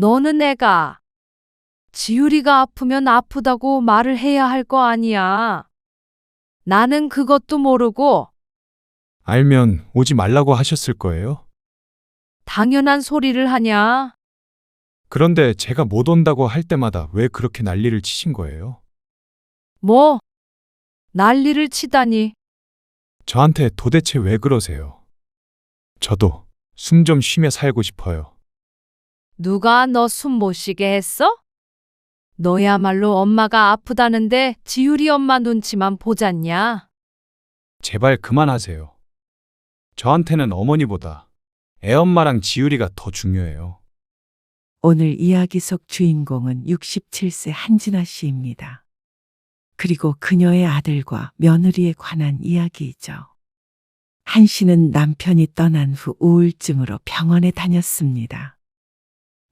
너는 애가 지율이가 아프면 아프다고 말을 해야 할 거 아니야. 나는 그것도 모르고 알면 오지 말라고 하셨을 거예요? 당연한 소리를 하냐? 그런데 제가 못 온다고 할 때마다 왜 그렇게 난리를 치신 거예요? 뭐, 난리를 치다니. 저한테 도대체 왜 그러세요? 저도 숨 좀 쉬며 살고 싶어요. 누가 너 숨 못 쉬게 했어? 너야말로 엄마가 아프다는데 지율이 엄마 눈치만 보잖냐? 제발 그만하세요. 저한테는 어머니보다 애엄마랑 지율이가 더 중요해요. 오늘 이야기 속 주인공은 67세 한진아 씨입니다. 그리고 그녀의 아들과 며느리에 관한 이야기이죠. 한 씨는 남편이 떠난 후 우울증으로 병원에 다녔습니다.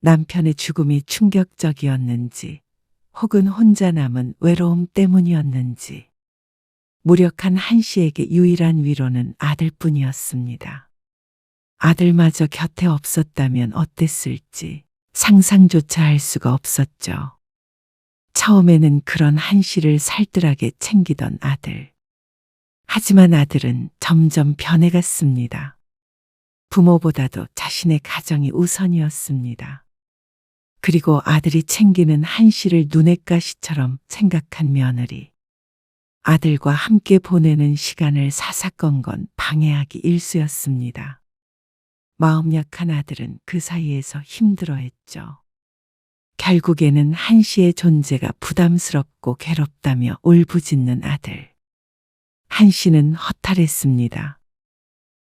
남편의 죽음이 충격적이었는지 혹은 혼자 남은 외로움 때문이었는지 무력한 한 씨에게 유일한 위로는 아들뿐이었습니다. 아들마저 곁에 없었다면 어땠을지 상상조차 할 수가 없었죠. 처음에는 그런 한 씨를 살뜰하게 챙기던 아들. 하지만 아들은 점점 변해갔습니다. 부모보다도 자신의 가정이 우선이었습니다. 그리고 아들이 챙기는 한 씨를 눈엣 가시처럼 생각한 며느리. 아들과 함께 보내는 시간을 사사건건 방해하기 일쑤였습니다. 마음 약한 아들은 그 사이에서 힘들어했죠. 결국에는 한 씨의 존재가 부담스럽고 괴롭다며 울부짖는 아들. 한 씨는 허탈했습니다.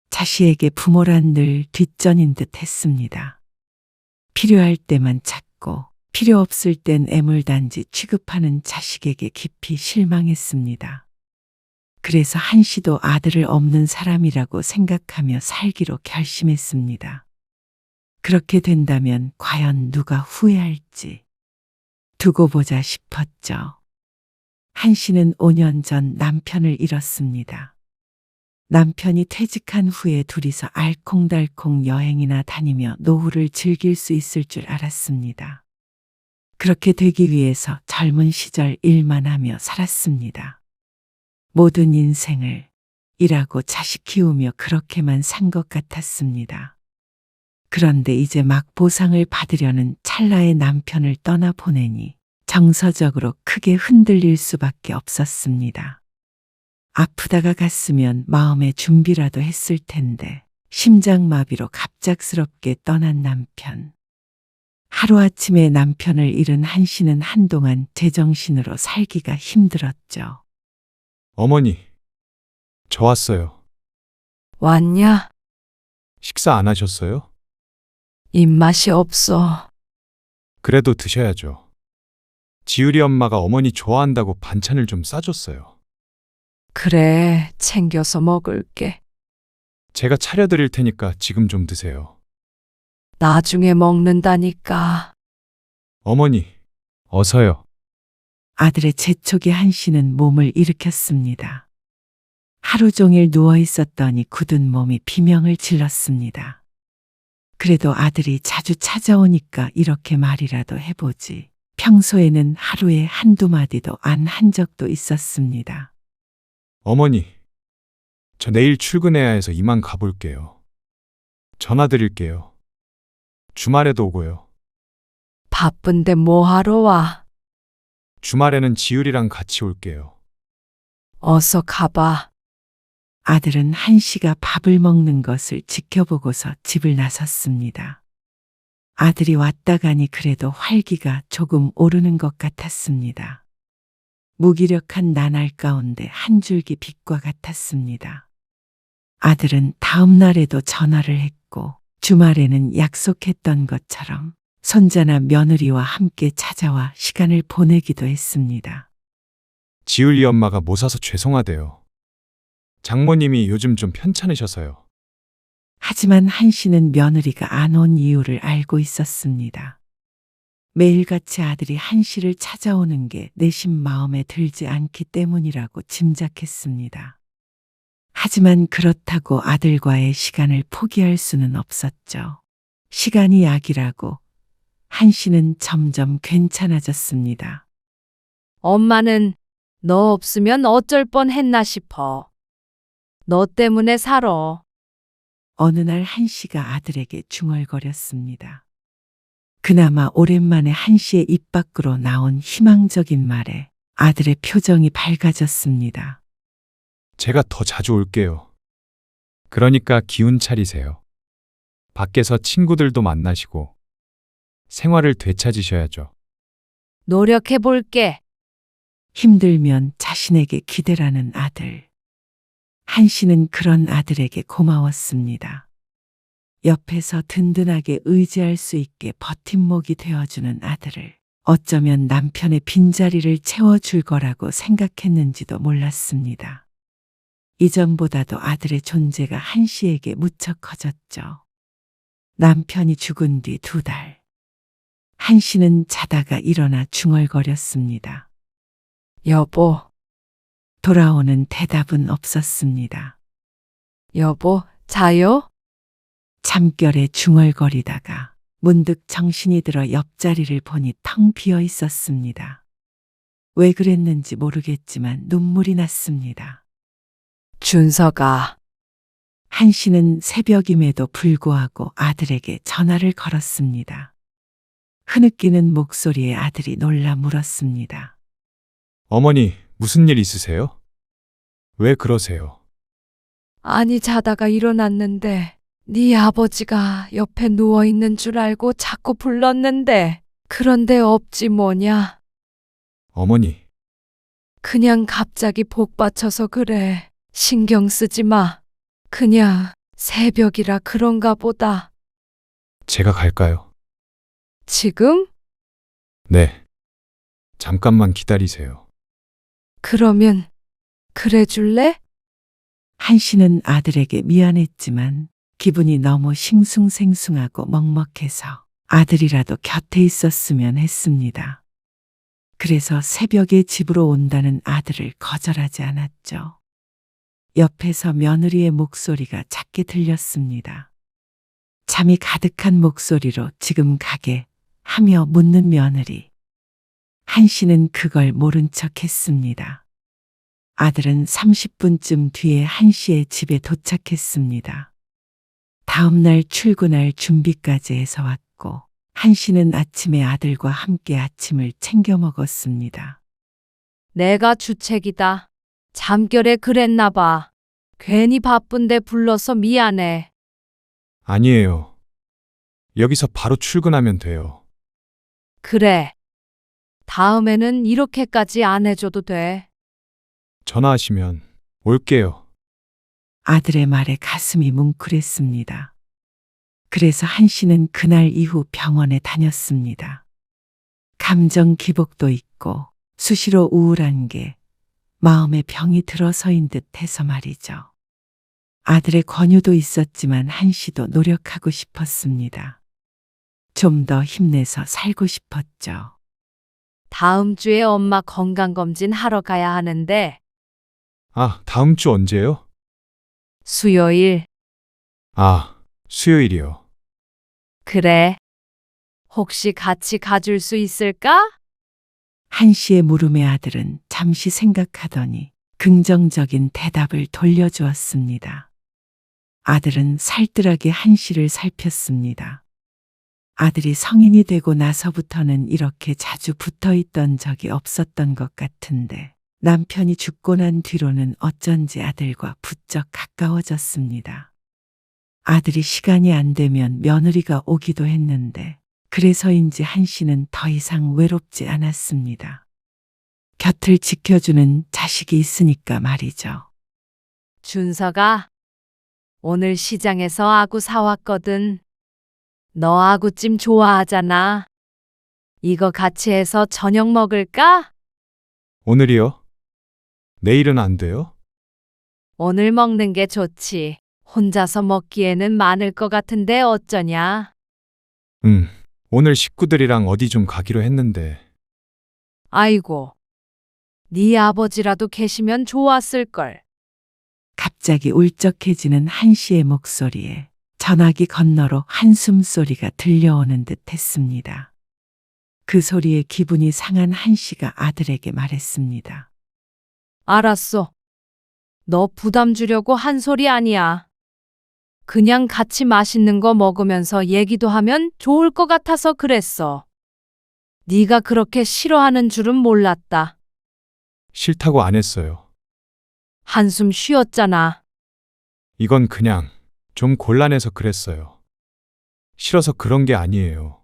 자신에게 부모란 늘 뒷전인 듯 했습니다. 필요할 때만 찾고 필요 없을 땐 애물단지 취급하는 자식에게 깊이 실망했습니다. 그래서 한 씨도 아들을 없는 사람이라고 생각하며 살기로 결심했습니다. 그렇게 된다면 과연 누가 후회할지 두고 보자 싶었죠. 한 씨는 5년 전 남편을 잃었습니다. 남편이 퇴직한 후에 둘이서 알콩달콩 여행이나 다니며 노후를 즐길 수 있을 줄 알았습니다. 그렇게 되기 위해서 젊은 시절 일만 하며 살았습니다. 모든 인생을 일하고 자식 키우며 그렇게만 산 것 같았습니다. 그런데 이제 막 보상을 받으려는 찰나의 남편을 떠나보내니 정서적으로 크게 흔들릴 수밖에 없었습니다. 아프다가 갔으면 마음의 준비라도 했을 텐데 심장마비로 갑작스럽게 떠난 남편. 하루아침에 남편을 잃은 한 씨는 한동안 제정신으로 살기가 힘들었죠. 어머니, 저 왔어요. 왔냐? 식사 안 하셨어요? 입맛이 없어. 그래도 드셔야죠. 지율이 엄마가 어머니 좋아한다고 반찬을 좀 싸줬어요. 그래, 챙겨서 먹을게. 제가 차려드릴 테니까 지금 좀 드세요. 나중에 먹는다니까. 어머니, 어서요. 아들의 재촉이 한 씨는 몸을 일으켰습니다. 하루 종일 누워 있었더니 굳은 몸이 비명을 질렀습니다. 그래도 아들이 자주 찾아오니까 이렇게 말이라도 해보지. 평소에는 하루에 한두 마디도 안 한 적도 있었습니다. 어머니, 저 내일 출근해야 해서 이만 가볼게요. 전화 드릴게요. 주말에도 오고요. 바쁜데 뭐하러 와? 주말에는 지율이랑 같이 올게요. 어서 가봐. 아들은 한 씨가 밥을 먹는 것을 지켜보고서 집을 나섰습니다. 아들이 왔다 가니 그래도 활기가 조금 오르는 것 같았습니다. 무기력한 나날 가운데 한 줄기 빛과 같았습니다. 아들은 다음 날에도 전화를 했고 주말에는 약속했던 것처럼 손자나 며느리와 함께 찾아와 시간을 보내기도 했습니다. 지율이 엄마가 못 와서 죄송하대요. 장모님이 요즘 좀 편찮으셔서요. 하지만 한 씨는 며느리가 안 온 이유를 알고 있었습니다. 매일같이 아들이 한 씨를 찾아오는 게 내심 마음에 들지 않기 때문이라고 짐작했습니다. 하지만 그렇다고 아들과의 시간을 포기할 수는 없었죠. 시간이 약이라고 한 씨는 점점 괜찮아졌습니다. 엄마는 너 없으면 어쩔 뻔 했나 싶어. 너 때문에 살아. 어느 날 한 씨가 아들에게 중얼거렸습니다. 그나마 오랜만에 한 씨의 입 밖으로 나온 희망적인 말에 아들의 표정이 밝아졌습니다. 제가 더 자주 올게요. 그러니까 기운 차리세요. 밖에서 친구들도 만나시고 생활을 되찾으셔야죠. 노력해 볼게. 힘들면 자신에게 기대라는 아들. 한 씨는 그런 아들에게 고마웠습니다. 옆에서 든든하게 의지할 수 있게 버팀목이 되어주는 아들을 어쩌면 남편의 빈자리를 채워줄 거라고 생각했는지도 몰랐습니다. 이전보다도 아들의 존재가 한 씨에게 무척 커졌죠. 남편이 죽은 뒤 2달. 한 씨는 자다가 일어나 중얼거렸습니다. 여보, 돌아오는 대답은 없었습니다. 여보, 자요? 잠결에 중얼거리다가 문득 정신이 들어 옆자리를 보니 텅 비어 있었습니다. 왜 그랬는지 모르겠지만 눈물이 났습니다. 준서가. 한 씨는 새벽임에도 불구하고 아들에게 전화를 걸었습니다. 흐느끼는 목소리에 아들이 놀라 물었습니다. 어머니, 무슨 일 있으세요? 왜 그러세요? 아니, 자다가 일어났는데 네 아버지가 옆에 누워 있는 줄 알고 자꾸 불렀는데 그런데 없지 뭐냐. 어머니, 그냥 갑자기 복 받쳐서 그래. 신경 쓰지 마. 그냥 새벽이라 그런가 보다. 제가 갈까요? 지금? 네. 잠깐만 기다리세요. 그러면 그래 줄래? 한 씨는 아들에게 미안했지만 기분이 너무 싱숭생숭하고 먹먹해서 아들이라도 곁에 있었으면 했습니다. 그래서 새벽에 집으로 온다는 아들을 거절하지 않았죠. 옆에서 며느리의 목소리가 작게 들렸습니다. 잠이 가득한 목소리로 지금 가게 하며 묻는 며느리. 한 씨는 그걸 모른 척 했습니다. 아들은 30분쯤 뒤에 한 씨의 집에 도착했습니다. 다음 날 출근할 준비까지 해서 왔고, 한 씨는 아침에 아들과 함께 아침을 챙겨 먹었습니다. 내가 주책이다. 잠결에 그랬나 봐. 괜히 바쁜데 불러서 미안해. 아니에요. 여기서 바로 출근하면 돼요. 그래. 다음에는 이렇게까지 안 해줘도 돼. 전화하시면 올게요. 아들의 말에 가슴이 뭉클했습니다. 그래서 한 씨는 그날 이후 병원에 다녔습니다. 감정 기복도 있고 수시로 우울한 게 마음에 병이 들어서인 듯 해서 말이죠. 아들의 권유도 있었지만 한 씨도 노력하고 싶었습니다. 좀 더 힘내서 살고 싶었죠. 다음 주에 엄마 건강검진 하러 가야 하는데 아, 다음 주 언제요? 수요일. 아, 수요일이요. 그래. 혹시 같이 가줄 수 있을까? 한 씨의 물음에 아들은 잠시 생각하더니 긍정적인 대답을 돌려주었습니다. 아들은 살뜰하게 한 씨를 살폈습니다. 아들이 성인이 되고 나서부터는 이렇게 자주 붙어 있던 적이 없었던 것 같은데 남편이 죽고 난 뒤로는 어쩐지 아들과 부쩍 가까워졌습니다. 아들이 시간이 안 되면 며느리가 오기도 했는데 그래서인지 한 씨는 더 이상 외롭지 않았습니다. 곁을 지켜주는 자식이 있으니까 말이죠. 준서가 오늘 시장에서 아구 사왔거든. 너 아구찜 좋아하잖아. 이거 같이 해서 저녁 먹을까? 오늘이요? 내일은 안 돼요? 오늘 먹는 게 좋지. 혼자서 먹기에는 많을 것 같은데 어쩌냐? 오늘 식구들이랑 어디 좀 가기로 했는데. 아이고, 네 아버지라도 계시면 좋았을걸. 갑자기 울적해지는 한 씨의 목소리에 전화기 건너로 한숨 소리가 들려오는 듯 했습니다. 그 소리에 기분이 상한 한 씨가 아들에게 말했습니다. 알았어. 너 부담 주려고 한 소리 아니야. 그냥 같이 맛있는 거 먹으면서 얘기도 하면 좋을 것 같아서 그랬어. 네가 그렇게 싫어하는 줄은 몰랐다. 싫다고 안 했어요. 한숨 쉬었잖아. 이건 그냥 좀 곤란해서 그랬어요. 싫어서 그런 게 아니에요.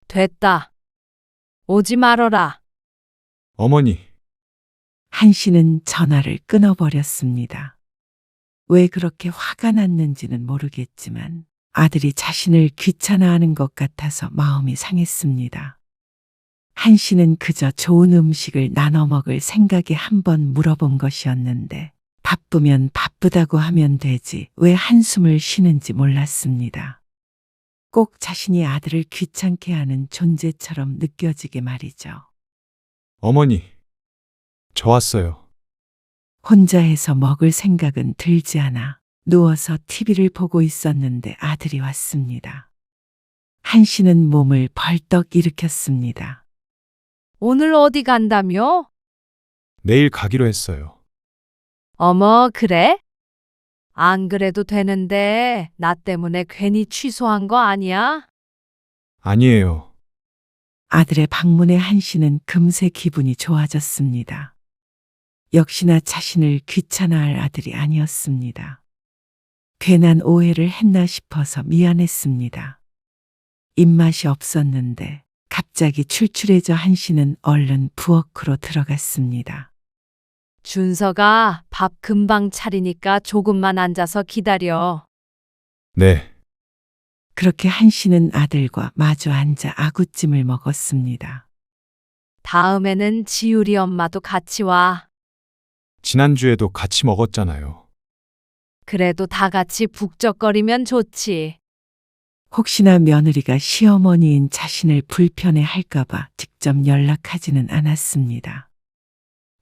됐다. 오지 말어라. 어머니, 한 씨는 전화를 끊어버렸습니다. 왜 그렇게 화가 났는지는 모르겠지만 아들이 자신을 귀찮아하는 것 같아서 마음이 상했습니다. 한 씨는 그저 좋은 음식을 나눠 먹을 생각에 한번 물어본 것이었는데 바쁘면 바쁘다고 하면 되지 왜 한숨을 쉬는지 몰랐습니다. 꼭 자신이 아들을 귀찮게 하는 존재처럼 느껴지게 말이죠. 어머니, 저 왔어요. 혼자 해서 먹을 생각은 들지 않아 누워서 TV를 보고 있었는데 아들이 왔습니다. 한 씨는 몸을 벌떡 일으켰습니다. 오늘 어디 간다며? 내일 가기로 했어요. 어머, 그래? 안 그래도 되는데 나 때문에 괜히 취소한 거 아니야? 아니에요. 아들의 방문에 한 씨는 금세 기분이 좋아졌습니다. 역시나 자신을 귀찮아할 아들이 아니었습니다. 괜한 오해를 했나 싶어서 미안했습니다. 입맛이 없었는데 갑자기 출출해져 한 씨는 얼른 부엌으로 들어갔습니다. 준서가 밥 금방 차리니까 조금만 앉아서 기다려. 네, 그렇게 한 씨는 아들과 마주 앉아 아구찜을 먹었습니다. 다음에는 지율이 엄마도 같이 와. 지난주에도 같이 먹었잖아요. 그래도 다 같이 북적거리면 좋지. 혹시나 며느리가 시어머니인 자신을 불편해 할까봐 직접 연락하지는 않았습니다.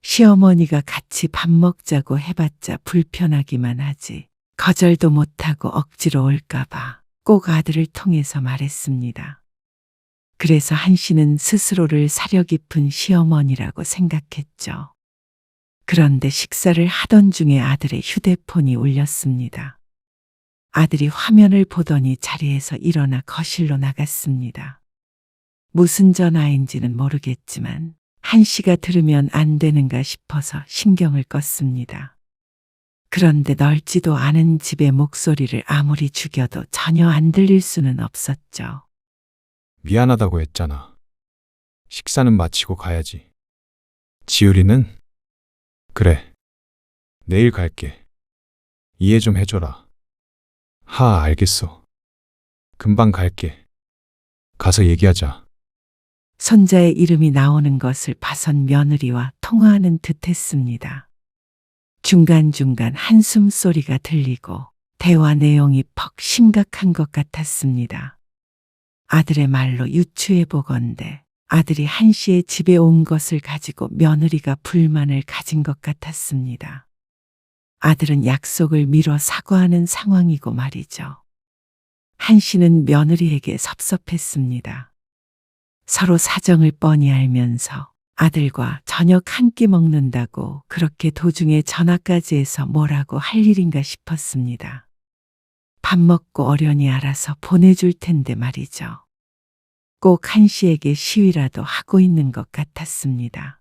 시어머니가 같이 밥 먹자고 해봤자 불편하기만 하지 거절도 못하고 억지로 올까봐 꼭 아들을 통해서 말했습니다. 그래서 한 씨는 스스로를 사려 깊은 시어머니라고 생각했죠. 그런데 식사를 하던 중에 아들의 휴대폰이 울렸습니다. 아들이 화면을 보더니 자리에서 일어나 거실로 나갔습니다. 무슨 전화인지는 모르겠지만 한 씨가 들으면 안 되는가 싶어서 신경을 껐습니다. 그런데 넓지도 않은 집의 목소리를 아무리 죽여도 전혀 안 들릴 수는 없었죠. 미안하다고 했잖아. 식사는 마치고 가야지. 지율이는? 그래. 내일 갈게. 이해 좀 해줘라. 알겠어. 금방 갈게. 가서 얘기하자. 손자의 이름이 나오는 것을 봐선 며느리와 통화하는 듯 했습니다. 중간중간 한숨 소리가 들리고 대화 내용이 퍽 심각한 것 같았습니다. 아들의 말로 유추해 보건대 아들이 한 씨의 집에 온 것을 가지고 며느리가 불만을 가진 것 같았습니다. 아들은 약속을 미뤄 사과하는 상황이고 말이죠. 한 씨는 며느리에게 섭섭했습니다. 서로 사정을 뻔히 알면서 아들과 저녁 한 끼 먹는다고 그렇게 도중에 전화까지 해서 뭐라고 할 일인가 싶었습니다. 밥 먹고 어련히 알아서 보내줄 텐데 말이죠. 꼭 한 씨에게 시위라도 하고 있는 것 같았습니다.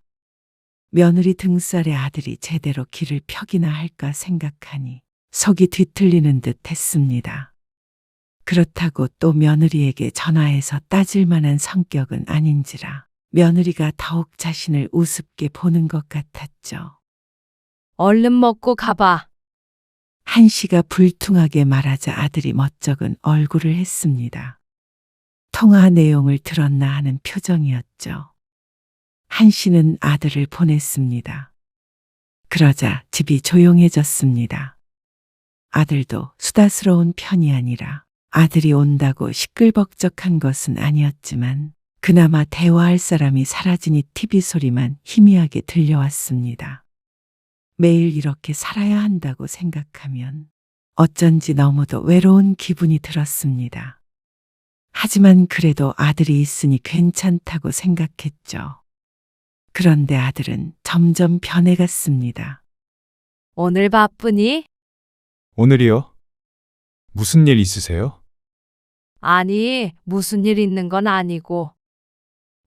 며느리 등살에 아들이 제대로 길을 펴기나 할까 생각하니 속이 뒤틀리는 듯 했습니다. 그렇다고 또 며느리에게 전화해서 따질 만한 성격은 아닌지라 며느리가 더욱 자신을 우습게 보는 것 같았죠. 얼른 먹고 가봐. 한 씨가 불퉁하게 말하자 아들이 멋쩍은 얼굴을 했습니다. 통화 내용을 들었나 하는 표정이었죠. 한 씨는 아들을 보냈습니다. 그러자 집이 조용해졌습니다. 아들도 수다스러운 편이 아니라 아들이 온다고 시끌벅적한 것은 아니었지만 그나마 대화할 사람이 사라지니 TV 소리만 희미하게 들려왔습니다. 매일 이렇게 살아야 한다고 생각하면 어쩐지 너무도 외로운 기분이 들었습니다. 하지만 그래도 아들이 있으니 괜찮다고 생각했죠. 그런데 아들은 점점 변해갔습니다. 오늘 바쁘니? 오늘이요? 무슨 일 있으세요? 아니, 무슨 일 있는 건 아니고.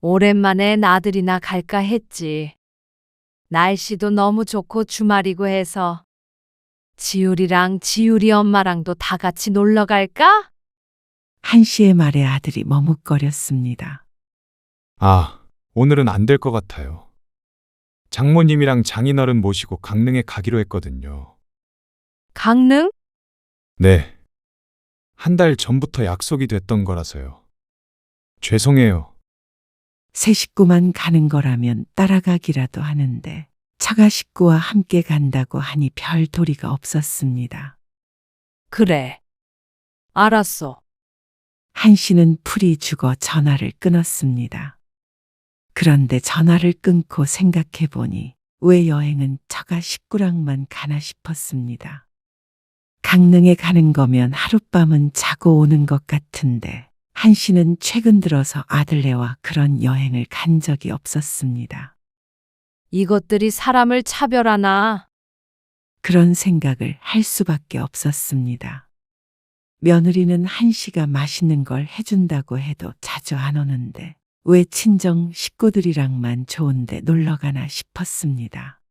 오랜만에 나들이나 갈까 했지. 날씨도 너무 좋고 주말이고 해서. 지율이랑 지율이 엄마랑도 다 같이 놀러 갈까? 한시의 말에 아들이 머뭇거렸습니다. 아, 오늘은 안 될 것 같아요. 장모님이랑 장인어른 모시고 강릉에 가기로 했거든요. 강릉? 네. 한 달 전부터 약속이 됐던 거라서요. 죄송해요. 새 식구만 가는 거라면 따라가기라도 하는데 처가 식구와 함께 간다고 하니 별 도리가 없었습니다. 그래. 알았어. 한시는 풀이 죽어 전화를 끊었습니다. 그런데 전화를 끊고 생각해 보니 왜 여행은 처가 식구랑만 가나 싶었습니다. 강릉에 가는 거면 하룻밤은 자고 오는 것 같은데 한시는 최근 들어서 아들네와 그런 여행을 간 적이 없었습니다. 이것들이 사람을 차별하나? 그런 생각을 할 수밖에 없었습니다. 며느리는 한시가 맛있는 걸 해준다고 해도 자주 안 오는데 왜 친정 식구들이랑만 좋은데 놀러 가나 싶었습니다.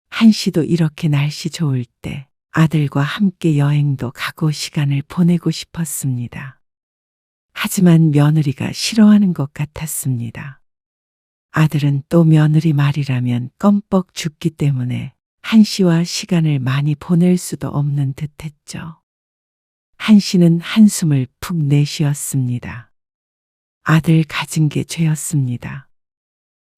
한시도 이렇게 날씨 좋을 때 아들과 함께 여행도 가고 시간을 보내고 싶었습니다. 하지만 며느리가 싫어하는 것 같았습니다. 아들은 또 며느리 말이라면 껌뻑 죽기 때문에 한시와 시간을 많이 보낼 수도 없는 듯했죠. 한시는 한숨을 푹 내쉬었습니다. 아들 가진 게 죄였습니다.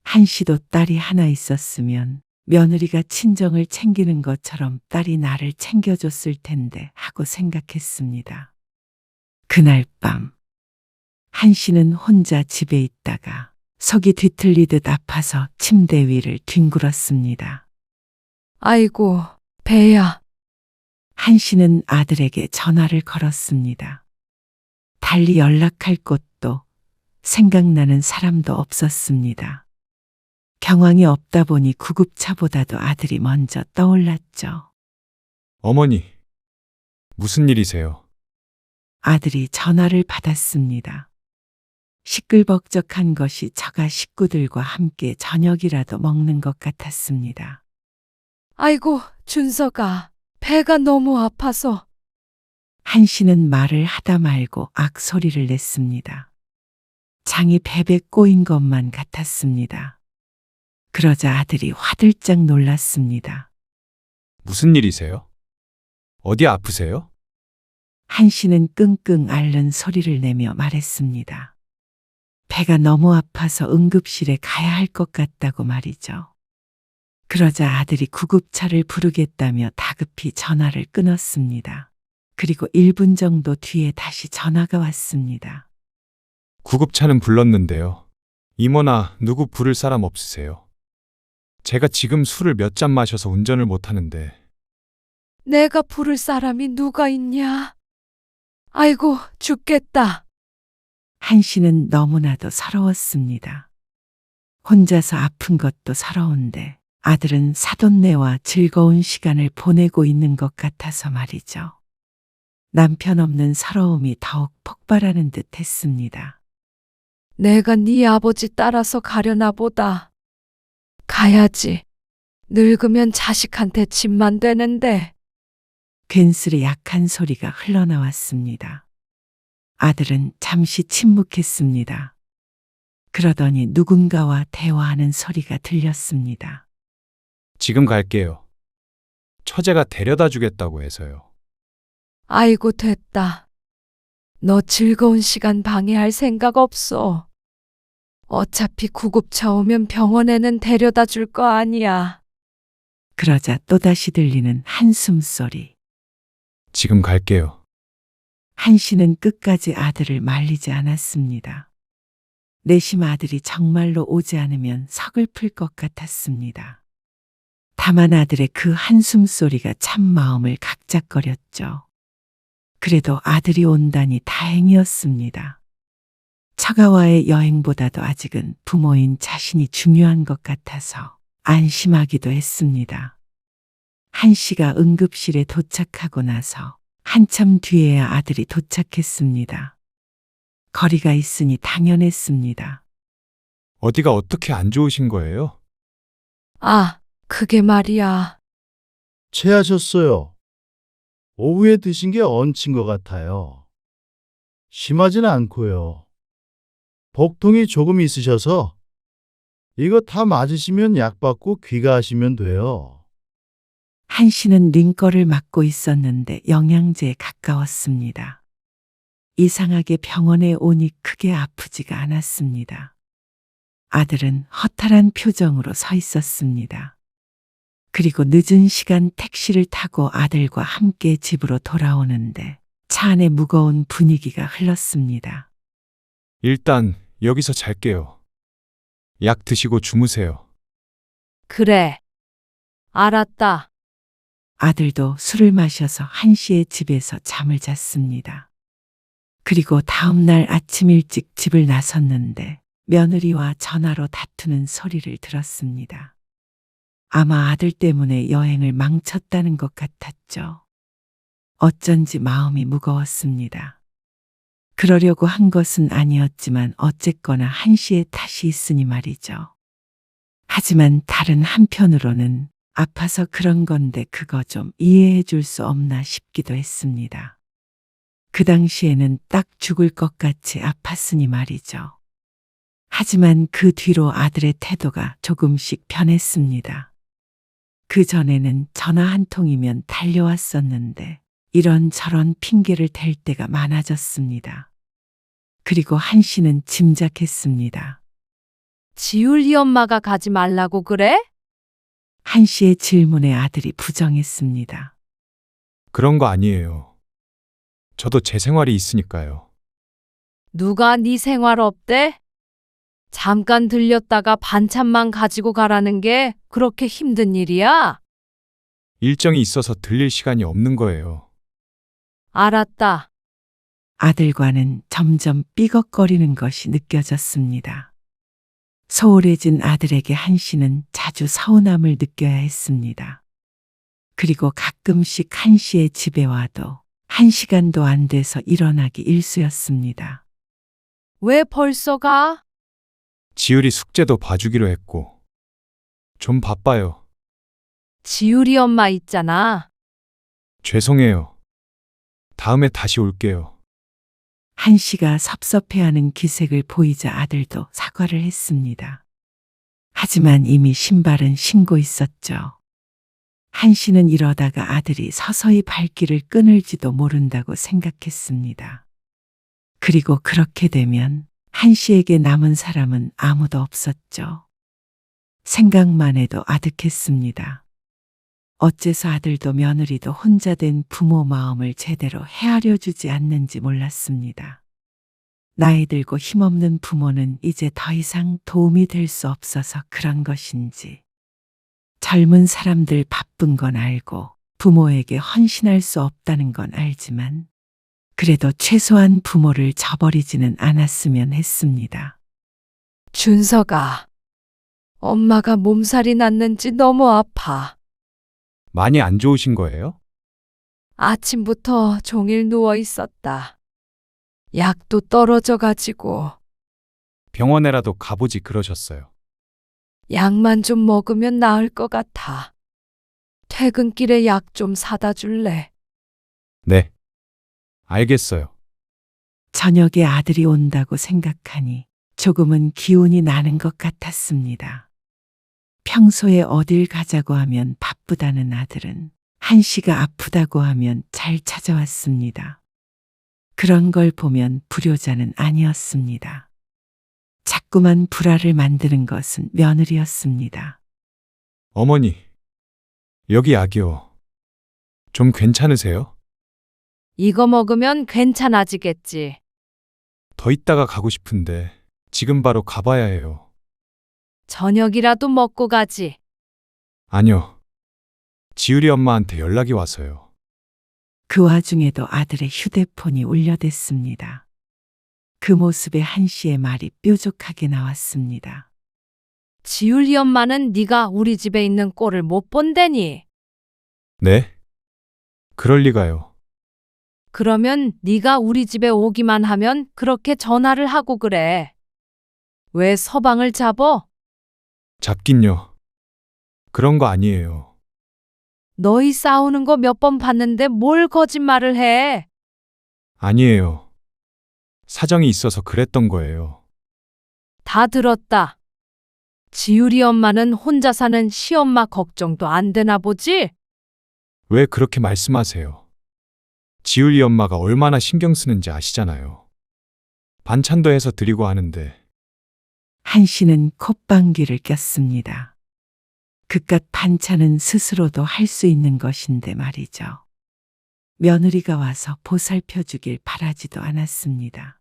한시도 딸이 하나 있었으면 며느리가 친정을 챙기는 것처럼 딸이 나를 챙겨줬을 텐데 하고 생각했습니다. 그날 밤 한시는 혼자 집에 있다가 속이 뒤틀리듯 아파서 침대 위를 뒹굴었습니다. 아이고, 배야. 한시는 아들에게 전화를 걸었습니다. 달리 연락할 곳도 생각나는 사람도 없었습니다. 경황이 없다 보니 구급차보다도 아들이 먼저 떠올랐죠. 어머니, 무슨 일이세요? 아들이 전화를 받았습니다. 시끌벅적한 것이 처가 식구들과 함께 저녁이라도 먹는 것 같았습니다. 아이고, 준서가. 배가 너무 아파서. 한시는 말을 하다 말고 악소리를 냈습니다. 장이 베베 꼬인 것만 같았습니다. 그러자 아들이 화들짝 놀랐습니다. 무슨 일이세요? 어디 아프세요? 한시는 끙끙 앓는 소리를 내며 말했습니다. 배가 너무 아파서 응급실에 가야 할 것 같다고 말이죠. 그러자 아들이 구급차를 부르겠다며 다급히 전화를 끊었습니다. 그리고 1분 정도 뒤에 다시 전화가 왔습니다. 구급차는 불렀는데요. 이모나 누구 부를 사람 없으세요? 제가 지금 술을 몇 잔 마셔서 운전을 못 하는데. 내가 부를 사람이 누가 있냐? 아이고, 죽겠다. 한시는 너무나도 서러웠습니다. 혼자서 아픈 것도 서러운데 아들은 사돈네와 즐거운 시간을 보내고 있는 것 같아서 말이죠. 남편 없는 서러움이 더욱 폭발하는 듯 했습니다. 내가 네 아버지 따라서 가려나 보다. 가야지. 늙으면 자식한테 집만 되는데. 괜스레 약한 소리가 흘러나왔습니다. 아들은 잠시 침묵했습니다. 그러더니 누군가와 대화하는 소리가 들렸습니다. 지금 갈게요. 처제가 데려다 주겠다고 해서요. 아이고, 됐다. 너 즐거운 시간 방해할 생각 없어. 어차피 구급차 오면 병원에는 데려다 줄 거 아니야. 그러자 또다시 들리는 한숨 소리. 지금 갈게요. 한시는 끝까지 아들을 말리지 않았습니다. 내심 아들이 정말로 오지 않으면 서글플 것 같았습니다. 다만 아들의 그 한숨 소리가 참 마음을 각작거렸죠. 그래도 아들이 온다니 다행이었습니다. 처가와의 여행보다도 아직은 부모인 자신이 중요한 것 같아서 안심하기도 했습니다. 한 씨가 응급실에 도착하고 나서 한참 뒤에야 아들이 도착했습니다. 거리가 있으니 당연했습니다. 어디가 어떻게 안 좋으신 거예요? 아, 그게 말이야. 체하셨어요. 오후에 드신 게 얹힌 것 같아요. 심하진 않고요. 복통이 조금 있으셔서 이거 다 맞으시면 약 받고 귀가하시면 돼요. 한 씨는 링거를 맞고 있었는데 영양제에 가까웠습니다. 이상하게 병원에 오니 크게 아프지가 않았습니다. 아들은 허탈한 표정으로 서 있었습니다. 그리고 늦은 시간 택시를 타고 아들과 함께 집으로 돌아오는데 차 안에 무거운 분위기가 흘렀습니다. 일단 여기서 잘게요. 약 드시고 주무세요. 그래. 알았다. 아들도 술을 마셔서 한 씨의 집에서 잠을 잤습니다. 그리고 다음 날 아침 일찍 집을 나섰는데 며느리와 전화로 다투는 소리를 들었습니다. 아마 아들 때문에 여행을 망쳤다는 것 같았죠. 어쩐지 마음이 무거웠습니다. 그러려고 한 것은 아니었지만 어쨌거나 한 씨의 탓이 있으니 말이죠. 하지만 다른 한편으로는 아파서 그런 건데 그거 좀 이해해 줄 수 없나 싶기도 했습니다. 그 당시에는 딱 죽을 것 같이 아팠으니 말이죠. 하지만 그 뒤로 아들의 태도가 조금씩 변했습니다. 그 전에는 전화 한 통이면 달려왔었는데 이런저런 핑계를 댈 때가 많아졌습니다. 그리고 한 씨는 짐작했습니다. 지율이 엄마가 가지 말라고 그래? 한 씨의 질문에 아들이 부정했습니다. 그런 거 아니에요. 저도 제 생활이 있으니까요. 누가 네 생활 없대? 잠깐 들렸다가 반찬만 가지고 가라는 게 그렇게 힘든 일이야? 일정이 있어서 들릴 시간이 없는 거예요. 알았다. 아들과는 점점 삐걱거리는 것이 느껴졌습니다. 소홀해진 아들에게 한 씨는 자주 서운함을 느껴야 했습니다. 그리고 가끔씩 한 씨의 집에 와도 1시간도 안 돼서 일어나기 일쑤였습니다. 왜 벌써 가? 지율이 숙제도 봐주기로 했고. 좀 바빠요. 지율이 엄마 있잖아. 죄송해요. 다음에 다시 올게요. 한 씨가 섭섭해하는 기색을 보이자 아들도 사과를 했습니다. 하지만 이미 신발은 신고 있었죠. 한 씨는 이러다가 아들이 서서히 발길을 끊을지도 모른다고 생각했습니다. 그리고 그렇게 되면 한 씨에게 남은 사람은 아무도 없었죠. 생각만 해도 아득했습니다. 어째서 아들도 며느리도 혼자 된 부모 마음을 제대로 헤아려 주지 않는지 몰랐습니다. 나이 들고 힘없는 부모는 이제 더 이상 도움이 될 수 없어서 그런 것인지, 젊은 사람들 바쁜 건 알고 부모에게 헌신할 수 없다는 건 알지만 그래도 최소한 부모를 저버리지는 않았으면 했습니다. 준서가 엄마가 몸살이 났는지 너무 아파. 많이 안 좋으신 거예요? 아침부터 종일 누워 있었다. 약도 떨어져 가지고 병원에라도 가보지 그러셨어요. 약만 좀 먹으면 나을 것 같아. 퇴근길에 약 좀 사다 줄래? 네. 알겠어요. 저녁에 아들이 온다고 생각하니 조금은 기운이 나는 것 같았습니다. 평소에 어딜 가자고 하면 바쁘다는 아들은 한 씨가 아프다고 하면 잘 찾아왔습니다. 그런 걸 보면 불효자는 아니었습니다. 자꾸만 불화를 만드는 것은 며느리였습니다. 어머니, 여기 약이요. 좀 괜찮으세요? 이거 먹으면 괜찮아지겠지. 더 있다가 가고 싶은데 지금 바로 가봐야 해요. 저녁이라도 먹고 가지. 아니요. 지율이 엄마한테 연락이 와서요. 그 와중에도 아들의 휴대폰이 울려댔습니다. 그 모습에 한 씨의 말이 뾰족하게 나왔습니다. 지율이 엄마는 네가 우리 집에 있는 꼴을 못 본다니. 네? 그럴 리가요. 그러면 네가 우리 집에 오기만 하면 그렇게 전화를 하고 그래. 왜 서방을 잡어? 잡긴요. 그런 거 아니에요. 너희 싸우는 거 몇 번 봤는데 뭘 거짓말을 해? 아니에요. 사정이 있어서 그랬던 거예요. 다 들었다. 지율이 엄마는 혼자 사는 시엄마 걱정도 안 되나 보지? 왜 그렇게 말씀하세요? 지율이 엄마가 얼마나 신경 쓰는지 아시잖아요. 반찬도 해서 드리고 하는데 한 씨는 콧방귀를 꼈습니다. 그깟 반찬은 스스로도 할 수 있는 것인데 말이죠. 며느리가 와서 보살펴 주길 바라지도 않았습니다.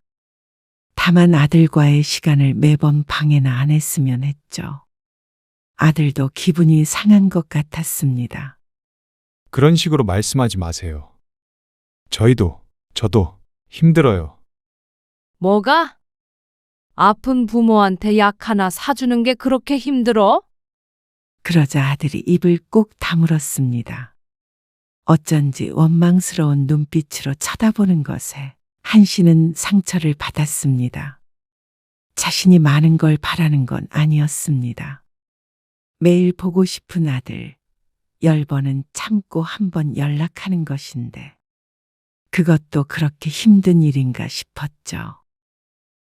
다만 아들과의 시간을 매번 방해나 안 했으면 했죠. 아들도 기분이 상한 것 같았습니다. 그런 식으로 말씀하지 마세요. 저도 힘들어요. 뭐가? 아픈 부모한테 약 하나 사주는 게 그렇게 힘들어? 그러자 아들이 입을 꼭 다물었습니다. 어쩐지 원망스러운 눈빛으로 쳐다보는 것에 한 씨는 상처를 받았습니다. 자신이 많은 걸 바라는 건 아니었습니다. 매일 보고 싶은 아들, 10번은 참고 한 번 연락하는 것인데 그것도 그렇게 힘든 일인가 싶었죠.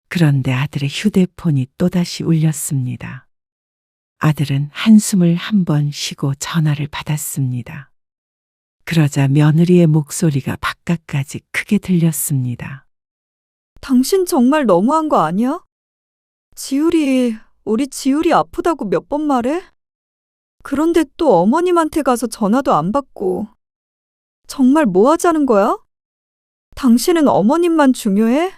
그런데 아들의 휴대폰이 또다시 울렸습니다. 아들은 한숨을 한 번 쉬고 전화를 받았습니다. 그러자 며느리의 목소리가 바깥까지 크게 들렸습니다. 당신 정말 너무한 거 아니야? 우리 지율이 아프다고 몇 번 말해? 그런데 또 어머님한테 가서 전화도 안 받고. 정말 뭐 하자는 거야? 당신은 어머님만 중요해?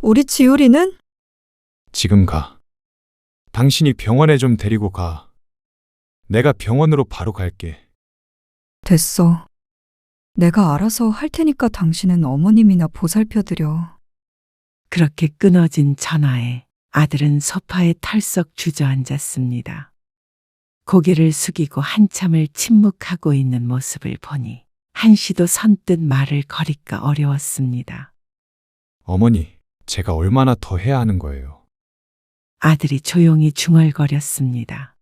우리 지율이는? 지금 가. 당신이 병원에 좀 데리고 가. 내가 병원으로 바로 갈게. 됐어. 내가 알아서 할 테니까 당신은 어머님이나 보살펴드려. 그렇게 끊어진 전화에 아들은 소파에 털썩 주저앉았습니다. 고개를 숙이고 한참을 침묵하고 있는 모습을 보니 한 씨도 선뜻 말을 거리까 어려웠습니다. 어머니, 제가 얼마나 더 해야 하는 거예요? 아들이 조용히 중얼거렸습니다.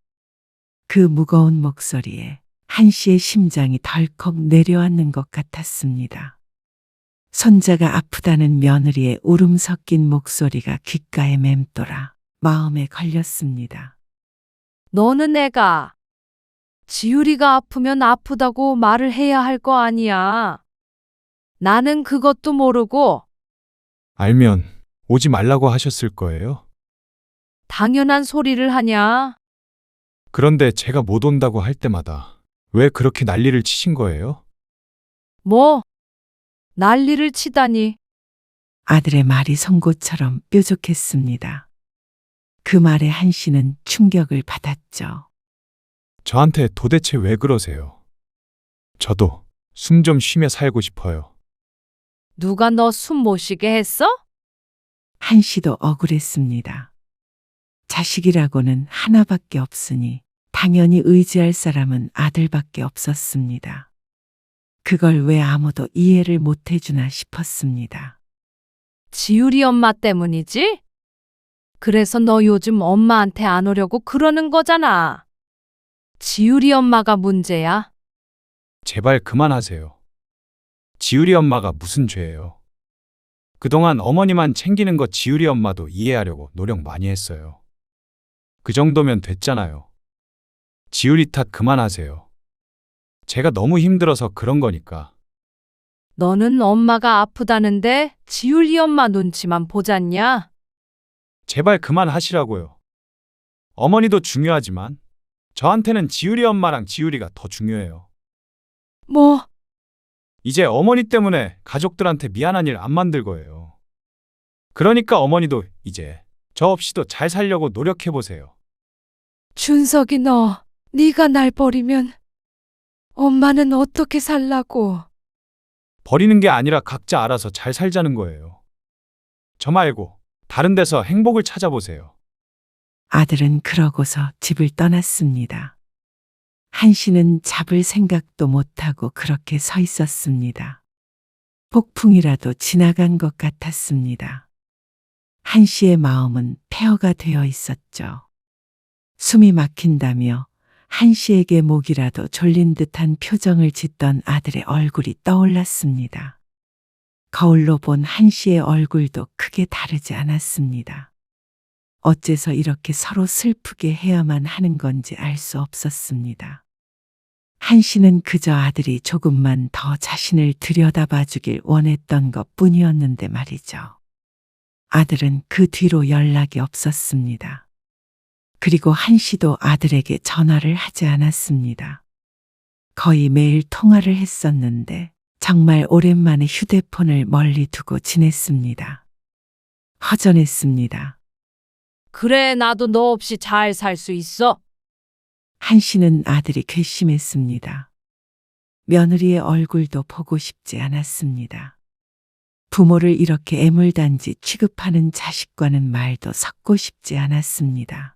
그 무거운 목소리에 한 씨의 심장이 덜컥 내려앉는 것 같았습니다. 손자가 아프다는 며느리의 울음 섞인 목소리가 귓가에 맴돌아 마음에 걸렸습니다. 너는 애가 지율이가 아프면 아프다고 말을 해야 할 거 아니야. 나는 그것도 모르고 알면 오지 말라고 하셨을 거예요? 당연한 소리를 하냐? 그런데 제가 못 온다고 할 때마다 왜 그렇게 난리를 치신 거예요? 뭐? 난리를 치다니. 아들의 말이 송곳처럼 뾰족했습니다. 그 말에 한 씨는 충격을 받았죠. 저한테 도대체 왜 그러세요? 저도 숨 좀 쉬며 살고 싶어요. 누가 너 숨 못 쉬게 했어? 한 씨도 억울했습니다. 자식이라고는 하나밖에 없으니 당연히 의지할 사람은 아들밖에 없었습니다. 그걸 왜 아무도 이해를 못 해주나 싶었습니다. 지율이 엄마 때문이지? 그래서 너 요즘 엄마한테 안 오려고 그러는 거잖아. 지율이 엄마가 문제야. 제발 그만하세요. 지율이 엄마가 무슨 죄예요? 그동안 어머니만 챙기는 거 지율이 엄마도 이해하려고 노력 많이 했어요. 그 정도면 됐잖아요. 지율이 탓 그만하세요. 제가 너무 힘들어서 그런 거니까. 너는 엄마가 아프다는데 지율이 엄마 눈치만 보잖냐? 제발 그만하시라고요. 어머니도 중요하지만 저한테는 지율이 엄마랑 지율이가 더 중요해요. 뭐? 이제 어머니 때문에 가족들한테 미안한 일 안 만들 거예요. 그러니까 어머니도 이제 저 없이도 잘 살려고 노력해보세요. 준석이 네가 날 버리면 엄마는 어떻게 살라고? 버리는 게 아니라 각자 알아서 잘 살자는 거예요. 저 말고 다른 데서 행복을 찾아보세요. 아들은 그러고서 집을 떠났습니다. 한 씨는 잡을 생각도 못하고 그렇게 서 있었습니다. 폭풍이라도 지나간 것 같았습니다. 한 씨의 마음은 폐허가 되어 있었죠. 숨이 막힌다며 한 씨에게 목이라도 졸린 듯한 표정을 짓던 아들의 얼굴이 떠올랐습니다. 거울로 본 한 씨의 얼굴도 크게 다르지 않았습니다. 어째서 이렇게 서로 슬프게 해야만 하는 건지 알 수 없었습니다. 한 씨는 그저 아들이 조금만 더 자신을 들여다봐 주길 원했던 것 뿐이었는데 말이죠. 아들은 그 뒤로 연락이 없었습니다. 그리고 한 씨도 아들에게 전화를 하지 않았습니다. 거의 매일 통화를 했었는데 정말 오랜만에 휴대폰을 멀리 두고 지냈습니다. 허전했습니다. 그래, 나도 너 없이 잘 살 수 있어. 한 씨는 아들이 괘씸했습니다. 며느리의 얼굴도 보고 싶지 않았습니다. 부모를 이렇게 애물단지 취급하는 자식과는 말도 섞고 싶지 않았습니다.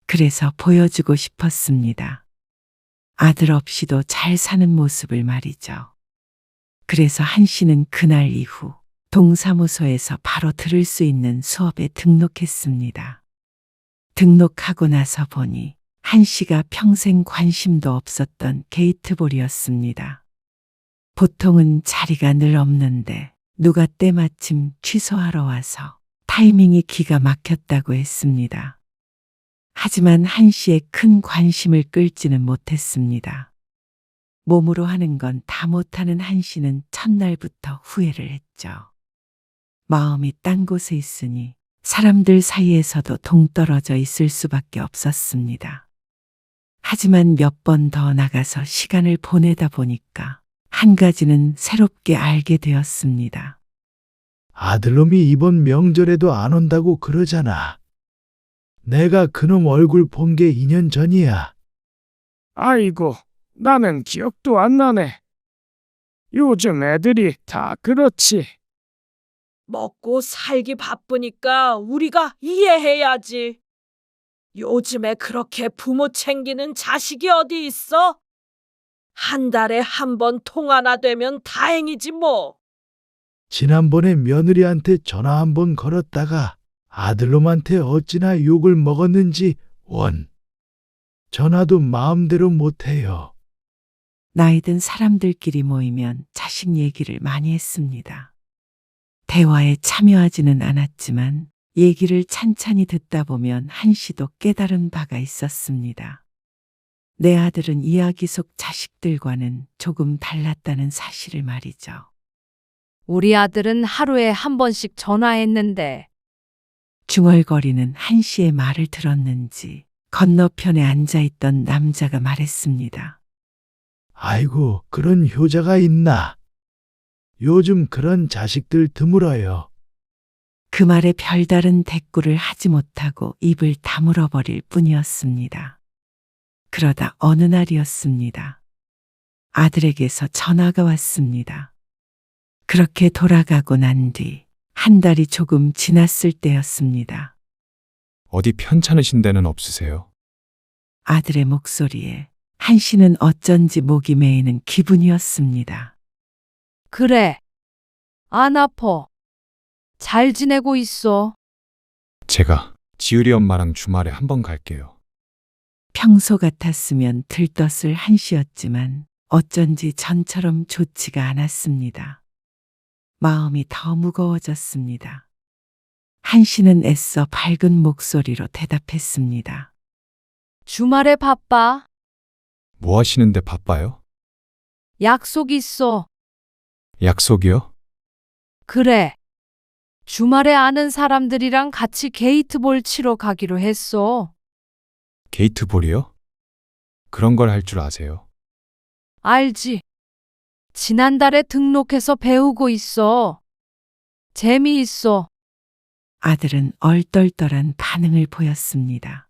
그래서 보여주고 싶었습니다. 아들 없이도 잘 사는 모습을 말이죠. 그래서 한 씨는 그날 이후 동사무소에서 바로 들을 수 있는 수업에 등록했습니다. 등록하고 나서 보니 한 씨가 평생 관심도 없었던 게이트볼이었습니다. 보통은 자리가 늘 없는데 누가 때마침 취소하러 와서 타이밍이 기가 막혔다고 했습니다. 하지만 한 씨의 큰 관심을 끌지는 못했습니다. 몸으로 하는 건 다 못하는 한 씨는 첫날부터 후회를 했죠. 마음이 딴 곳에 있으니 사람들 사이에서도 동떨어져 있을 수밖에 없었습니다. 하지만 몇 번 더 나가서 시간을 보내다 보니까 한 가지는 새롭게 알게 되었습니다. 아들놈이 이번 명절에도 안 온다고 그러잖아. 내가 그놈 얼굴 본 게 2년 전이야. 아이고, 나는 기억도 안 나네. 요즘 애들이 다 그렇지. 먹고 살기 바쁘니까 우리가 이해해야지. 요즘에 그렇게 부모 챙기는 자식이 어디 있어? 한 달에 한 번 통화나 되면 다행이지 뭐. 지난번에 며느리한테 전화 한 번 걸었다가 아들놈한테 어찌나 욕을 먹었는지 원. 전화도 마음대로 못해요. 나이 든 사람들끼리 모이면 자식 얘기를 많이 했습니다. 대화에 참여하지는 않았지만 얘기를 찬찬히 듣다 보면 한 씨도 깨달은 바가 있었습니다. 내 아들은 이야기 속 자식들과는 조금 달랐다는 사실을 말이죠. 우리 아들은 하루에 한 번씩 전화했는데 중얼거리는 한 씨의 말을 들었는지 건너편에 앉아있던 남자가 말했습니다. 아이고, 그런 효자가 있나? 요즘 그런 자식들 드물어요. 그 말에 별다른 대꾸를 하지 못하고 입을 다물어 버릴 뿐이었습니다. 그러다 어느 날이었습니다. 아들에게서 전화가 왔습니다. 그렇게 돌아가고 난 뒤 한 달이 조금 지났을 때였습니다. 어디 편찮으신 데는 없으세요? 아들의 목소리에 한 씨는 어쩐지 목이 메이는 기분이었습니다. 그래. 안 아파. 잘 지내고 있어. 제가 지율이 엄마랑 주말에 한번 갈게요. 평소 같았으면 들떴을 한 씨였지만 어쩐지 전처럼 좋지가 않았습니다. 마음이 더 무거워졌습니다. 한 씨는 애써 밝은 목소리로 대답했습니다. 주말에 바빠. 뭐 하시는데 바빠요? 약속 있어. 약속이요? 그래. 주말에 아는 사람들이랑 같이 게이트볼 치러 가기로 했어. 게이트볼이요? 그런 걸 할 줄 아세요? 알지? 지난달에 등록해서 배우고 있어. 재미있어. 아들은 얼떨떨한 반응을 보였습니다.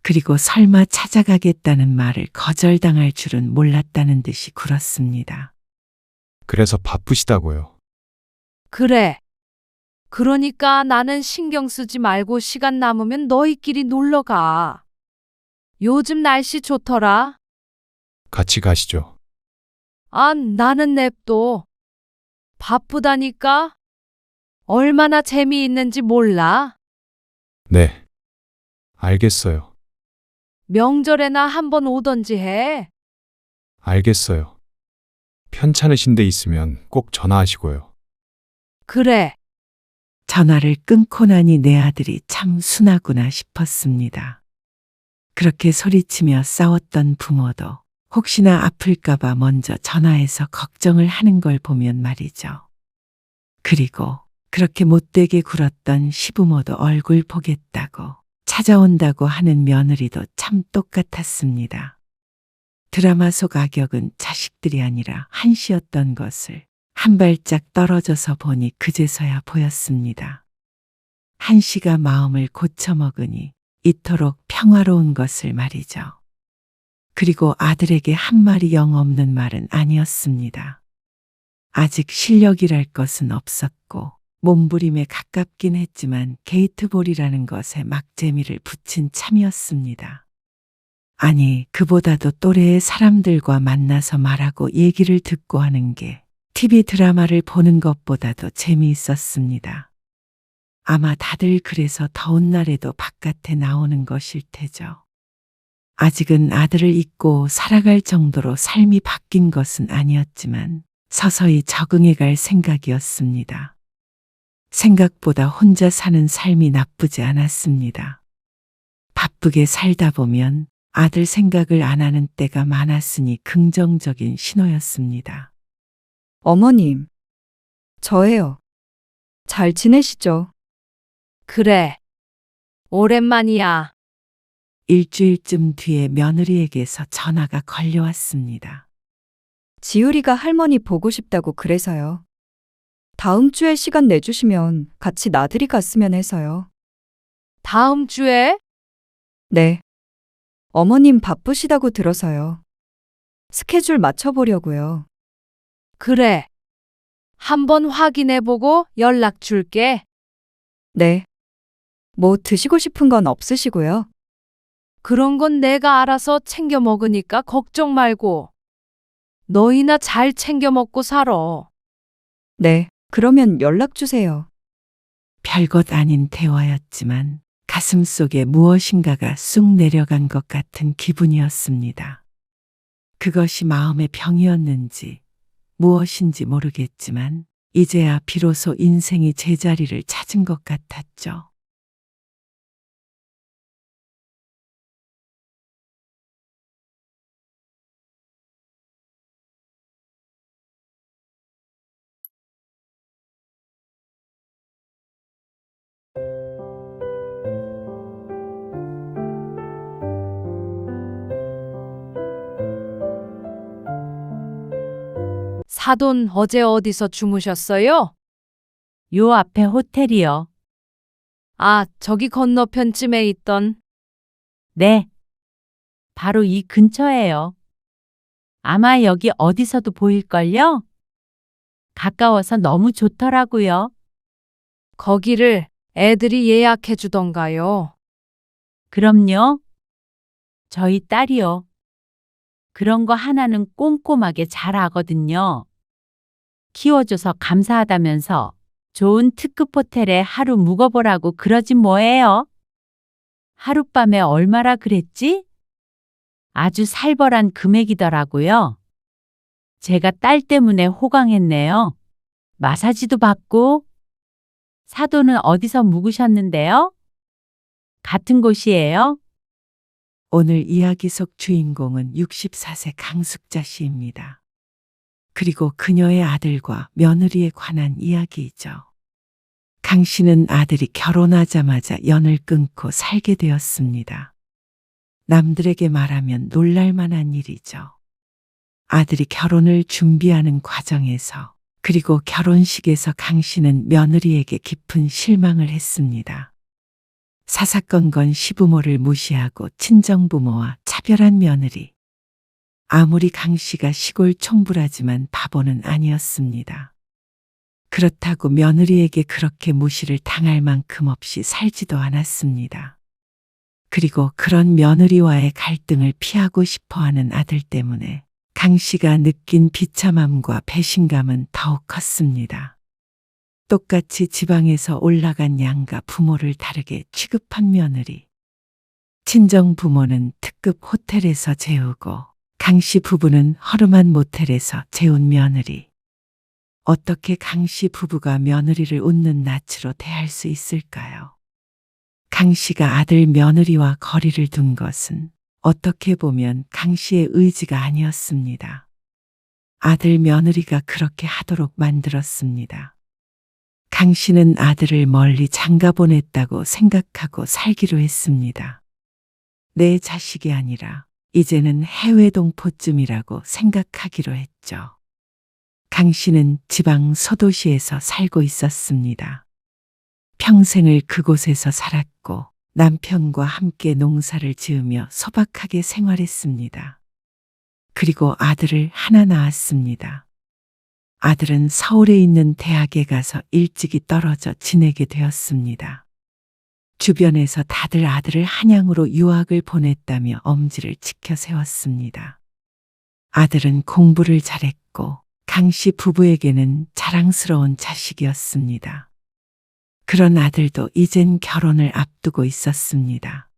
그리고 설마 찾아가겠다는 말을 거절당할 줄은 몰랐다는 듯이 굴었습니다. 그래서 바쁘시다고요. 그래. 그러니까 나는 신경 쓰지 말고 시간 남으면 너희끼리 놀러 가. 요즘 날씨 좋더라. 같이 가시죠. 아, 나는 냅둬. 바쁘다니까? 얼마나 재미있는지 몰라. 네. 알겠어요. 명절에나 한번 오던지 해. 알겠어요. 편찮으신 데 있으면 꼭 전화하시고요. 그래. 전화를 끊고 나니 내 아들이 참 순하구나 싶었습니다. 그렇게 소리치며 싸웠던 부모도 혹시나 아플까봐 먼저 전화해서 걱정을 하는 걸 보면 말이죠. 그리고 그렇게 못되게 굴었던 시부모도 얼굴 보겠다고 찾아온다고 하는 며느리도 참 똑같았습니다. 드라마 속 악역은 자식들이 아니라 한시였던 것을 한 발짝 떨어져서 보니 그제서야 보였습니다. 한시가 마음을 고쳐먹으니 이토록 평화로운 것을 말이죠. 그리고 아들에게 한 말이 영 없는 말은 아니었습니다. 아직 실력이랄 것은 없었고 몸부림에 가깝긴 했지만 게이트볼이라는 것에 막재미를 붙인 참이었습니다. 아니, 그보다도 또래의 사람들과 만나서 말하고 얘기를 듣고 하는 게 TV 드라마를 보는 것보다도 재미있었습니다. 아마 다들 그래서 더운 날에도 바깥에 나오는 것일 테죠. 아직은 아들을 잊고 살아갈 정도로 삶이 바뀐 것은 아니었지만 서서히 적응해 갈 생각이었습니다. 생각보다 혼자 사는 삶이 나쁘지 않았습니다. 바쁘게 살다 보면 아들 생각을 안 하는 때가 많았으니 긍정적인 신호였습니다. 어머님, 저예요. 잘 지내시죠? 그래. 오랜만이야. 일주일쯤 뒤에 며느리에게서 전화가 걸려왔습니다. 지율이가 할머니 보고 싶다고 그래서요. 다음 주에 시간 내주시면 같이 나들이 갔으면 해서요. 다음 주에? 네. 어머님 바쁘시다고 들어서요. 스케줄 맞춰보려고요. 그래. 한번 확인해보고 연락 줄게. 네. 뭐 드시고 싶은 건 없으시고요. 그런 건 내가 알아서 챙겨 먹으니까 걱정 말고. 너희나 잘 챙겨 먹고 살아. 네. 그러면 연락 주세요. 별것 아닌 대화였지만 가슴 속에 무엇인가가 쑥 내려간 것 같은 기분이었습니다. 그것이 마음의 병이었는지 무엇인지 모르겠지만 이제야 비로소 인생이 제자리를 찾은 것 같았죠. 사돈 어제 어디서 주무셨어요? 요 앞에 호텔이요. 아, 저기 건너편쯤에 있던. 네. 바로 이 근처예요. 아마 여기 어디서도 보일걸요? 가까워서 너무 좋더라고요. 거기를 애들이 예약해 주던가요? 그럼요. 저희 딸이요. 그런 거 하나는 꼼꼼하게 잘 하거든요. 키워줘서 감사하다면서 좋은 특급 호텔에 하루 묵어보라고 그러지 뭐예요? 하룻밤에 얼마라 그랬지? 아주 살벌한 금액이더라고요. 제가 딸 때문에 호강했네요. 마사지도 받고. 사돈은 어디서 묵으셨는데요? 같은 곳이에요? 오늘 이야기 속 주인공은 64세 강숙자 씨입니다. 그리고 그녀의 아들과 며느리에 관한 이야기이죠. 강 씨는 아들이 결혼하자마자 연을 끊고 살게 되었습니다. 남들에게 말하면 놀랄만한 일이죠. 아들이 결혼을 준비하는 과정에서 그리고 결혼식에서 강 씨는 며느리에게 깊은 실망을 했습니다. 사사건건 시부모를 무시하고 친정부모와 차별한 며느리. 아무리 강 씨가 시골 총부라지만 바보는 아니었습니다. 그렇다고 며느리에게 그렇게 무시를 당할 만큼 없이 살지도 않았습니다. 그리고 그런 며느리와의 갈등을 피하고 싶어하는 아들 때문에 강 씨가 느낀 비참함과 배신감은 더욱 컸습니다. 똑같이 지방에서 올라간 양가 부모를 다르게 취급한 며느리. 친정 부모는 특급 호텔에서 재우고 강 씨 부부는 허름한 모텔에서 재운 며느리. 어떻게 강 씨 부부가 며느리를 웃는 낯으로 대할 수 있을까요? 강 씨가 아들 며느리와 거리를 둔 것은 어떻게 보면 강 씨의 의지가 아니었습니다. 아들 며느리가 그렇게 하도록 만들었습니다. 강 씨는 아들을 멀리 장가 보냈다고 생각하고 살기로 했습니다. 내 자식이 아니라 이제는 해외 동포쯤이라고 생각하기로 했죠. 강 씨는 지방 소도시에서 살고 있었습니다. 평생을 그곳에서 살았고 남편과 함께 농사를 지으며 소박하게 생활했습니다. 그리고 아들을 하나 낳았습니다. 아들은 서울에 있는 대학에 가서 일찍이 떨어져 지내게 되었습니다. 주변에서 다들 아들을 한양으로 유학을 보냈다며 엄지를 치켜 세웠습니다. 아들은 공부를 잘했고 강 씨 부부에게는 자랑스러운 자식이었습니다. 그런 아들도 이젠 결혼을 앞두고 있었습니다.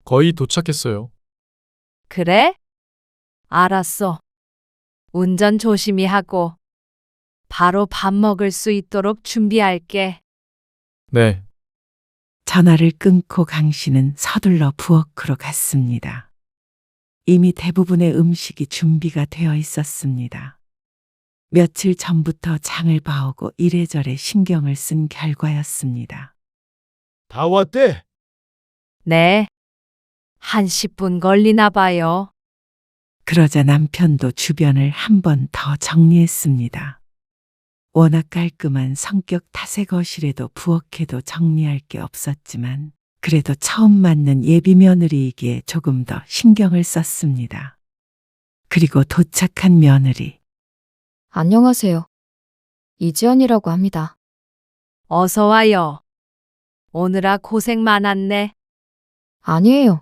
거의 도착했어요. 그래? 알았어. 운전 조심히 하고 바로 밥 먹을 수 있도록 준비할게. 네, 전화를 끊고 강 씨는 서둘러 부엌으로 갔습니다. 이미 대부분의 음식이 준비가 되어 있었습니다. 며칠 전부터 장을 봐오고 이래저래 신경을 쓴 결과였습니다. 다 왔대? 네. 한 10분 걸리나 봐요. 그러자 남편도 주변을 한 번 더 정리했습니다. 워낙 깔끔한 성격 탓의 거실에도 부엌에도 정리할 게 없었지만 그래도 처음 맞는 예비 며느리이기에 조금 더 신경을 썼습니다. 그리고 도착한 며느리. 안녕하세요. 이지연이라고 합니다. 어서 와요. 오느라 고생 많았네. 아니에요.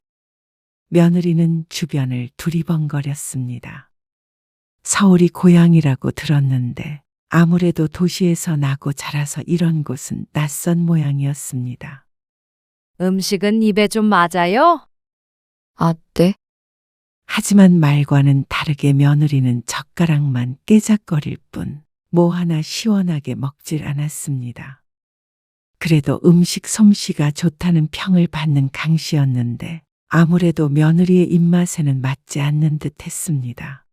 며느리는 주변을 두리번거렸습니다. 서울이 고향이라고 들었는데 아무래도 도시에서 나고 자라서 이런 곳은 낯선 모양이었습니다. 음식은 입에 좀 맞아요? 아, 네. 하지만 말과는 다르게 며느리는 젓가락만 깨작거릴 뿐 뭐 하나 시원하게 먹질 않았습니다. 그래도 음식 솜씨가 좋다는 평을 받는 강 씨였는데 아무래도 며느리의 입맛에는 맞지 않는 듯 했습니다.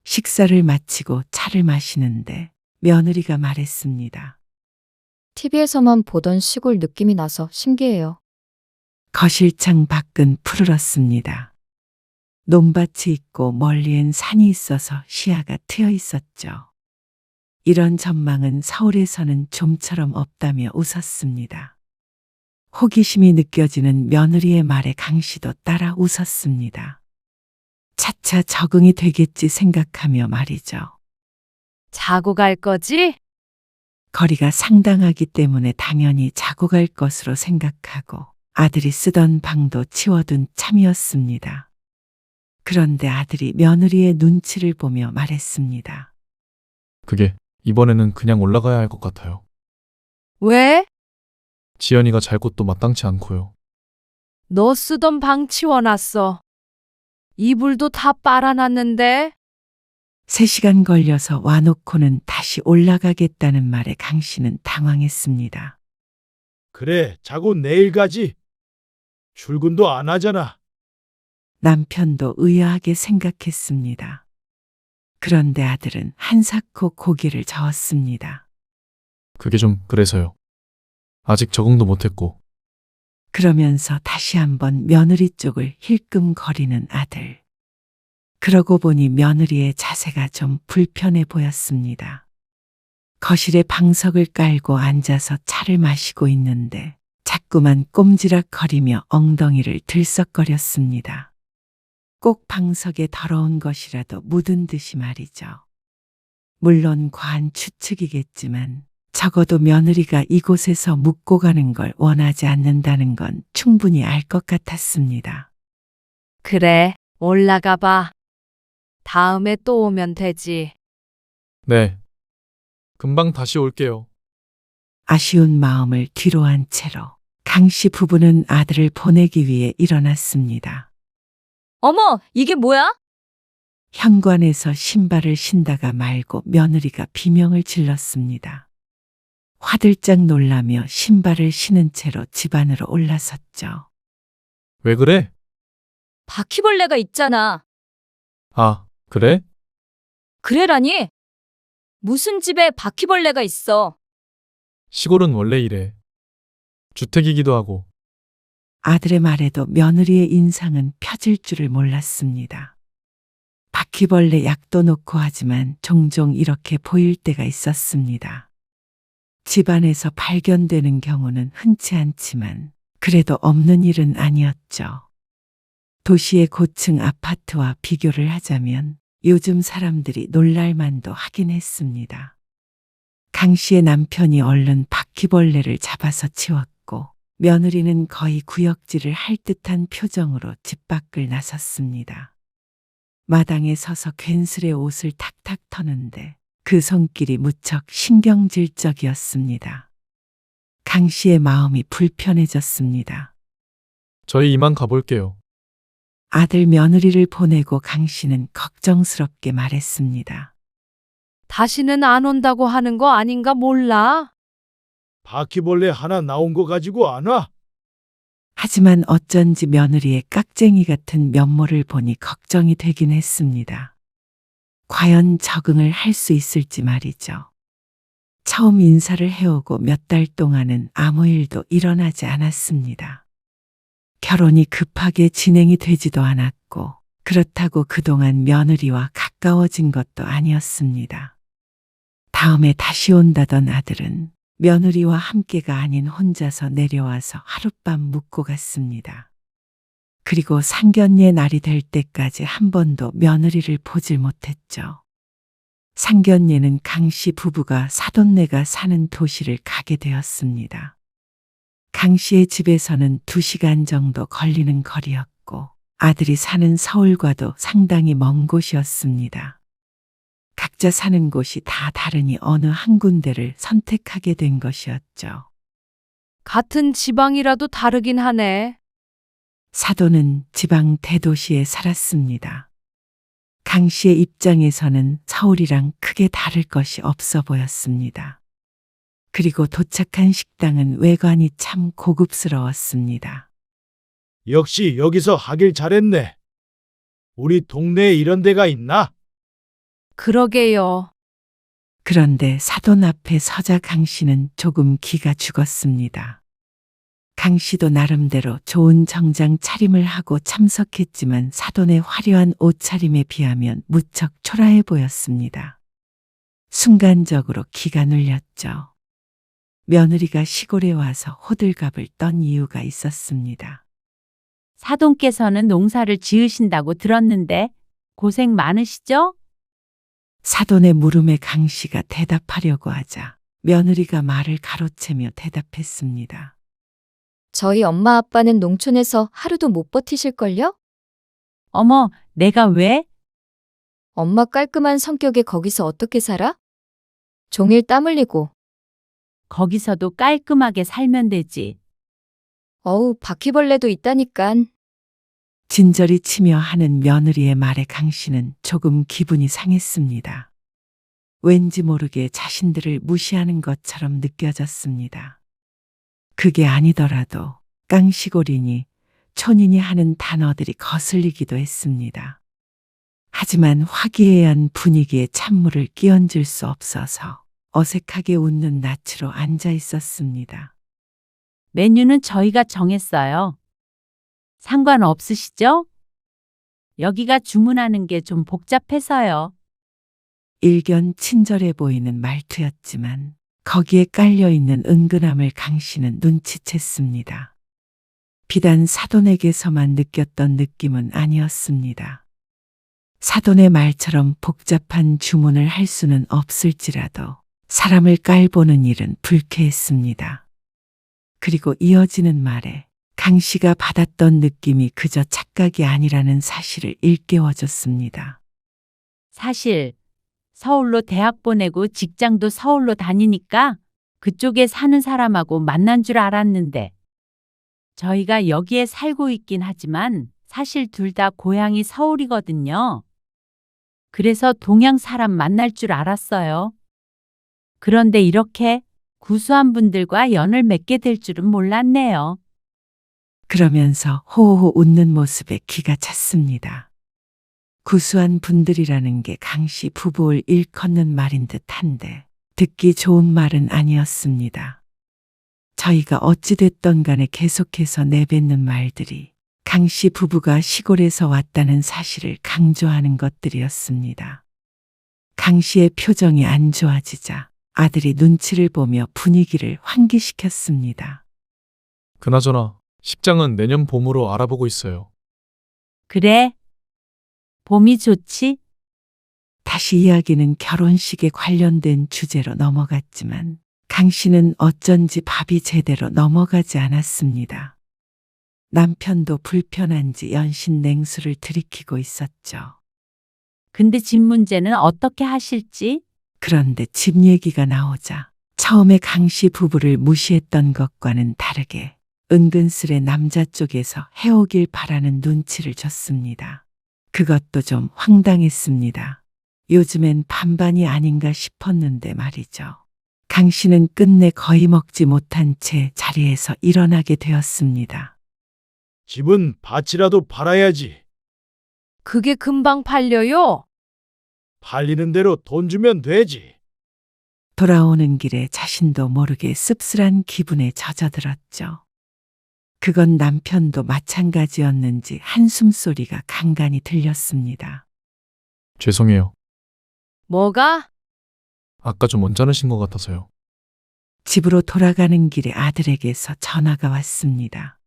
식사를 마치고 차를 마시는데 며느리가 말했습니다. TV에서만 보던 시골 느낌이 나서 신기해요. 거실창 밖은 푸르렀습니다. 논밭이 있고 멀리엔 산이 있어서 시야가 트여 있었죠. 이런 전망은 서울에서는 좀처럼 없다며 웃었습니다. 호기심이 느껴지는 며느리의 말에 강 씨도 따라 웃었습니다. 차차 적응이 되겠지 생각하며 말이죠. 자고 갈 거지? 거리가 상당하기 때문에 당연히 자고 갈 것으로 생각하고 아들이 쓰던 방도 치워둔 참이었습니다. 그런데 아들이 며느리의 눈치를 보며 말했습니다. 그게 이번에는 그냥 올라가야 할 것 같아요. 왜? 지연이가 잘 곳도 마땅치 않고요. 너 쓰던 방 치워놨어. 이불도 다 빨아놨는데. 3시간 걸려서 와놓고는 다시 올라가겠다는 말에 강 씨는 당황했습니다. 그래, 자고 내일 가지. 출근도 안 하잖아. 남편도 의아하게 생각했습니다. 그런데 아들은 한사코 고개를 저었습니다. 그게 좀 그래서요. 아직 적응도 못했고. 그러면서 다시 한번 며느리 쪽을 힐끔거리는 아들. 그러고 보니 며느리의 자세가 좀 불편해 보였습니다. 거실에 방석을 깔고 앉아서 차를 마시고 있는데 자꾸만 꼼지락거리며 엉덩이를 들썩거렸습니다. 꼭 방석에 더러운 것이라도 묻은 듯이 말이죠. 물론 과한 추측이겠지만 적어도 며느리가 이곳에서 묵고 가는 걸 원하지 않는다는 건 충분히 알 것 같았습니다. 그래, 올라가 봐. 다음에 또 오면 되지. 네. 금방 다시 올게요. 아쉬운 마음을 뒤로 한 채로 강씨 부부는 아들을 보내기 위해 일어났습니다. 어머, 이게 뭐야? 현관에서 신발을 신다가 말고 며느리가 비명을 질렀습니다. 화들짝 놀라며 신발을 신은 채로 집 안으로 올라섰죠. 왜 그래? 바퀴벌레가 있잖아. 아, 그래? 그래라니? 무슨 집에 바퀴벌레가 있어? 시골은 원래 이래. 주택이기도 하고. 아들의 말에도 며느리의 인상은 펴질 줄을 몰랐습니다. 바퀴벌레 약도 놓고 하지만 종종 이렇게 보일 때가 있었습니다. 집안에서 발견되는 경우는 흔치 않지만 그래도 없는 일은 아니었죠. 도시의 고층 아파트와 비교를 하자면 요즘 사람들이 놀랄만도 하긴 했습니다. 강 씨의 남편이 얼른 바퀴벌레를 잡아서 치웠고 며느리는 거의 구역질을 할 듯한 표정으로 집 밖을 나섰습니다. 마당에 서서 괜스레 옷을 탁탁 터는데 그 손길이 무척 신경질적이었습니다. 강 씨의 마음이 불편해졌습니다. 저희 이만 가볼게요. 아들 며느리를 보내고 강 씨는 걱정스럽게 말했습니다. 다시는 안 온다고 하는 거 아닌가 몰라? 바퀴벌레 하나 나온 거 가지고 안 와? 하지만 어쩐지 며느리의 깍쟁이 같은 면모를 보니 걱정이 되긴 했습니다. 과연 적응을 할 수 있을지 말이죠. 처음 인사를 해오고 몇 달 동안은 아무 일도 일어나지 않았습니다. 결혼이 급하게 진행이 되지도 않았고 그렇다고 그동안 며느리와 가까워진 것도 아니었습니다. 다음에 다시 온다던 아들은 며느리와 함께가 아닌 혼자서 내려와서 하룻밤 묵고 갔습니다. 그리고 상견례 날이 될 때까지 한 번도 며느리를 보질 못했죠. 상견례는 강씨 부부가 사돈네가 사는 도시를 가게 되었습니다. 강씨의 집에서는 2시간 정도 걸리는 거리였고 아들이 사는 서울과도 상당히 먼 곳이었습니다. 각자 사는 곳이 다 다르니 어느 한 군데를 선택하게 된 것이었죠. 같은 지방이라도 다르긴 하네. 사돈은 지방 대도시에 살았습니다. 강 씨의 입장에서는 서울이랑 크게 다를 것이 없어 보였습니다. 그리고 도착한 식당은 외관이 참 고급스러웠습니다. 역시 여기서 하길 잘했네. 우리 동네에 이런 데가 있나? 그러게요. 그런데 사돈 앞에 서자 강 씨는 조금 기가 죽었습니다. 강 씨도 나름대로 좋은 정장 차림을 하고 참석했지만 사돈의 화려한 옷차림에 비하면 무척 초라해 보였습니다. 순간적으로 기가 눌렸죠. 며느리가 시골에 와서 호들갑을 떤 이유가 있었습니다. 사돈께서는 농사를 지으신다고 들었는데 고생 많으시죠? 사돈의 물음에 강 씨가 대답하려고 하자 며느리가 말을 가로채며 대답했습니다. 저희 엄마 아빠는 농촌에서 하루도 못 버티실걸요? 어머, 내가 왜? 엄마 깔끔한 성격에 거기서 어떻게 살아? 종일 땀 흘리고. 거기서도 깔끔하게 살면 되지. 어우, 바퀴벌레도 있다니깐. 진저리 치며 하는 며느리의 말에 강 씨는 조금 기분이 상했습니다. 왠지 모르게 자신들을 무시하는 것처럼 느껴졌습니다. 그게 아니더라도 깡시골이니 촌이니 하는 단어들이 거슬리기도 했습니다. 하지만 화기애애한 분위기에 찬물을 끼얹을 수 없어서 어색하게 웃는 낯으로 앉아 있었습니다. 메뉴는 저희가 정했어요. 상관없으시죠? 여기가 주문하는 게 좀 복잡해서요. 일견 친절해 보이는 말투였지만 거기에 깔려있는 은근함을 강 씨는 눈치챘습니다. 비단 사돈에게서만 느꼈던 느낌은 아니었습니다. 사돈의 말처럼 복잡한 주문을 할 수는 없을지라도 사람을 깔보는 일은 불쾌했습니다. 그리고 이어지는 말에 강 씨가 받았던 느낌이 그저 착각이 아니라는 사실을 일깨워줬습니다. 사실 서울로 대학 보내고 직장도 서울로 다니니까 그쪽에 사는 사람하고 만난 줄 알았는데 저희가 여기에 살고 있긴 하지만 사실 둘 다 고향이 서울이거든요. 그래서 동양 사람 만날 줄 알았어요. 그런데 이렇게 구수한 분들과 연을 맺게 될 줄은 몰랐네요. 그러면서 호호 웃는 모습에 기가 찼습니다. 구수한 분들이라는 게 강씨 부부를 일컫는 말인 듯한데 듣기 좋은 말은 아니었습니다. 저희가 어찌됐던 간에 계속해서 내뱉는 말들이 강씨 부부가 시골에서 왔다는 사실을 강조하는 것들이었습니다. 강씨의 표정이 안 좋아지자 아들이 눈치를 보며 분위기를 환기시켰습니다. 그나저나 식장은 내년 봄으로 알아보고 있어요. 그래? 봄이 좋지? 다시 이야기는 결혼식에 관련된 주제로 넘어갔지만 강 씨는 어쩐지 밥이 제대로 넘어가지 않았습니다. 남편도 불편한지 연신 냉수를 들이키고 있었죠. 근데 집 문제는 어떻게 하실지? 그런데 집 얘기가 나오자 처음에 강 씨 부부를 무시했던 것과는 다르게 은근슬에 남자 쪽에서 해오길 바라는 눈치를 줬습니다. 그것도 좀 황당했습니다. 요즘엔 반반이 아닌가 싶었는데 말이죠. 강 씨는 끝내 거의 먹지 못한 채 자리에서 일어나게 되었습니다. 집은 밭이라도 팔아야지. 그게 금방 팔려요? 팔리는 대로 돈 주면 되지. 돌아오는 길에 자신도 모르게 씁쓸한 기분에 젖어들었죠. 그건 남편도 마찬가지였는지 한숨 소리가 간간히 들렸습니다. 죄송해요. 뭐가? 아까 좀 언짢으신 것 같아서요. 집으로 돌아가는 길에 아들에게서 전화가 왔습니다.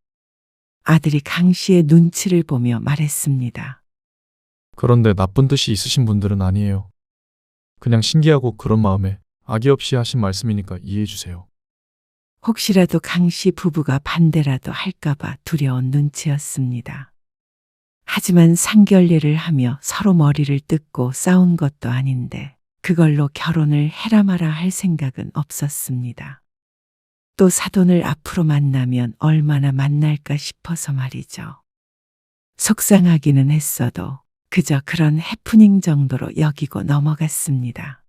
아들이 강 씨의 눈치를 보며 말했습니다. 그런데 나쁜 뜻이 있으신 분들은 아니에요. 그냥 신기하고 그런 마음에 악의 없이 하신 말씀이니까 이해해 주세요. 혹시라도 강 씨 부부가 반대라도 할까봐 두려운 눈치였습니다. 하지만 상결례를 하며 서로 머리를 뜯고 싸운 것도 아닌데 그걸로 결혼을 해라 마라 할 생각은 없었습니다. 또 사돈을 앞으로 만나면 얼마나 만날까 싶어서 말이죠. 속상하기는 했어도 그저 그런 해프닝 정도로 여기고 넘어갔습니다.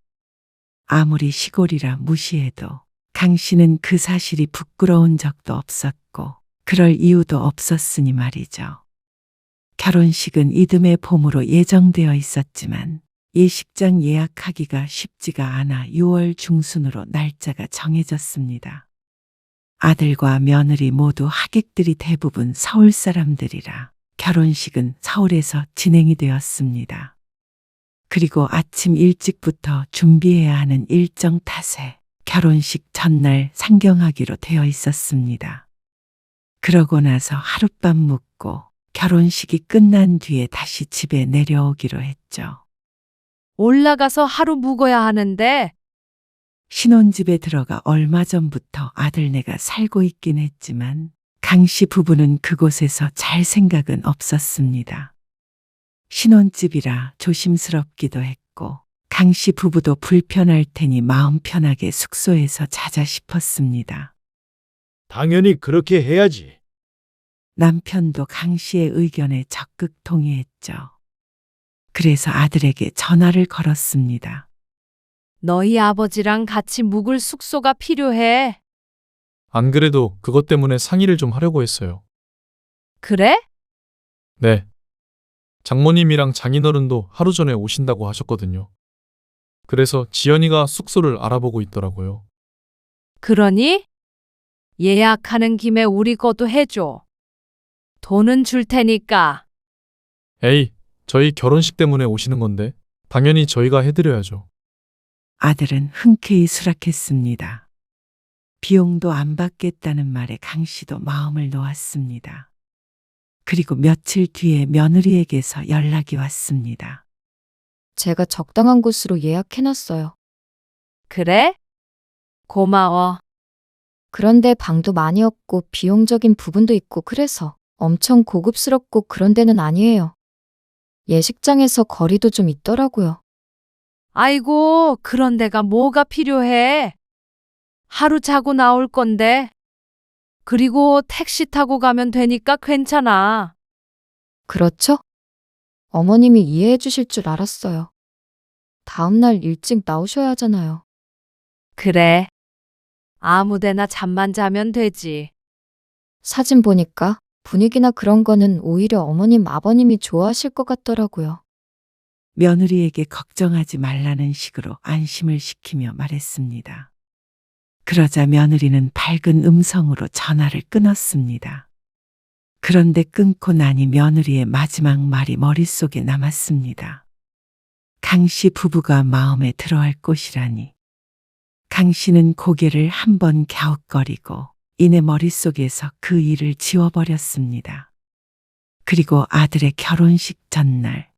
아무리 시골이라 무시해도 강 씨는 그 사실이 부끄러운 적도 없었고 그럴 이유도 없었으니 말이죠. 결혼식은 이듬해 봄으로 예정되어 있었지만 예식장 예약하기가 쉽지가 않아 6월 중순으로 날짜가 정해졌습니다. 아들과 며느리 모두 하객들이 대부분 서울 사람들이라 결혼식은 서울에서 진행이 되었습니다. 그리고 아침 일찍부터 준비해야 하는 일정 탓에 결혼식 전날 상경하기로 되어 있었습니다. 그러고 나서 하룻밤 묵고 결혼식이 끝난 뒤에 다시 집에 내려오기로 했죠. 올라가서 하루 묵어야 하는데 신혼집에 들어가 얼마 전부터 아들네가 살고 있긴 했지만 강 씨 부부는 그곳에서 잘 생각은 없었습니다. 신혼집이라 조심스럽기도 했고 강 씨 부부도 불편할 테니 마음 편하게 숙소에서 자자 싶었습니다. 당연히 그렇게 해야지. 남편도 강 씨의 의견에 적극 동의했죠. 그래서 아들에게 전화를 걸었습니다. 너희 아버지랑 같이 묵을 숙소가 필요해. 안 그래도 그것 때문에 상의를 좀 하려고 했어요. 그래? 네. 장모님이랑 장인어른도 하루 전에 오신다고 하셨거든요. 그래서 지연이가 숙소를 알아보고 있더라고요. 그러니? 예약하는 김에 우리 것도 해줘. 돈은 줄 테니까. 에이, 저희 결혼식 때문에 오시는 건데 당연히 저희가 해드려야죠. 아들은 흔쾌히 수락했습니다. 비용도 안 받겠다는 말에 강 씨도 마음을 놓았습니다. 그리고 며칠 뒤에 며느리에게서 연락이 왔습니다. 제가 적당한 곳으로 예약해놨어요. 그래? 고마워. 그런데 방도 많이 없고 비용적인 부분도 있고 그래서 엄청 고급스럽고 그런 데는 아니에요. 예식장에서 거리도 좀 있더라고요. 아이고, 그런 데가 뭐가 필요해? 하루 자고 나올 건데. 그리고 택시 타고 가면 되니까 괜찮아. 그렇죠? 어머님이 이해해 주실 줄 알았어요. 다음날 일찍 나오셔야 하잖아요. 그래. 아무 데나 잠만 자면 되지. 사진 보니까 분위기나 그런 거는 오히려 어머님, 아버님이 좋아하실 것 같더라고요. 며느리에게 걱정하지 말라는 식으로 안심을 시키며 말했습니다. 그러자 며느리는 밝은 음성으로 전화를 끊었습니다. 그런데 끊고 나니 며느리의 마지막 말이 머릿속에 남았습니다. 강 씨 부부가 마음에 들어할 곳이라니. 강 씨는 고개를 한번 갸웃거리고 이내 머릿속에서 그 일을 지워버렸습니다. 그리고 아들의 결혼식 전날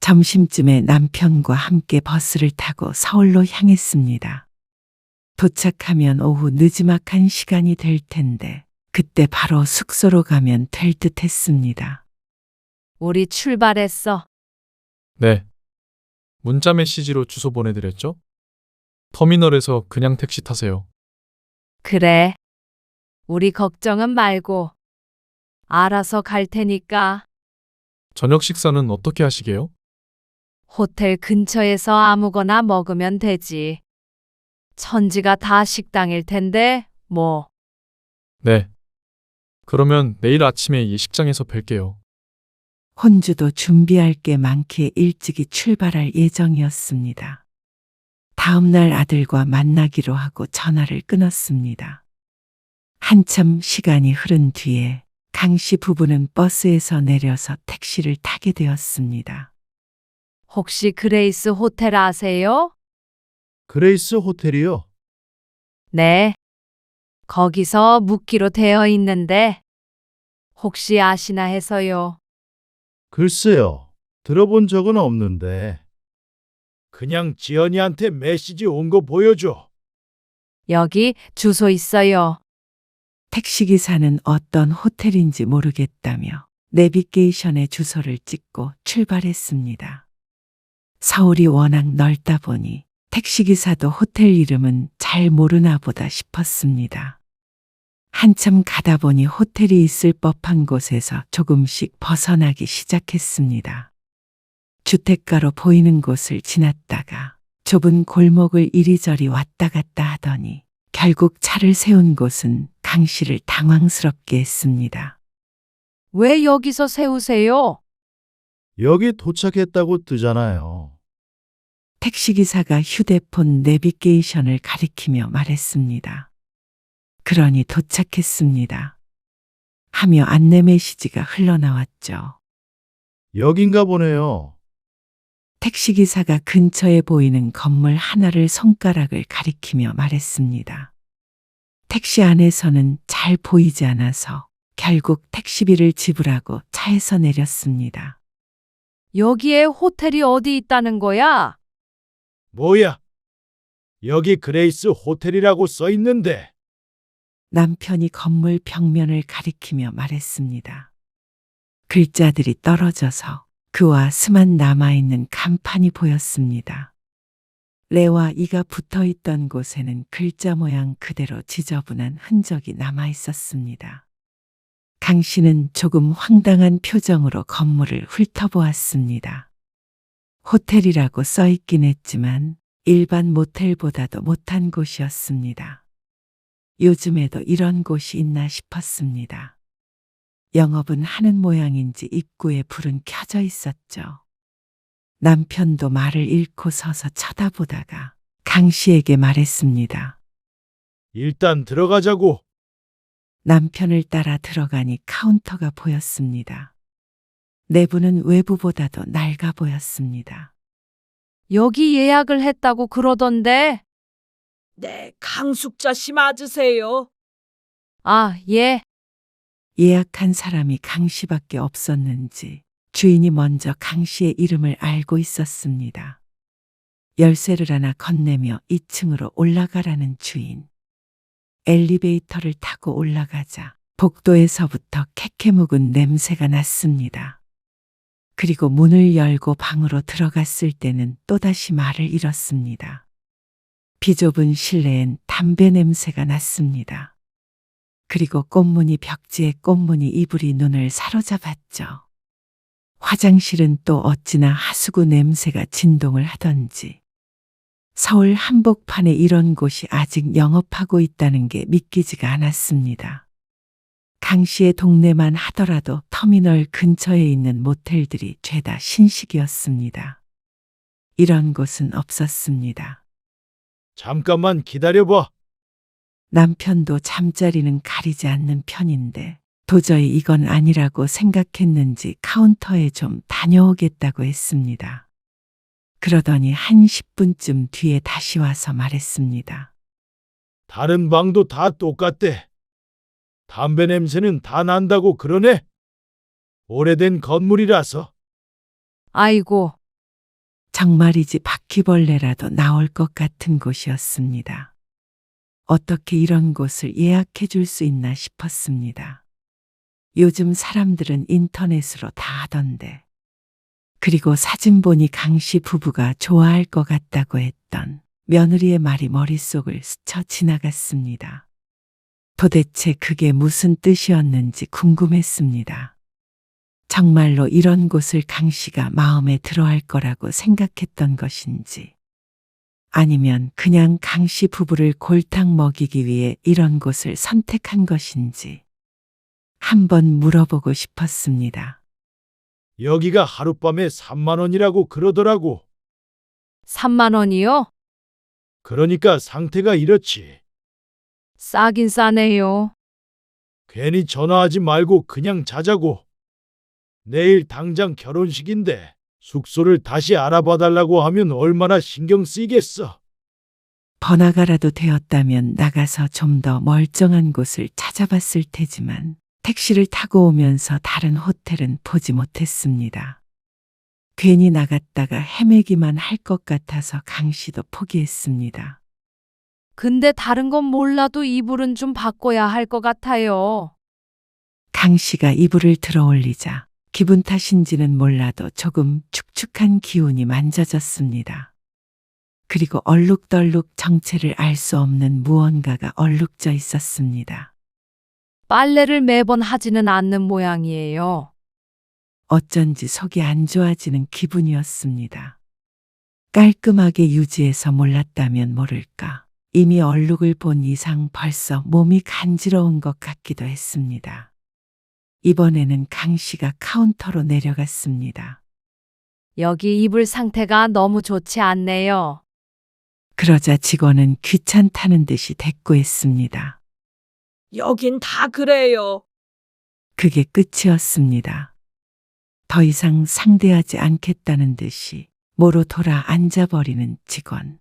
점심쯤에 남편과 함께 버스를 타고 서울로 향했습니다. 도착하면 오후 느지막한 시간이 될 텐데 그때 바로 숙소로 가면 될 듯 했습니다. 우리 출발했어. 네. 문자 메시지로 주소 보내드렸죠? 터미널에서 그냥 택시 타세요. 그래. 우리 걱정은 말고. 알아서 갈 테니까. 저녁 식사는 어떻게 하시게요? 호텔 근처에서 아무거나 먹으면 되지. 천지가 다 식당일 텐데, 뭐. 네. 그러면 내일 아침에 예식장에서 뵐게요. 혼주도 준비할 게 많기에 일찍이 출발할 예정이었습니다. 다음 날 아들과 만나기로 하고 전화를 끊었습니다. 한참 시간이 흐른 뒤에 강 씨 부부는 버스에서 내려서 택시를 타게 되었습니다. 혹시 그레이스 호텔 아세요? 그레이스 호텔이요? 네. 거기서 묵기로 되어 있는데, 혹시 아시나 해서요. 글쎄요. 들어본 적은 없는데. 그냥 지연이한테 메시지 온 거 보여줘. 여기 주소 있어요. 택시기사는 어떤 호텔인지 모르겠다며 내비게이션에 주소를 찍고 출발했습니다. 서울이 워낙 넓다 보니 택시기사도 호텔 이름은 잘 모르나 보다 싶었습니다. 한참 가다 보니 호텔이 있을 법한 곳에서 조금씩 벗어나기 시작했습니다. 주택가로 보이는 곳을 지났다가 좁은 골목을 이리저리 왔다 갔다 하더니 결국 차를 세운 곳은 강 씨를 당황스럽게 했습니다. 왜 여기서 세우세요? 여기 도착했다고 뜨잖아요. 택시기사가 휴대폰 내비게이션을 가리키며 말했습니다. 그러니 도착했습니다. 하며 안내 메시지가 흘러나왔죠. 여긴가 보네요. 택시기사가 근처에 보이는 건물 하나를 손가락을 가리키며 말했습니다. 택시 안에서는 잘 보이지 않아서 결국 택시비를 지불하고 차에서 내렸습니다. 여기에 호텔이 어디 있다는 거야? 뭐야? 여기 그레이스 호텔이라고 써 있는데. 남편이 건물 벽면을 가리키며 말했습니다. 글자들이 떨어져서 그와 스만 남아있는 간판이 보였습니다. 레와 이가 붙어 있던 곳에는 글자 모양 그대로 지저분한 흔적이 남아 있었습니다. 강 씨는 조금 황당한 표정으로 건물을 훑어보았습니다. 호텔이라고 써 있긴 했지만 일반 모텔보다도 못한 곳이었습니다. 요즘에도 이런 곳이 있나 싶었습니다. 영업은 하는 모양인지 입구에 불은 켜져 있었죠. 남편도 말을 잃고 서서 쳐다보다가 강 씨에게 말했습니다. 일단 들어가자고. 남편을 따라 들어가니 카운터가 보였습니다. 내부는 외부보다도 낡아 보였습니다. 여기 예약을 했다고 그러던데. 네, 강숙자 씨 맞으세요? 아, 예. 예약한 사람이 강 씨밖에 없었는지 주인이 먼저 강 씨의 이름을 알고 있었습니다. 열쇠를 하나 건네며 2층으로 올라가라는 주인. 엘리베이터를 타고 올라가자 복도에서부터 캐캐 묵은 냄새가 났습니다. 그리고 문을 열고 방으로 들어갔을 때는 또다시 말을 잃었습니다. 비좁은 실내엔 담배 냄새가 났습니다. 그리고 꽃무늬 벽지에 꽃무늬 이불이 눈을 사로잡았죠. 화장실은 또 어찌나 하수구 냄새가 진동을 하던지. 서울 한복판에 이런 곳이 아직 영업하고 있다는 게 믿기지가 않았습니다. 강 씨의 동네만 하더라도 터미널 근처에 있는 모텔들이 죄다 신식이었습니다. 이런 곳은 없었습니다. 잠깐만 기다려봐. 남편도 잠자리는 가리지 않는 편인데 도저히 이건 아니라고 생각했는지 카운터에 좀 다녀오겠다고 했습니다. 그러더니 한 10분쯤 뒤에 다시 와서 말했습니다. 다른 방도 다 똑같대. 담배 냄새는 다 난다고 그러네. 오래된 건물이라서. 아이고, 정말이지 바퀴벌레라도 나올 것 같은 곳이었습니다. 어떻게 이런 곳을 예약해 줄 수 있나 싶었습니다. 요즘 사람들은 인터넷으로 다 하던데. 그리고 사진 보니 강 씨 부부가 좋아할 것 같다고 했던 며느리의 말이 머릿속을 스쳐 지나갔습니다. 도대체 그게 무슨 뜻이었는지 궁금했습니다. 정말로 이런 곳을 강 씨가 마음에 들어할 거라고 생각했던 것인지, 아니면 그냥 강 씨 부부를 골탕 먹이기 위해 이런 곳을 선택한 것인지 한번 물어보고 싶었습니다. 여기가 하룻밤에 3만 원이라고 그러더라고. 3만 원이요? 그러니까 상태가 이렇지. 싸긴 싸네요. 괜히 전화하지 말고 그냥 자자고. 내일 당장 결혼식인데 숙소를 다시 알아봐 달라고 하면 얼마나 신경 쓰이겠어. 번화가라도 되었다면 나가서 좀 더 멀쩡한 곳을 찾아봤을 테지만 택시를 타고 오면서 다른 호텔은 보지 못했습니다. 괜히 나갔다가 헤매기만 할 것 같아서 강 씨도 포기했습니다. 근데 다른 건 몰라도 이불은 좀 바꿔야 할 것 같아요. 강 씨가 이불을 들어 올리자 기분 탓인지는 몰라도 조금 축축한 기운이 만져졌습니다. 그리고 얼룩덜룩 정체를 알 수 없는 무언가가 얼룩져 있었습니다. 빨래를 매번 하지는 않는 모양이에요. 어쩐지 속이 안 좋아지는 기분이었습니다. 깔끔하게 유지해서 몰랐다면 모를까. 이미 얼룩을 본 이상 벌써 몸이 간지러운 것 같기도 했습니다. 이번에는 강 씨가 카운터로 내려갔습니다. 여기 이불 상태가 너무 좋지 않네요. 그러자 직원은 귀찮다는 듯이 대꾸했습니다. 여긴 다 그래요. 그게 끝이었습니다. 더 이상 상대하지 않겠다는 듯이 모로 돌아 앉아버리는 직원.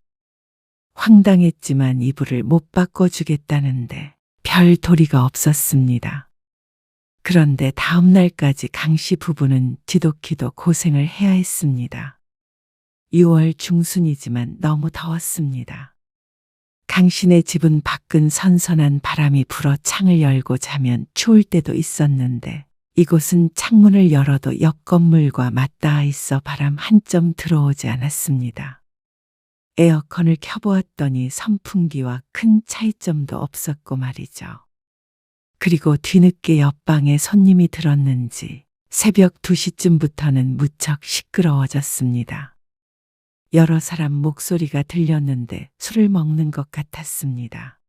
황당했지만 이불을 못 바꿔주겠다는데 별 도리가 없었습니다. 그런데 다음 날까지 강 씨 부부는 지독히도 고생을 해야 했습니다. 6월 중순이지만 너무 더웠습니다. 강 씨네 집은 밖은 선선한 바람이 불어 창을 열고 자면 추울 때도 있었는데 이곳은 창문을 열어도 옆 건물과 맞닿아 있어 바람 한 점 들어오지 않았습니다. 에어컨을 켜보았더니 선풍기와 큰 차이점도 없었고 말이죠. 그리고 뒤늦게 옆방에 손님이 들었는지 새벽 2시쯤부터는 무척 시끄러워졌습니다. 여러 사람 목소리가 들렸는데 술을 먹는 것 같았습니다.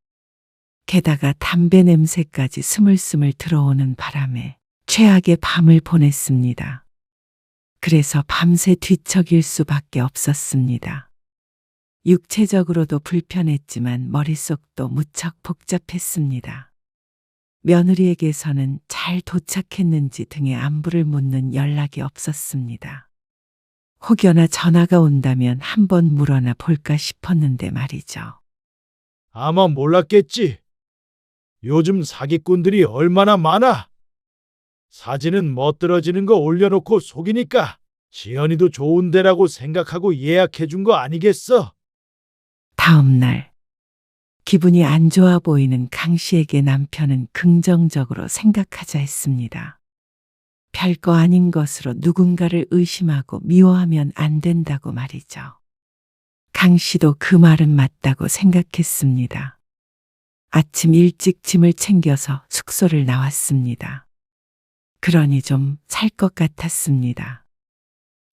게다가 담배 냄새까지 스물스물 들어오는 바람에 최악의 밤을 보냈습니다. 그래서 밤새 뒤척일 수밖에 없었습니다. 육체적으로도 불편했지만 머릿속도 무척 복잡했습니다. 며느리에게서는 잘 도착했는지 등의 안부를 묻는 연락이 없었습니다. 혹여나 전화가 온다면 한번 물어나 볼까 싶었는데 말이죠. 아마 몰랐겠지. 요즘 사기꾼들이 얼마나 많아. 사진은 멋들어지는 거 올려놓고 속이니까 지연이도 좋은 데라고 생각하고 예약해 준 거 아니겠어? 다음 날 기분이 안 좋아 보이는 강 씨에게 남편은 긍정적으로 생각하자 했습니다. 별거 아닌 것으로 누군가를 의심하고 미워하면 안 된다고 말이죠. 강 씨도 그 말은 맞다고 생각했습니다. 아침 일찍 짐을 챙겨서 숙소를 나왔습니다. 그러니 좀 살 것 같았습니다.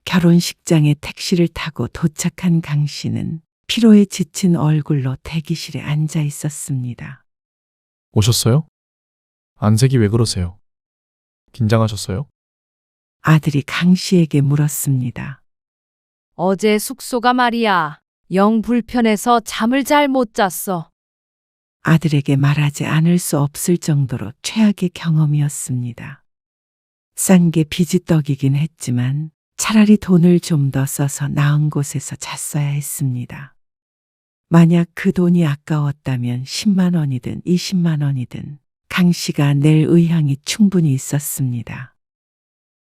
결혼식장에 택시를 타고 도착한 강 씨는 피로에 지친 얼굴로 대기실에 앉아 있었습니다. 오셨어요? 안색이 왜 그러세요? 긴장하셨어요? 아들이 강 씨에게 물었습니다. 어제 숙소가 말이야. 영 불편해서 잠을 잘 못 잤어. 아들에게 말하지 않을 수 없을 정도로 최악의 경험이었습니다. 싼 게 비지떡이긴 했지만 차라리 돈을 좀 더 써서 나은 곳에서 잤어야 했습니다. 만약 그 돈이 아까웠다면 10만 원이든 20만 원이든 강 씨가 낼 의향이 충분히 있었습니다.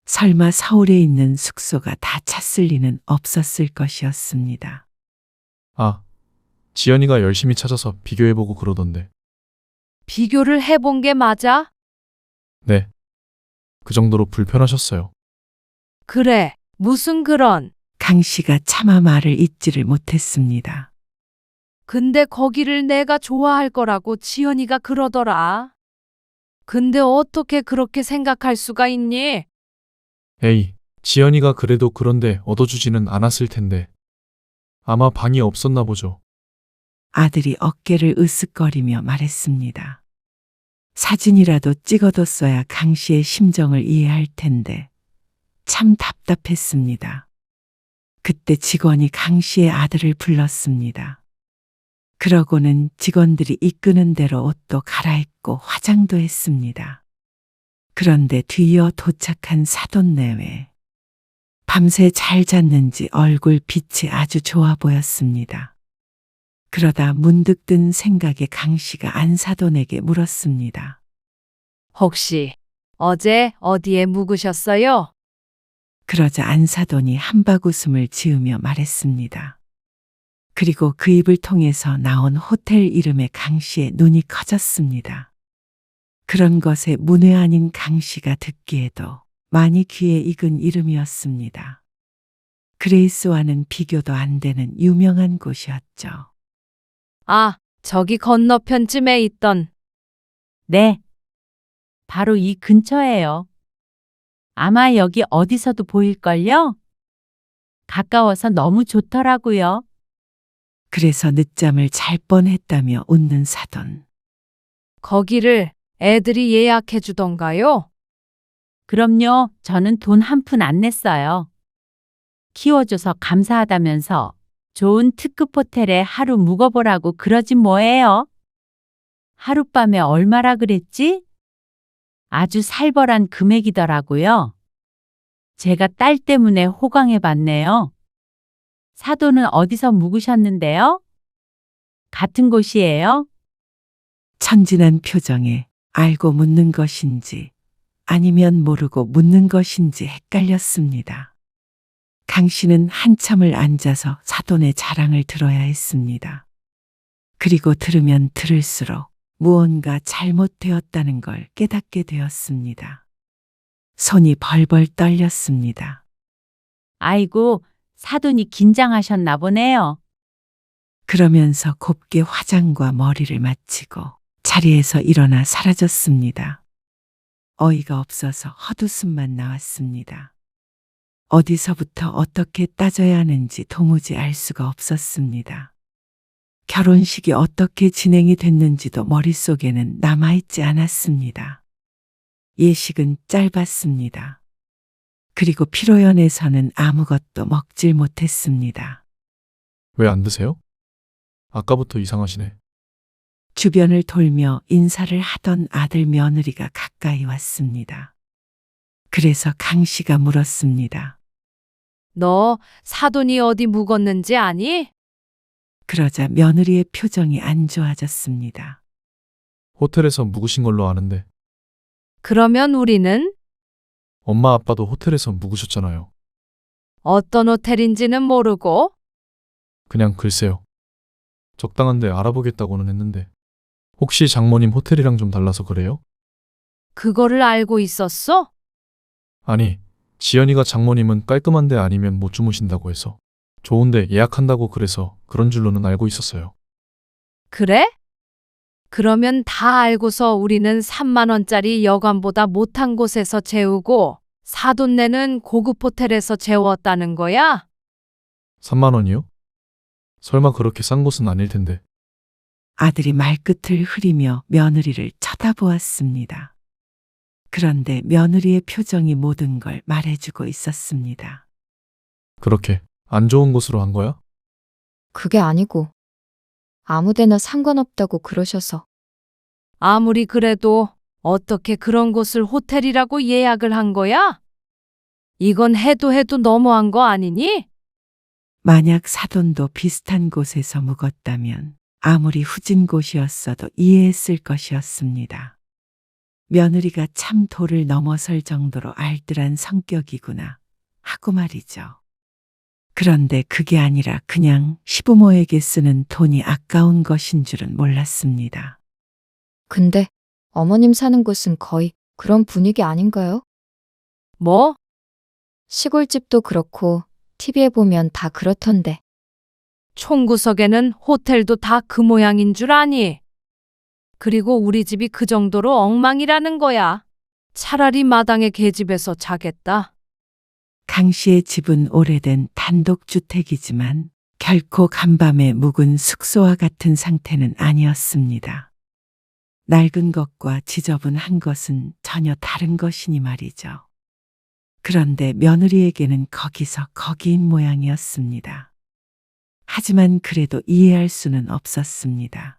설마 서울에 있는 숙소가 다 찼을 리는 없었을 것이었습니다. 아, 지연이가 열심히 찾아서 비교해보고 그러던데. 비교를 해본 게 맞아? 네. 그 정도로 불편하셨어요. 그래. 무슨 그런. 강 씨가 차마 말을 잇지를 못했습니다. 근데 거기를 내가 좋아할 거라고 지연이가 그러더라. 근데 어떻게 그렇게 생각할 수가 있니? 에이, 지연이가 그래도 그런데 얻어주지는 않았을 텐데. 아마 방이 없었나 보죠. 아들이 어깨를 으쓱거리며 말했습니다. 사진이라도 찍어뒀어야 강 씨의 심정을 이해할 텐데 참 답답했습니다. 그때 직원이 강 씨의 아들을 불렀습니다. 그러고는 직원들이 이끄는 대로 옷도 갈아입고 화장도 했습니다. 그런데 뒤이어 도착한 사돈 내외. 밤새 잘 잤는지 얼굴 빛이 아주 좋아 보였습니다. 그러다 문득 든 생각에 강 씨가 안사돈에게 물었습니다. 혹시 어제 어디에 묵으셨어요? 그러자 안사돈이 한박웃음을 지으며 말했습니다. 그리고 그 입을 통해서 나온 호텔 이름에 강 씨의 눈이 커졌습니다. 그런 것에 문외 아닌 강 씨가 듣기에도 많이 귀에 익은 이름이었습니다. 그레이스와는 비교도 안 되는 유명한 곳이었죠. 아, 저기 건너편쯤에 있던. 네. 바로 이 근처예요. 아마 여기 어디서도 보일걸요? 가까워서 너무 좋더라고요. 그래서 늦잠을 잘 뻔했다며 웃는 사돈. 거기를 애들이 예약해 주던가요? 그럼요. 저는 돈 한 푼 안 냈어요. 키워줘서 감사하다면서 좋은 특급 호텔에 하루 묵어보라고 그러진 뭐예요? 하룻밤에 얼마라 그랬지? 아주 살벌한 금액이더라고요. 제가 딸 때문에 호강해봤네요. 사돈은 어디서 묵으셨는데요? 같은 곳이에요? 천진한 표정에 알고 묻는 것인지 아니면 모르고 묻는 것인지 헷갈렸습니다. 강 씨는 한참을 앉아서 사돈의 자랑을 들어야 했습니다. 그리고 들으면 들을수록 무언가 잘못되었다는 걸 깨닫게 되었습니다. 손이 벌벌 떨렸습니다. 아이고, 사돈이 긴장하셨나 보네요. 그러면서 곱게 화장과 머리를 마치고 자리에서 일어나 사라졌습니다. 어이가 없어서 헛웃음만 나왔습니다. 어디서부터 어떻게 따져야 하는지 도무지 알 수가 없었습니다. 결혼식이 어떻게 진행이 됐는지도 머릿속에는 남아있지 않았습니다. 예식은 짧았습니다. 그리고 피로연에서는 아무것도 먹질 못했습니다. 왜 안 드세요? 아까부터 이상하시네. 주변을 돌며 인사를 하던 아들 며느리가 가까이 왔습니다. 그래서 강 씨가 물었습니다. 너 사돈이 어디 묵었는지 아니? 그러자 며느리의 표정이 안 좋아졌습니다. 호텔에서 묵으신 걸로 아는데 그러면 우리는 엄마 아빠도 호텔에서 묵으셨잖아요. 어떤 호텔인지는 모르고 그냥 글쎄요. 적당한 데 알아보겠다고는 했는데 혹시 장모님 호텔이랑 좀 달라서 그래요? 그거를 알고 있었어? 아니, 지연이가 장모님은 깔끔한 데 아니면 못 주무신다고 해서 좋은데 예약한다고 그래서 그런 줄로는 알고 있었어요. 그래? 그러면 다 알고서 우리는 3만 원짜리 여관보다 못한 곳에서 재우고 사돈 내는 고급 호텔에서 재웠다는 거야? 3만 원이요? 설마 그렇게 싼 곳은 아닐 텐데. 아들이 말끝을 흐리며 며느리를 쳐다보았습니다. 그런데 며느리의 표정이 모든 걸 말해주고 있었습니다. 그렇게 안 좋은 곳으로 한 거야? 그게 아니고 아무데나 상관없다고 그러셔서. 아무리 그래도 어떻게 그런 곳을 호텔이라고 예약을 한 거야? 이건 해도 너무한 거 아니니? 만약 사돈도 비슷한 곳에서 묵었다면 아무리 후진 곳이었어도 이해했을 것이었습니다. 며느리가 참 도를 넘어설 정도로 알뜰한 성격이구나 하고 말이죠. 그런데 그게 아니라 그냥 시부모에게 쓰는 돈이 아까운 것인 줄은 몰랐습니다. 근데 어머님 사는 곳은 거의 그런 분위기 아닌가요? 뭐? 시골집도 그렇고 TV에 보면 다 그렇던데. 총구석에는 호텔도 다 그 모양인 줄 아니? 그리고 우리 집이 그 정도로 엉망이라는 거야. 차라리 마당의 계집에서 자겠다. 강 씨의 집은 오래된 단독주택이지만 결코 간밤에 묵은 숙소와 같은 상태는 아니었습니다. 낡은 것과 지저분한 것은 전혀 다른 것이니 말이죠. 그런데 며느리에게는 거기서 거기인 모양이었습니다. 하지만 그래도 이해할 수는 없었습니다.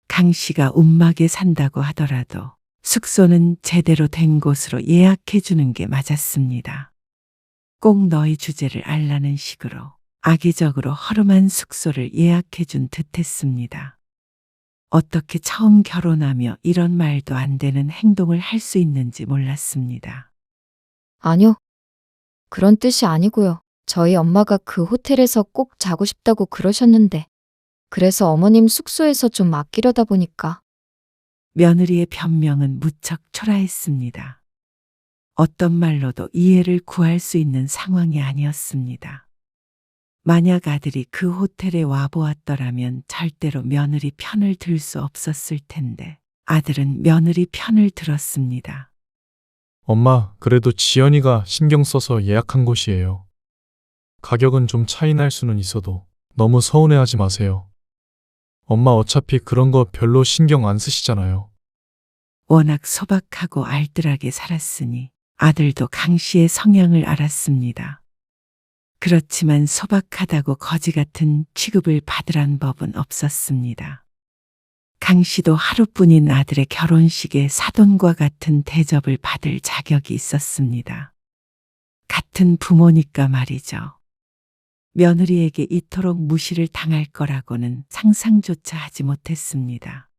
강 씨가 움막에 산다고 하더라도 숙소는 제대로 된 곳으로 예약해 주는 게 맞았습니다. 꼭 너희 주제를 알라는 식으로 악의적으로 허름한 숙소를 예약해 준 듯했습니다. 어떻게 처음 결혼하며 이런 말도 안 되는 행동을 할 수 있는지 몰랐습니다. 아니요. 그런 뜻이 아니고요. 저희 엄마가 그 호텔에서 꼭 자고 싶다고 그러셨는데. 그래서 어머님 숙소에서 좀 아끼려다 보니까. 며느리의 변명은 무척 초라했습니다. 어떤 말로도 이해를 구할 수 있는 상황이 아니었습니다. 만약 아들이 그 호텔에 와보았더라면 절대로 며느리 편을 들 수 없었을 텐데 아들은 며느리 편을 들었습니다. 엄마, 그래도 지연이가 신경 써서 예약한 곳이에요. 가격은 좀 차이 날 수는 있어도 너무 서운해하지 마세요. 엄마 어차피 그런 거 별로 신경 안 쓰시잖아요. 워낙 소박하고 알뜰하게 살았으니 아들도 강 씨의 성향을 알았습니다. 그렇지만 소박하다고 거지 같은 취급을 받으란 법은 없었습니다. 강 씨도 하루뿐인 아들의 결혼식에 사돈과 같은 대접을 받을 자격이 있었습니다. 같은 부모니까 말이죠. 며느리에게 이토록 무시를 당할 거라고는 상상조차 하지 못했습니다.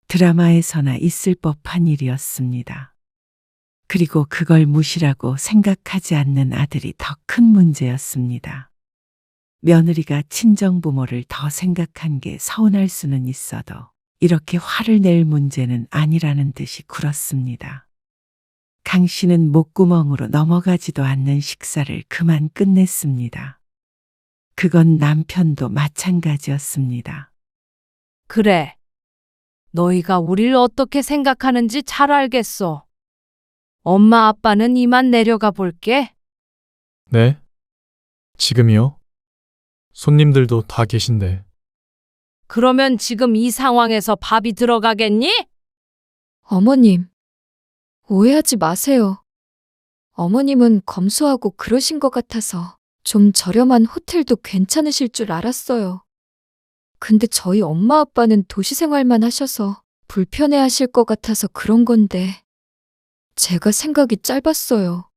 드라마에서나 있을 법한 일이었습니다. 그리고 그걸 무시라고 생각하지 않는 아들이 더 큰 문제였습니다. 며느리가 친정부모를 더 생각한 게 서운할 수는 있어도 이렇게 화를 낼 문제는 아니라는 듯이 굴었습니다. 강 씨는 목구멍으로 넘어가지도 않는 식사를 그만 끝냈습니다. 그건 남편도 마찬가지였습니다. 그래. 너희가 우릴 어떻게 생각하는지 잘 알겠어. 엄마 아빠는 이만 내려가 볼게. 네? 지금이요? 손님들도 다 계신데. 그러면 지금 이 상황에서 밥이 들어가겠니? 어머님, 오해하지 마세요. 어머님은 검소하고 그러신 것 같아서 좀 저렴한 호텔도 괜찮으실 줄 알았어요. 근데 저희 엄마 아빠는 도시 생활만 하셔서 불편해하실 것 같아서 그런 건데 제가 생각이 짧았어요.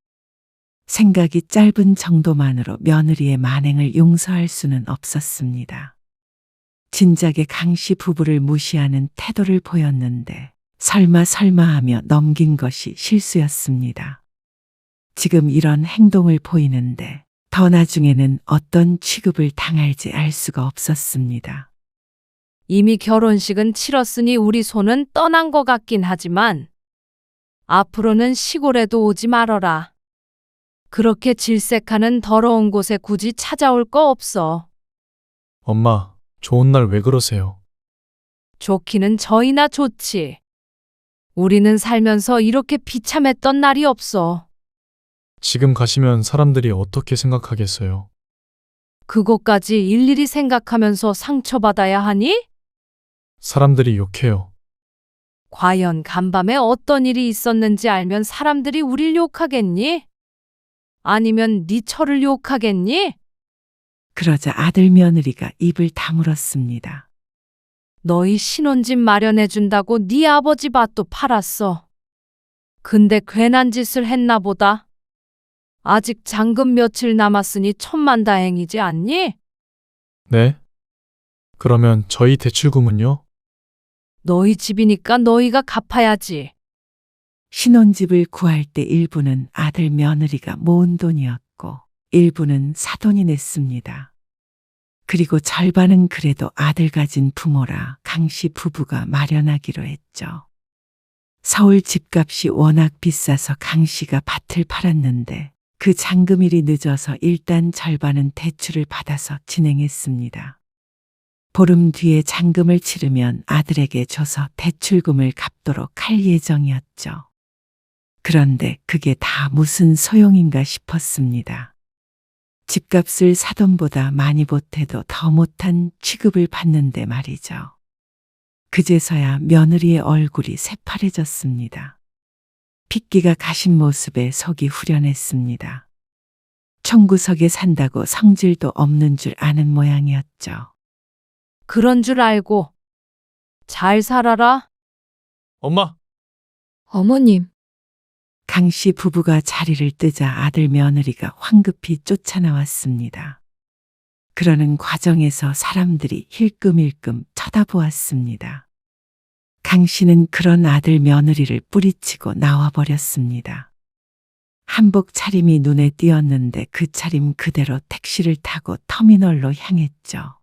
생각이 짧은 정도만으로 며느리의 만행을 용서할 수는 없었습니다. 진작에 강씨 부부를 무시하는 태도를 보였는데 설마 하며 넘긴 것이 실수였습니다. 지금 이런 행동을 보이는데 더 나중에는 어떤 취급을 당할지 알 수가 없었습니다. 이미 결혼식은 치렀으니 우리 손은 떠난 것 같긴 하지만 앞으로는 시골에도 오지 말어라. 그렇게 질색하는 더러운 곳에 굳이 찾아올 거 없어. 엄마, 좋은 날 왜 그러세요? 좋기는 저희나 좋지. 우리는 살면서 이렇게 비참했던 날이 없어. 지금 가시면 사람들이 어떻게 생각하겠어요? 그것까지 일일이 생각하면서 상처받아야 하니? 사람들이 욕해요. 과연 간밤에 어떤 일이 있었는지 알면 사람들이 우릴 욕하겠니? 아니면 네 처를 욕하겠니? 그러자 아들 며느리가 입을 다물었습니다. 너희 신혼집 마련해준다고 네 아버지 밭도 팔았어. 근데 괜한 짓을 했나 보다. 아직 잔금 며칠 남았으니 천만다행이지 않니? 네? 그러면 저희 대출금은요? 너희 집이니까 너희가 갚아야지. 신혼집을 구할 때 일부는 아들 며느리가 모은 돈이었고 일부는 사돈이 냈습니다. 그리고 절반은 그래도 아들 가진 부모라 강씨 부부가 마련하기로 했죠. 서울 집값이 워낙 비싸서 강씨가 밭을 팔았는데 그 잔금일이 늦어서 일단 절반은 대출을 받아서 진행했습니다. 보름 뒤에 잔금을 치르면 아들에게 줘서 대출금을 갚도록 할 예정이었죠. 그런데 그게 다 무슨 소용인가 싶었습니다. 집값을 사돈보다 많이 보태도 더 못한 취급을 받는데 말이죠. 그제서야 며느리의 얼굴이 새파래졌습니다. 핏기가 가신 모습에 속이 후련했습니다. 총구석에 산다고 성질도 없는 줄 아는 모양이었죠. 그런 줄 알고 잘 살아라. 엄마! 어머님, 강씨 부부가 자리를 뜨자 아들 며느리가 황급히 쫓아나왔습니다. 그러는 과정에서 사람들이 힐끔힐끔 쳐다보았습니다. 강씨는 그런 아들 며느리를 뿌리치고 나와버렸습니다. 한복 차림이 눈에 띄었는데 그 차림 그대로 택시를 타고 터미널로 향했죠.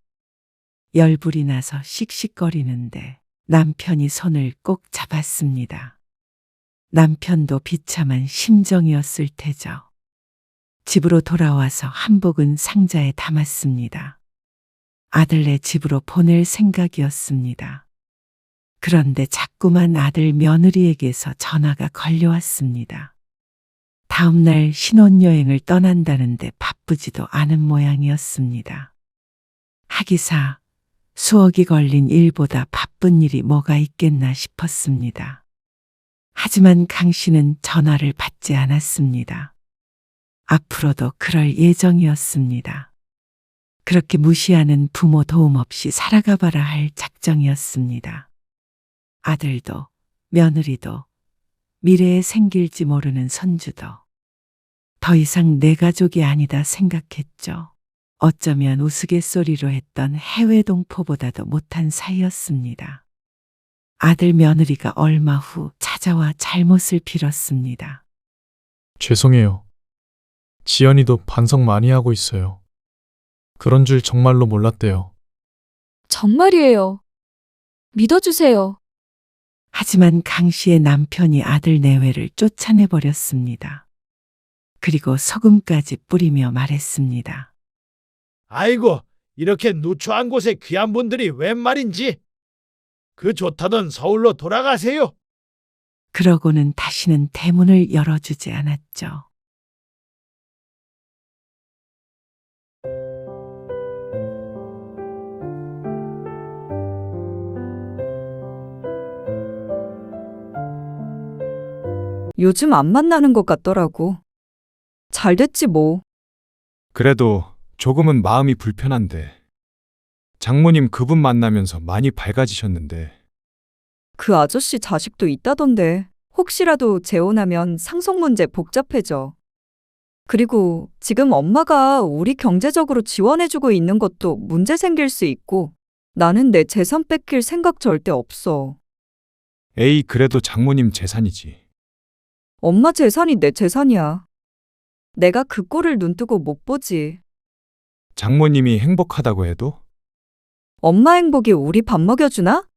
열불이 나서 씩씩거리는데 남편이 손을 꼭 잡았습니다. 남편도 비참한 심정이었을 테죠. 집으로 돌아와서 한복은 상자에 담았습니다. 아들네 집으로 보낼 생각이었습니다. 그런데 자꾸만 아들 며느리에게서 전화가 걸려왔습니다. 다음 날 신혼여행을 떠난다는데 바쁘지도 않은 모양이었습니다. 하기사 수억이 걸린 일보다 바쁜 일이 뭐가 있겠나 싶었습니다. 하지만 강씨는 전화를 받지 않았습니다. 앞으로도 그럴 예정이었습니다. 그렇게 무시하는 부모 도움 없이 살아가 봐라 할 작정이었습니다. 아들도 며느리도 미래에 생길지 모르는 손주도 더 이상 내 가족이 아니다 생각했죠. 어쩌면 우스갯소리로 했던 해외 동포보다도 못한 사이였습니다. 아들 며느리가 얼마 후 찾아와 잘못을 빌었습니다. 죄송해요. 지연이도 반성 많이 하고 있어요. 그런 줄 정말로 몰랐대요. 정말이에요. 믿어주세요. 하지만 강씨의 남편이 아들 내외를 쫓아내버렸습니다. 그리고 소금까지 뿌리며 말했습니다. 아이고, 이렇게 누추한 곳에 귀한 분들이 웬 말인지. 그 좋다던 서울로 돌아가세요. 그러고는 다시는 대문을 열어주지 않았죠. 요즘 안 만나는 것 같더라고. 잘 됐지 뭐. 그래도 조금은 마음이 불편한데. 장모님 그분 만나면서 많이 밝아지셨는데. 그 아저씨 자식도 있다던데 혹시라도 재혼하면 상속 문제 복잡해져. 그리고 지금 엄마가 우리 경제적으로 지원해주고 있는 것도 문제 생길 수 있고 나는 내 재산 뺏길 생각 절대 없어. 에이, 그래도 장모님 재산이지. 엄마 재산이 내 재산이야. 내가 그 꼴을 눈뜨고 못 보지. 장모님이 행복하다고 해도? 엄마 행복이 우리 밥 먹여주나?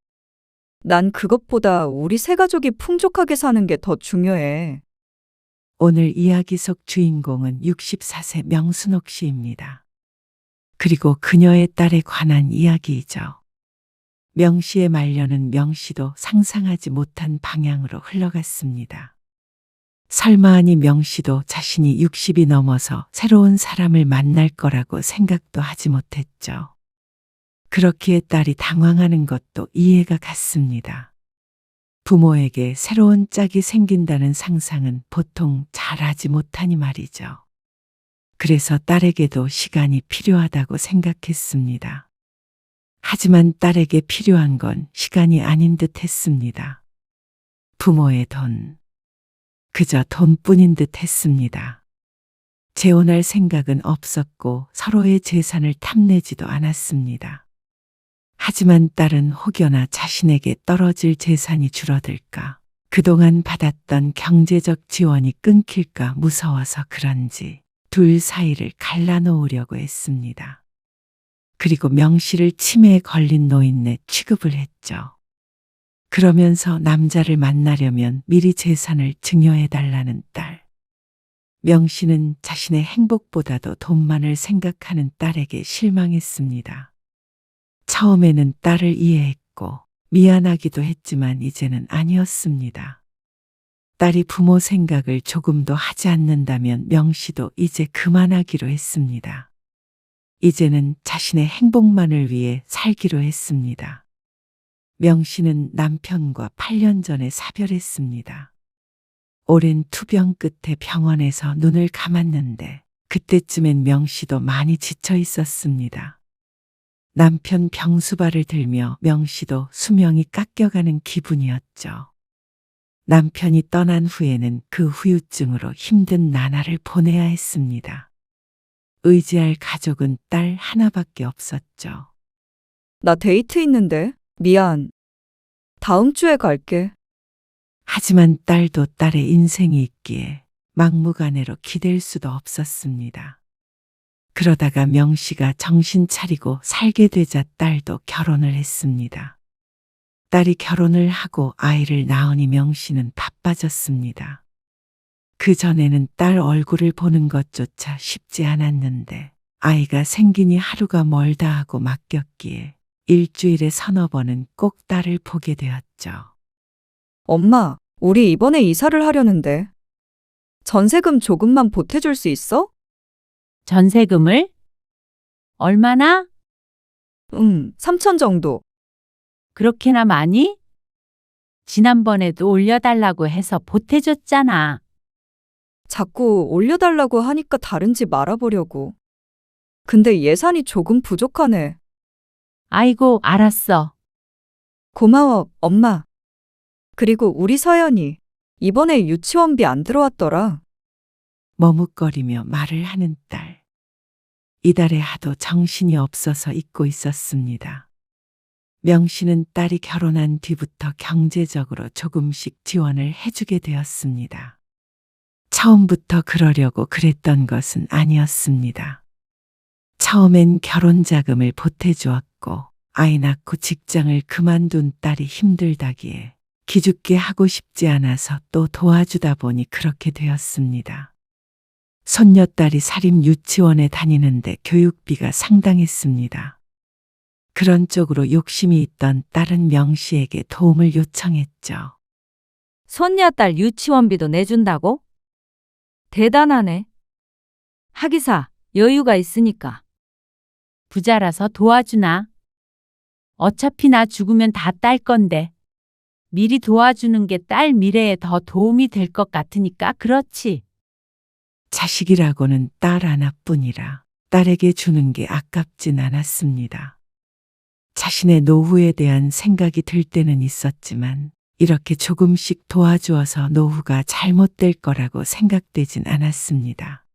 난 그것보다 우리 세 가족이 풍족하게 사는 게 더 중요해. 오늘 이야기 속 주인공은 64세 명순옥 씨입니다. 그리고 그녀의 딸에 관한 이야기이죠. 명 씨의 말년은 명 씨도 상상하지 못한 방향으로 흘러갔습니다. 설마하니 명 씨도 자신이 60이 넘어서 새로운 사람을 만날 거라고 생각도 하지 못했죠. 그렇기에 딸이 당황하는 것도 이해가 갔습니다. 부모에게 새로운 짝이 생긴다는 상상은 보통 잘하지 못하니 말이죠. 그래서 딸에게도 시간이 필요하다고 생각했습니다. 하지만 딸에게 필요한 건 시간이 아닌 듯 했습니다. 부모의 돈, 그저 돈뿐인 듯 했습니다. 재혼할 생각은 없었고 서로의 재산을 탐내지도 않았습니다. 하지만 딸은 혹여나 자신에게 떨어질 재산이 줄어들까, 그동안 받았던 경제적 지원이 끊길까 무서워서 그런지 둘 사이를 갈라놓으려고 했습니다. 그리고 명 씨를 치매에 걸린 노인네 취급을 했죠. 그러면서 남자를 만나려면 미리 재산을 증여해달라는 딸. 명 씨는 자신의 행복보다도 돈만을 생각하는 딸에게 실망했습니다. 처음에는 딸을 이해했고 미안하기도 했지만 이제는 아니었습니다. 딸이 부모 생각을 조금도 하지 않는다면 명 씨도 이제 그만하기로 했습니다. 이제는 자신의 행복만을 위해 살기로 했습니다. 명 씨는 남편과 8년 전에 사별했습니다. 오랜 투병 끝에 병원에서 눈을 감았는데 그때쯤엔 명 씨도 많이 지쳐 있었습니다. 남편 병수발을 들며 명 씨도 수명이 깎여가는 기분이었죠. 남편이 떠난 후에는 그 후유증으로 힘든 나날을 보내야 했습니다. 의지할 가족은 딸 하나밖에 없었죠. 나 데이트 있는데. 미안. 다음 주에 갈게. 하지만 딸도 딸의 인생이 있기에 막무가내로 기댈 수도 없었습니다. 그러다가 명 씨가 정신 차리고 살게 되자 딸도 결혼을 했습니다. 딸이 결혼을 하고 아이를 낳으니 명 씨는 바빠졌습니다. 그 전에는 딸 얼굴을 보는 것조차 쉽지 않았는데 아이가 생기니 하루가 멀다 하고 맡겼기에 일주일에 서너 번은 꼭 딸을 보게 되었죠. 엄마, 우리 이번에 이사를 하려는데. 전세금 조금만 보태줄 수 있어? 전세금을? 얼마나? 3천 정도. 그렇게나 많이? 지난번에도 올려달라고 해서 보태줬잖아. 자꾸 올려달라고 하니까 다른 집 알아보려고. 근데 예산이 조금 부족하네. 아이고, 알았어. 고마워, 엄마. 그리고 우리 서연이 이번에 유치원비 안 들어왔더라. 머뭇거리며 말을 하는 딸. 이달에 하도 정신이 없어서 잊고 있었습니다. 명 씨는 딸이 결혼한 뒤부터 경제적으로 조금씩 지원을 해주게 되었습니다. 처음부터 그러려고 그랬던 것은 아니었습니다. 처음엔 결혼 자금을 보태주었고 아이 낳고 직장을 그만둔 딸이 힘들다기에 기죽게 하고 싶지 않아서 또 도와주다 보니 그렇게 되었습니다. 손녀딸이 사립 유치원에 다니는데 교육비가 상당했습니다. 그런 쪽으로 욕심이 있던 딸은 명 씨에게 도움을 요청했죠. 손녀딸 유치원비도 내준다고? 대단하네. 하기사, 여유가 있으니까. 부자라서 도와주나? 어차피 나 죽으면 다 딸 건데. 미리 도와주는 게 딸 미래에 더 도움이 될 것 같으니까 그렇지. 자식이라고는 딸 하나뿐이라 딸에게 주는 게 아깝진 않았습니다. 자신의 노후에 대한 생각이 들 때는 있었지만 이렇게 조금씩 도와주어서 노후가 잘못될 거라고 생각되진 않았습니다.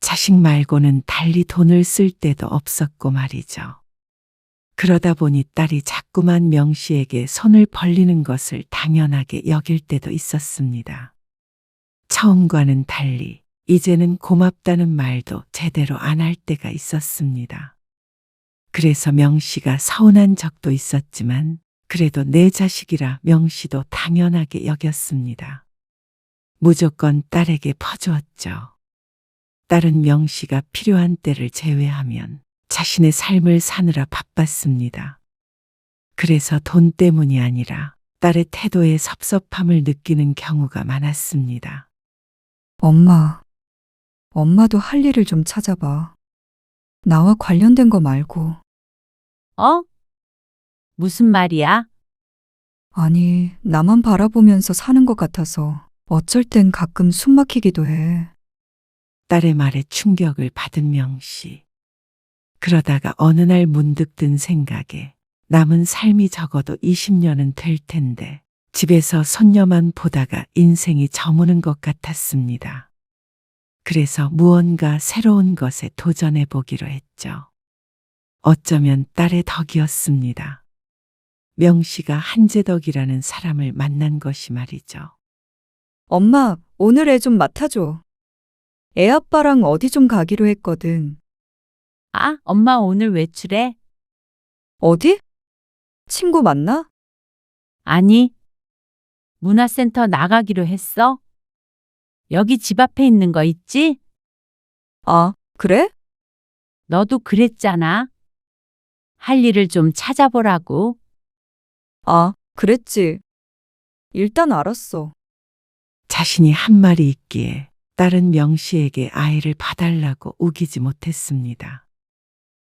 자식 말고는 달리 돈을 쓸 데도 없었고 말이죠. 그러다 보니 딸이 자꾸만 명 씨에게 손을 벌리는 것을 당연하게 여길 때도 있었습니다. 처음과는 달리 이제는 고맙다는 말도 제대로 안 할 때가 있었습니다. 그래서 명 씨가 서운한 적도 있었지만 그래도 내 자식이라 명 씨도 당연하게 여겼습니다. 무조건 딸에게 퍼주었죠. 딸은 명 씨가 필요한 때를 제외하면 자신의 삶을 사느라 바빴습니다. 그래서 돈 때문이 아니라 딸의 태도에 섭섭함을 느끼는 경우가 많았습니다. 엄마도 할 일을 좀 찾아봐. 나와 관련된 거 말고. 어? 무슨 말이야? 아니, 나만 바라보면서 사는 것 같아서 어쩔 땐 가끔 숨 막히기도 해. 딸의 말에 충격을 받은 명 씨. 그러다가 어느 날 문득 든 생각에 남은 삶이 적어도 20년은 될 텐데 집에서 손녀만 보다가 인생이 저무는 것 같았습니다. 그래서 무언가 새로운 것에 도전해 보기로 했죠. 어쩌면 딸의 덕이었습니다. 명 씨가 한재덕이라는 사람을 만난 것이 말이죠. 엄마, 오늘 애 좀 맡아줘. 애 아빠랑 어디 좀 가기로 했거든. 아, 엄마 오늘 외출해? 어디? 친구 만나? 아니, 문화센터 나가기로 했어? 여기 집 앞에 있는 거 있지? 아, 그래? 너도 그랬잖아. 할 일을 좀 찾아보라고. 아, 그랬지. 일단 알았어. 자신이 한 말이 있기에 딸은 명 씨에게 아이를 봐달라고 우기지 못했습니다.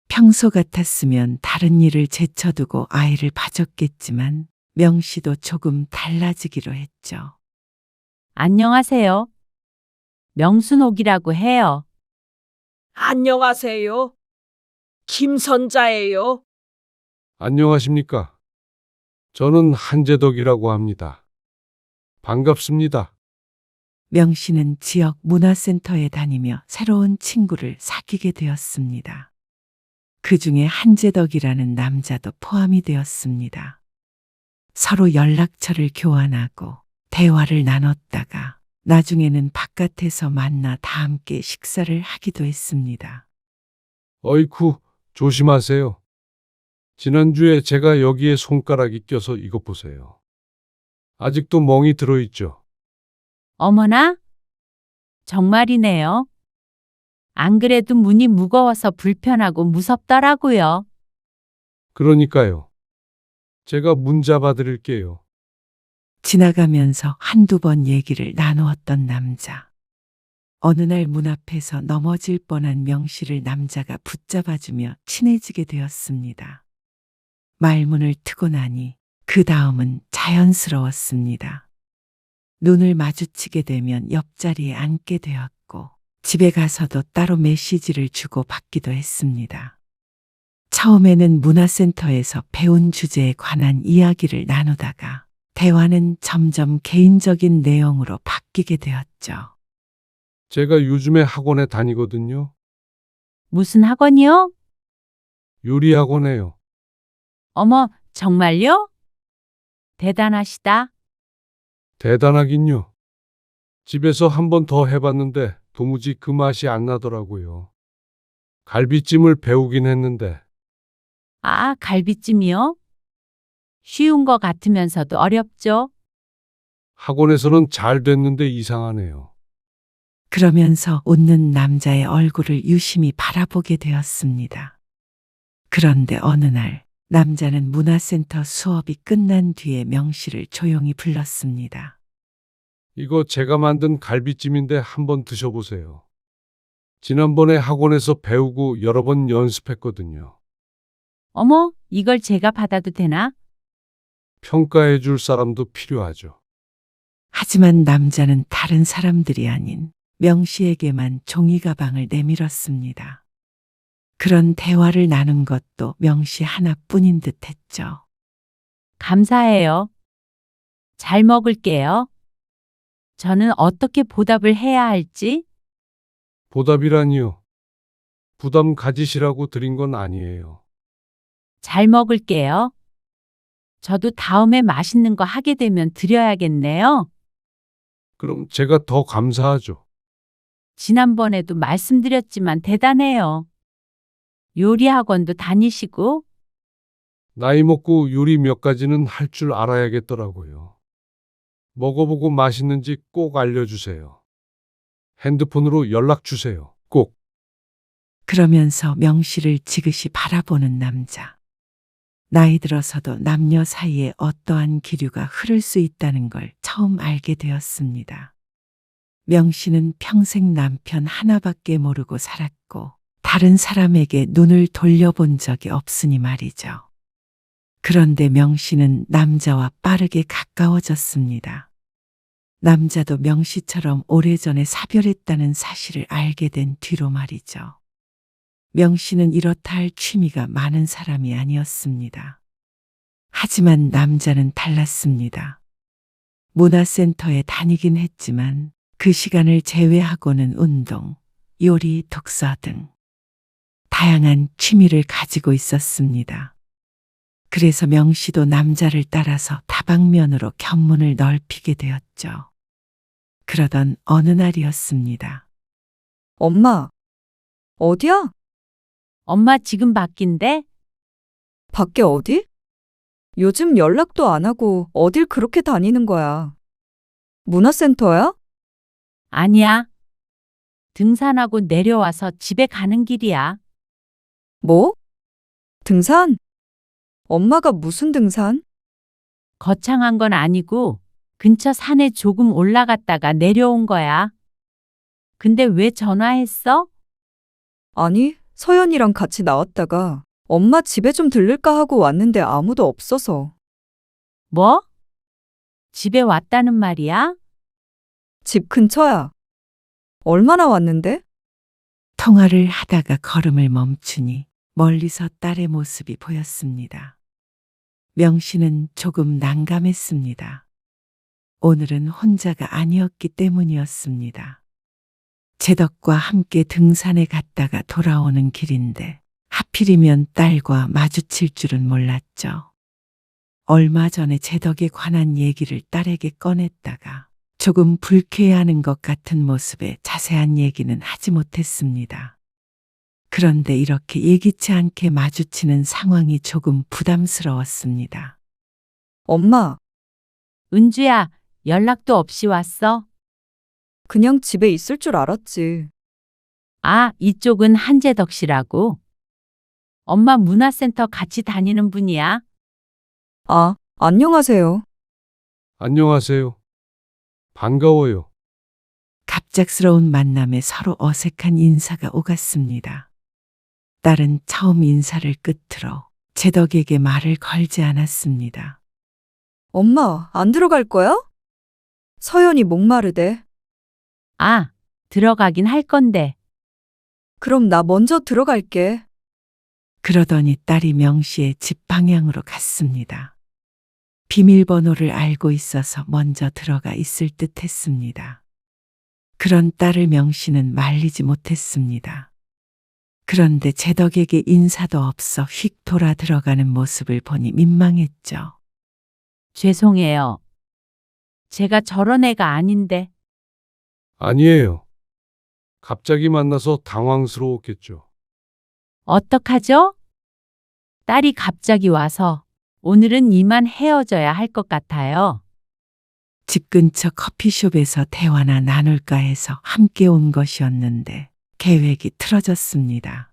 평소 같았으면 다른 일을 제쳐두고 아이를 봐줬겠지만 명 씨도 조금 달라지기로 했죠. 안녕하세요. 명순옥이라고 해요. 안녕하세요. 김선자예요. 안녕하십니까? 저는 한재덕이라고 합니다. 반갑습니다. 명 씨는 지역 문화센터에 다니며 새로운 친구를 사귀게 되었습니다. 그 중에 한재덕이라는 남자도 포함이 되었습니다. 서로 연락처를 교환하고 대화를 나눴다가 나중에는 바깥에서 만나 다 함께 식사를 하기도 했습니다. 어이쿠, 조심하세요. 지난주에 제가 여기에 손가락이 껴서 이것 보세요. 아직도 멍이 들어있죠? 어머나? 정말이네요. 안 그래도 문이 무거워서 불편하고 무섭더라고요. 그러니까요. 제가 문 잡아드릴게요. 지나가면서 한두 번 얘기를 나누었던 남자. 어느 날 문 앞에서 넘어질 뻔한 명 씨를 남자가 붙잡아주며 친해지게 되었습니다. 말문을 트고 나니 그 다음은 자연스러웠습니다. 눈을 마주치게 되면 옆자리에 앉게 되었고 집에 가서도 따로 메시지를 주고 받기도 했습니다. 처음에는 문화센터에서 배운 주제에 관한 이야기를 나누다가 대화는 점점 개인적인 내용으로 바뀌게 되었죠. 제가 요즘에 학원에 다니거든요. 무슨 학원이요? 요리 학원에요. 어머, 정말요? 대단하시다. 대단하긴요. 집에서 한 번 더 해봤는데 도무지 그 맛이 안 나더라고요. 갈비찜을 배우긴 했는데 아, 갈비찜이요? 쉬운 거 같으면서도 어렵죠? 학원에서는 잘 됐는데 이상하네요. 그러면서 웃는 남자의 얼굴을 유심히 바라보게 되었습니다. 그런데 어느 날 남자는 문화센터 수업이 끝난 뒤에 명 씨를 조용히 불렀습니다. 이거 제가 만든 갈비찜인데 한번 드셔보세요. 지난번에 학원에서 배우고 여러 번 연습했거든요. 어머, 이걸 제가 받아도 되나? 평가해 줄 사람도 필요하죠. 하지만 남자는 다른 사람들이 아닌 명 씨에게만 종이 가방을 내밀었습니다. 그런 대화를 나눈 것도 명 씨 하나뿐인 듯 했죠. 감사해요. 잘 먹을게요. 저는 어떻게 보답을 해야 할지? 보답이라니요. 부담 가지시라고 드린 건 아니에요. 잘 먹을게요. 저도 다음에 맛있는 거 하게 되면 드려야겠네요. 그럼 제가 더 감사하죠. 지난번에도 말씀드렸지만 대단해요. 요리 학원도 다니시고 나이 먹고 요리 몇 가지는 할 줄 알아야겠더라고요. 먹어보고 맛있는지 꼭 알려주세요. 핸드폰으로 연락 주세요. 꼭. 그러면서 명씨를 지그시 바라보는 남자. 나이 들어서도 남녀 사이에 어떠한 기류가 흐를 수 있다는 걸 처음 알게 되었습니다. 명씨는 평생 남편 하나밖에 모르고 살았고 다른 사람에게 눈을 돌려본 적이 없으니 말이죠. 그런데 명씨는 남자와 빠르게 가까워졌습니다. 남자도 명씨처럼 오래전에 사별했다는 사실을 알게 된 뒤로 말이죠. 명씨는 이렇다 할 취미가 많은 사람이 아니었습니다. 하지만 남자는 달랐습니다. 문화센터에 다니긴 했지만 그 시간을 제외하고는 운동, 요리, 독서 등 다양한 취미를 가지고 있었습니다. 그래서 명씨도 남자를 따라서 다방면으로 견문을 넓히게 되었죠. 그러던 어느 날이었습니다. 엄마, 어디야? 엄마 지금 밖인데? 밖에 어디? 요즘 연락도 안 하고 어딜 그렇게 다니는 거야? 문화센터야? 아니야. 등산하고 내려와서 집에 가는 길이야. 뭐? 등산? 엄마가 무슨 등산? 거창한 건 아니고 근처 산에 조금 올라갔다가 내려온 거야. 근데 왜 전화했어? 아니, 서연이랑 같이 나왔다가 엄마 집에 좀 들를까 하고 왔는데 아무도 없어서. 뭐? 집에 왔다는 말이야? 집 근처야. 얼마나 왔는데? 통화를 하다가 걸음을 멈추니 멀리서 딸의 모습이 보였습니다. 명씨는 조금 난감했습니다. 오늘은 혼자가 아니었기 때문이었습니다. 제덕과 함께 등산에 갔다가 돌아오는 길인데 하필이면 딸과 마주칠 줄은 몰랐죠. 얼마 전에 제덕에 관한 얘기를 딸에게 꺼냈다가 조금 불쾌해하는 것 같은 모습에 자세한 얘기는 하지 못했습니다. 그런데 이렇게 예기치 않게 마주치는 상황이 조금 부담스러웠습니다. 엄마, 은주야, 연락도 없이 왔어? 그냥 집에 있을 줄 알았지. 아, 이쪽은 한재덕 씨라고. 엄마 문화센터 같이 다니는 분이야. 아, 안녕하세요. 안녕하세요. 반가워요. 갑작스러운 만남에 서로 어색한 인사가 오갔습니다. 딸은 처음 인사를 끝으로 제덕에게 말을 걸지 않았습니다. 엄마, 안 들어갈 거야? 서연이 목마르대. 아, 들어가긴 할 건데. 그럼 나 먼저 들어갈게. 그러더니 딸이 명씨의 집 방향으로 갔습니다. 비밀번호를 알고 있어서 먼저 들어가 있을 듯 했습니다. 그런 딸을 명씨는 말리지 못했습니다. 그런데 제덕에게 인사도 없어 휙 돌아 들어가는 모습을 보니 민망했죠. 죄송해요. 제가 저런 애가 아닌데. 아니에요. 갑자기 만나서 당황스러웠겠죠. 어떡하죠? 딸이 갑자기 와서 오늘은 이만 헤어져야 할 것 같아요. 집 근처 커피숍에서 대화나 나눌까 해서 함께 온 것이었는데 계획이 틀어졌습니다.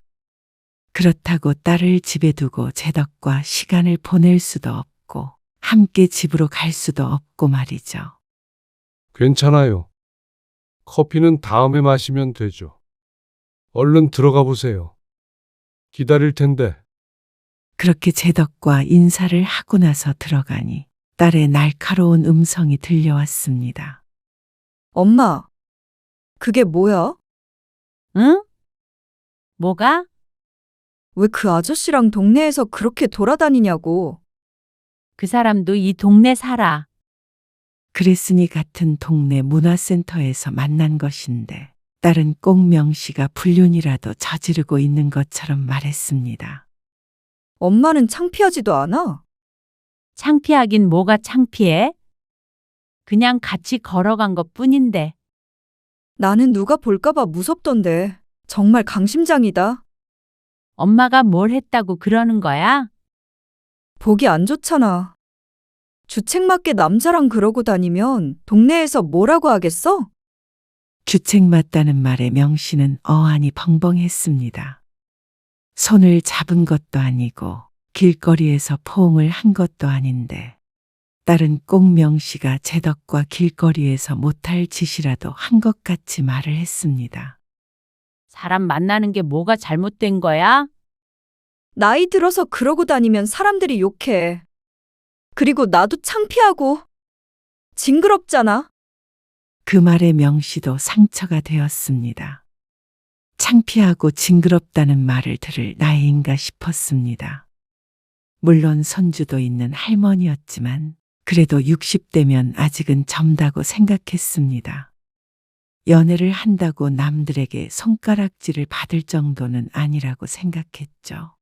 그렇다고 딸을 집에 두고 제덕과 시간을 보낼 수도 없고 함께 집으로 갈 수도 없고 말이죠. 괜찮아요. 커피는 다음에 마시면 되죠. 얼른 들어가 보세요. 기다릴 텐데. 그렇게 제덕과 인사를 하고 나서 들어가니 딸의 날카로운 음성이 들려왔습니다. 엄마, 그게 뭐야? 응? 뭐가? 왜 그 아저씨랑 동네에서 그렇게 돌아다니냐고. 그 사람도 이 동네 살아. 그랬으니 같은 동네 문화센터에서 만난 것인데 딸은 꼭 명씨가 불륜이라도 저지르고 있는 것처럼 말했습니다. 엄마는 창피하지도 않아? 창피하긴 뭐가 창피해? 그냥 같이 걸어간 것 뿐인데. 나는 누가 볼까봐 무섭던데. 정말 강심장이다. 엄마가 뭘 했다고 그러는 거야? 보기 안 좋잖아. 주책 맞게 남자랑 그러고 다니면 동네에서 뭐라고 하겠어? 주책 맞다는 말에 명 씨는 어안이 벙벙했습니다. 손을 잡은 것도 아니고 길거리에서 포옹을 한 것도 아닌데 딸은 꼭 명 씨가 제덕과 길거리에서 못할 짓이라도 한 것 같이 말을 했습니다. 사람 만나는 게 뭐가 잘못된 거야? 나이 들어서 그러고 다니면 사람들이 욕해. 그리고 나도 창피하고 징그럽잖아. 그 말에 명 씨도 상처가 되었습니다. 창피하고 징그럽다는 말을 들을 나이인가 싶었습니다. 물론 손주도 있는 할머니였지만 그래도 60대면 아직은 젊다고 생각했습니다. 연애를 한다고 남들에게 손가락질을 받을 정도는 아니라고 생각했죠.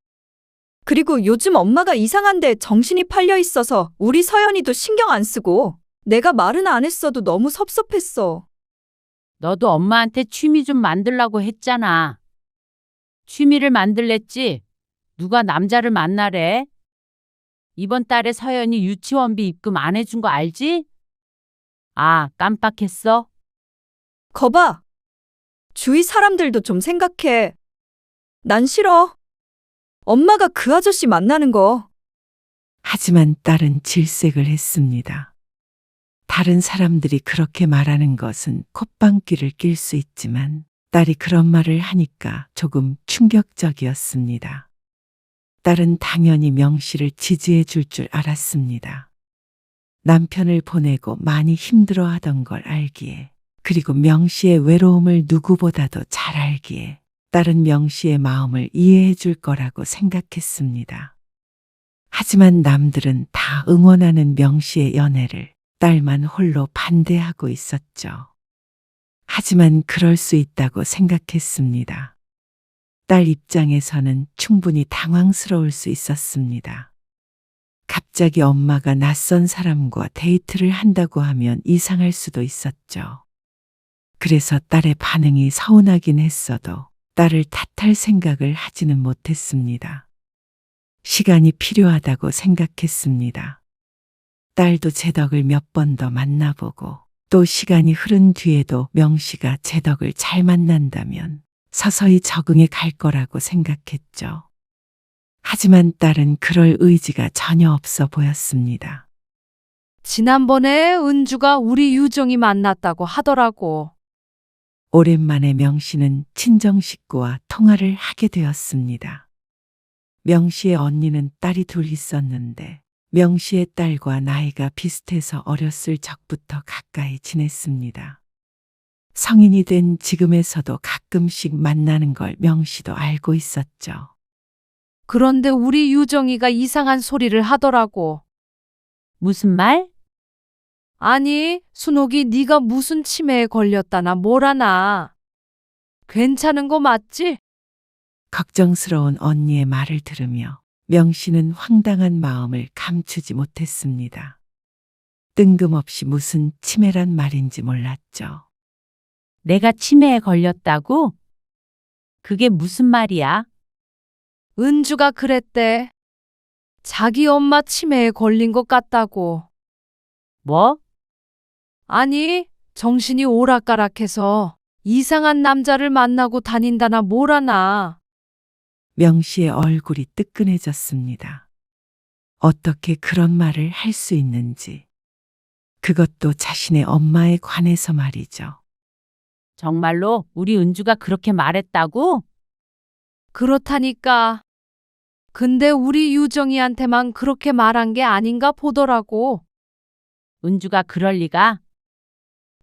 그리고 요즘 엄마가 이상한데 정신이 팔려 있어서 우리 서연이도 신경 안 쓰고 내가 말은 안 했어도 너무 섭섭했어. 너도 엄마한테 취미 좀 만들라고 했잖아. 취미를 만들랬지? 누가 남자를 만나래? 이번 달에 서연이 유치원비 입금 안 해준 거 알지? 아, 깜빡했어? 거봐. 주위 사람들도 좀 생각해. 난 싫어. 엄마가 그 아저씨 만나는 거. 하지만 딸은 질색을 했습니다. 다른 사람들이 그렇게 말하는 것은 콧방귀를 낄 수 있지만 딸이 그런 말을 하니까 조금 충격적이었습니다. 딸은 당연히 명 씨를 지지해 줄 줄 알았습니다. 남편을 보내고 많이 힘들어 하던 걸 알기에 그리고 명 씨의 외로움을 누구보다도 잘 알기에 딸은 명 씨의 마음을 이해해 줄 거라고 생각했습니다. 하지만 남들은 다 응원하는 명 씨의 연애를 딸만 홀로 반대하고 있었죠. 하지만 그럴 수 있다고 생각했습니다. 딸 입장에서는 충분히 당황스러울 수 있었습니다. 갑자기 엄마가 낯선 사람과 데이트를 한다고 하면 이상할 수도 있었죠. 그래서 딸의 반응이 서운하긴 했어도 딸을 탓할 생각을 하지는 못했습니다. 시간이 필요하다고 생각했습니다. 딸도 제덕을 몇 번 더 만나보고 또 시간이 흐른 뒤에도 명 씨가 제덕을 잘 만난다면 서서히 적응해 갈 거라고 생각했죠. 하지만 딸은 그럴 의지가 전혀 없어 보였습니다. 지난번에 은주가 우리 유정이 만났다고 하더라고. 오랜만에 명 씨는 친정 식구와 통화를 하게 되었습니다. 명 씨의 언니는 딸이 둘 있었는데 명 씨의 딸과 나이가 비슷해서 어렸을 적부터 가까이 지냈습니다. 성인이 된 지금에서도 가끔씩 만나는 걸 명 씨도 알고 있었죠. 그런데 우리 유정이가 이상한 소리를 하더라고. 무슨 말? 아니, 순옥이 네가 무슨 치매에 걸렸다나 뭐라나. 괜찮은 거 맞지? 걱정스러운 언니의 말을 들으며 명 씨는 황당한 마음을 감추지 못했습니다. 뜬금없이 무슨 치매란 말인지 몰랐죠. 내가 치매에 걸렸다고? 그게 무슨 말이야? 은주가 그랬대. 자기 엄마 치매에 걸린 것 같다고. 뭐? 아니, 정신이 오락가락해서 이상한 남자를 만나고 다닌다나 뭐라나. 명 씨의 얼굴이 뜨끈해졌습니다. 어떻게 그런 말을 할 수 있는지. 그것도 자신의 엄마에 관해서 말이죠. 정말로 우리 은주가 그렇게 말했다고? 그렇다니까. 근데 우리 유정이한테만 그렇게 말한 게 아닌가 보더라고. 은주가 그럴 리가?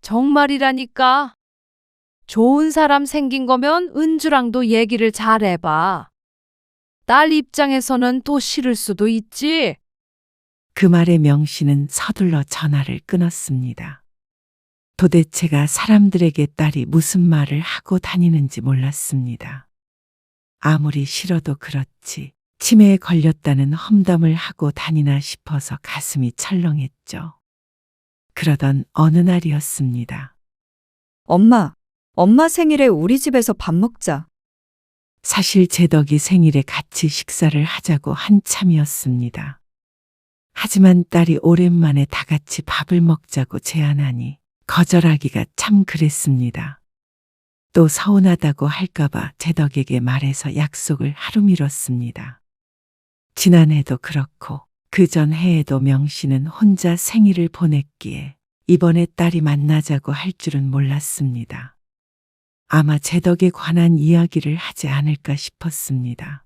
정말이라니까. 좋은 사람 생긴 거면 은주랑도 얘기를 잘 해봐. 딸 입장에서는 또 싫을 수도 있지. 그 말에 명 씨는 서둘러 전화를 끊었습니다. 도대체가 사람들에게 딸이 무슨 말을 하고 다니는지 몰랐습니다. 아무리 싫어도 그렇지 치매에 걸렸다는 험담을 하고 다니나 싶어서 가슴이 철렁했죠. 그러던 어느 날이었습니다. 엄마 생일에 우리 집에서 밥 먹자. 사실 제 덕이 생일에 같이 식사를 하자고 한참이었습니다. 하지만 딸이 오랜만에 다 같이 밥을 먹자고 제안하니 거절하기가 참 그랬습니다. 또 서운하다고 할까봐 제 덕에게 말해서 약속을 하루 미뤘습니다. 지난해도 그렇고 그 전 해에도 명 씨는 혼자 생일을 보냈기에 이번에 딸이 만나자고 할 줄은 몰랐습니다. 아마 제 덕에 관한 이야기를 하지 않을까 싶었습니다.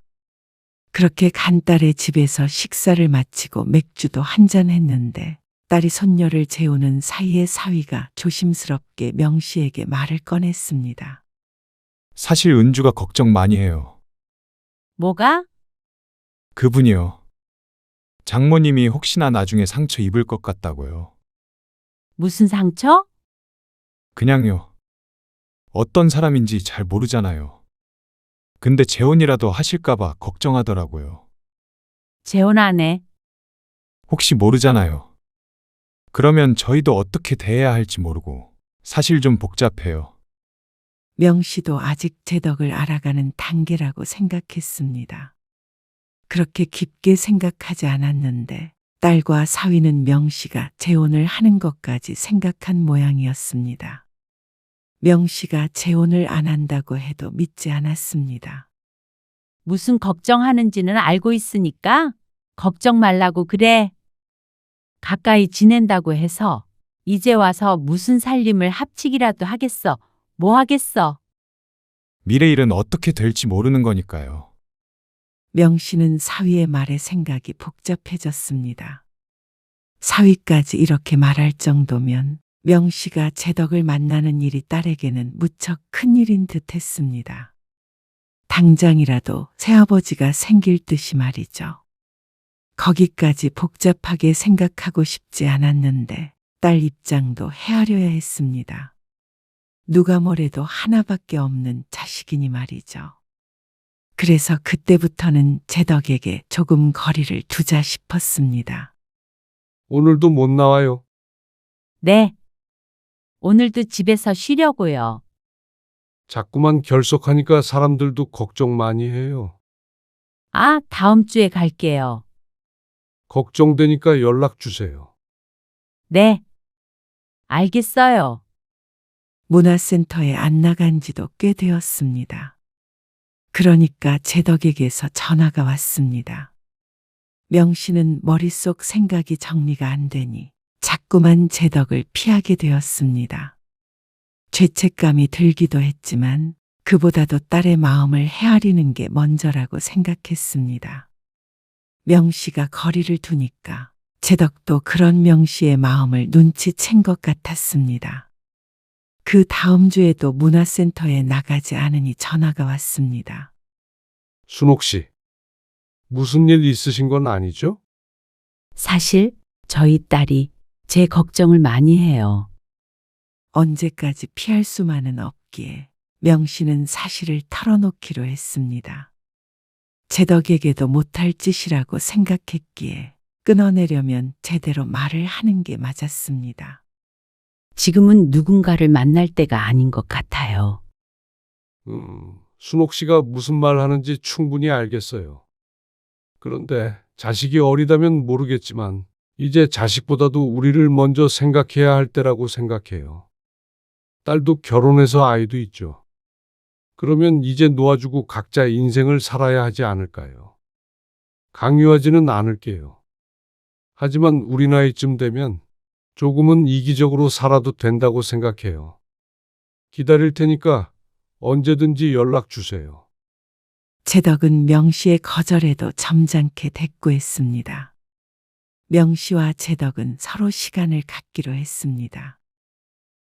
그렇게 간딸의 집에서 식사를 마치고 맥주도 한잔 했는데 딸이 손녀를 재우는 사이에 사위가 조심스럽게 명 씨에게 말을 꺼냈습니다. 사실 은주가 걱정 많이 해요. 뭐가? 그분이요. 장모님이 혹시나 나중에 상처 입을 것 같다고요. 무슨 상처? 그냥요. 어떤 사람인지 잘 모르잖아요. 근데 재혼이라도 하실까봐 걱정하더라고요. 재혼 안 해. 혹시 모르잖아요. 그러면 저희도 어떻게 대해야 할지 모르고 사실 좀 복잡해요. 명 씨도 아직 제 덕을 알아가는 단계라고 생각했습니다. 그렇게 깊게 생각하지 않았는데 딸과 사위는 명 씨가 재혼을 하는 것까지 생각한 모양이었습니다. 명 씨가 재혼을 안 한다고 해도 믿지 않았습니다. 무슨 걱정하는지는 알고 있으니까 걱정 말라고 그래. 가까이 지낸다고 해서 이제 와서 무슨 살림을 합치기라도 하겠어. 뭐 하겠어. 미래 일은 어떻게 될지 모르는 거니까요. 명 씨는 사위의 말에 생각이 복잡해졌습니다. 사위까지 이렇게 말할 정도면 명 씨가 제 덕을 만나는 일이 딸에게는 무척 큰일인 듯 했습니다. 당장이라도 새아버지가 생길 듯이 말이죠. 거기까지 복잡하게 생각하고 싶지 않았는데 딸 입장도 헤아려야 했습니다. 누가 뭐래도 하나밖에 없는 자식이니 말이죠. 그래서 그때부터는 제 덕에게 조금 거리를 두자 싶었습니다. 오늘도 못 나와요. 네. 오늘도 집에서 쉬려고요. 자꾸만 결석하니까 사람들도 걱정 많이 해요. 아, 다음 주에 갈게요. 걱정되니까 연락 주세요. 네. 알겠어요. 문화센터에 안 나간 지도 꽤 되었습니다. 그러니까 제 덕에게서 전화가 왔습니다. 명 씨는 머릿속 생각이 정리가 안 되니 자꾸만 제 덕을 피하게 되었습니다. 죄책감이 들기도 했지만 그보다도 딸의 마음을 헤아리는 게 먼저라고 생각했습니다. 명 씨가 거리를 두니까 제 덕도 그런 명 씨의 마음을 눈치챈 것 같았습니다. 그 다음 주에도 문화센터에 나가지 않으니 전화가 왔습니다. 순옥 씨, 무슨 일 있으신 건 아니죠? 사실 저희 딸이 제 걱정을 많이 해요. 언제까지 피할 수만은 없기에 명 씨는 사실을 털어놓기로 했습니다. 제 덕에게도 못할 짓이라고 생각했기에 끊어내려면 제대로 말을 하는 게 맞았습니다. 지금은 누군가를 만날 때가 아닌 것 같아요. 순옥 씨가 무슨 말 하는지 충분히 알겠어요. 그런데 자식이 어리다면 모르겠지만 이제 자식보다도 우리를 먼저 생각해야 할 때라고 생각해요. 딸도 결혼해서 아이도 있죠. 그러면 이제 놓아주고 각자 인생을 살아야 하지 않을까요? 강요하지는 않을게요. 하지만 우리 나이쯤 되면 조금은 이기적으로 살아도 된다고 생각해요. 기다릴 테니까 언제든지 연락 주세요. 제 덕은 명 씨의 거절에도 점잖게 대꾸했습니다. 명 씨와 제 덕은 서로 시간을 갖기로 했습니다.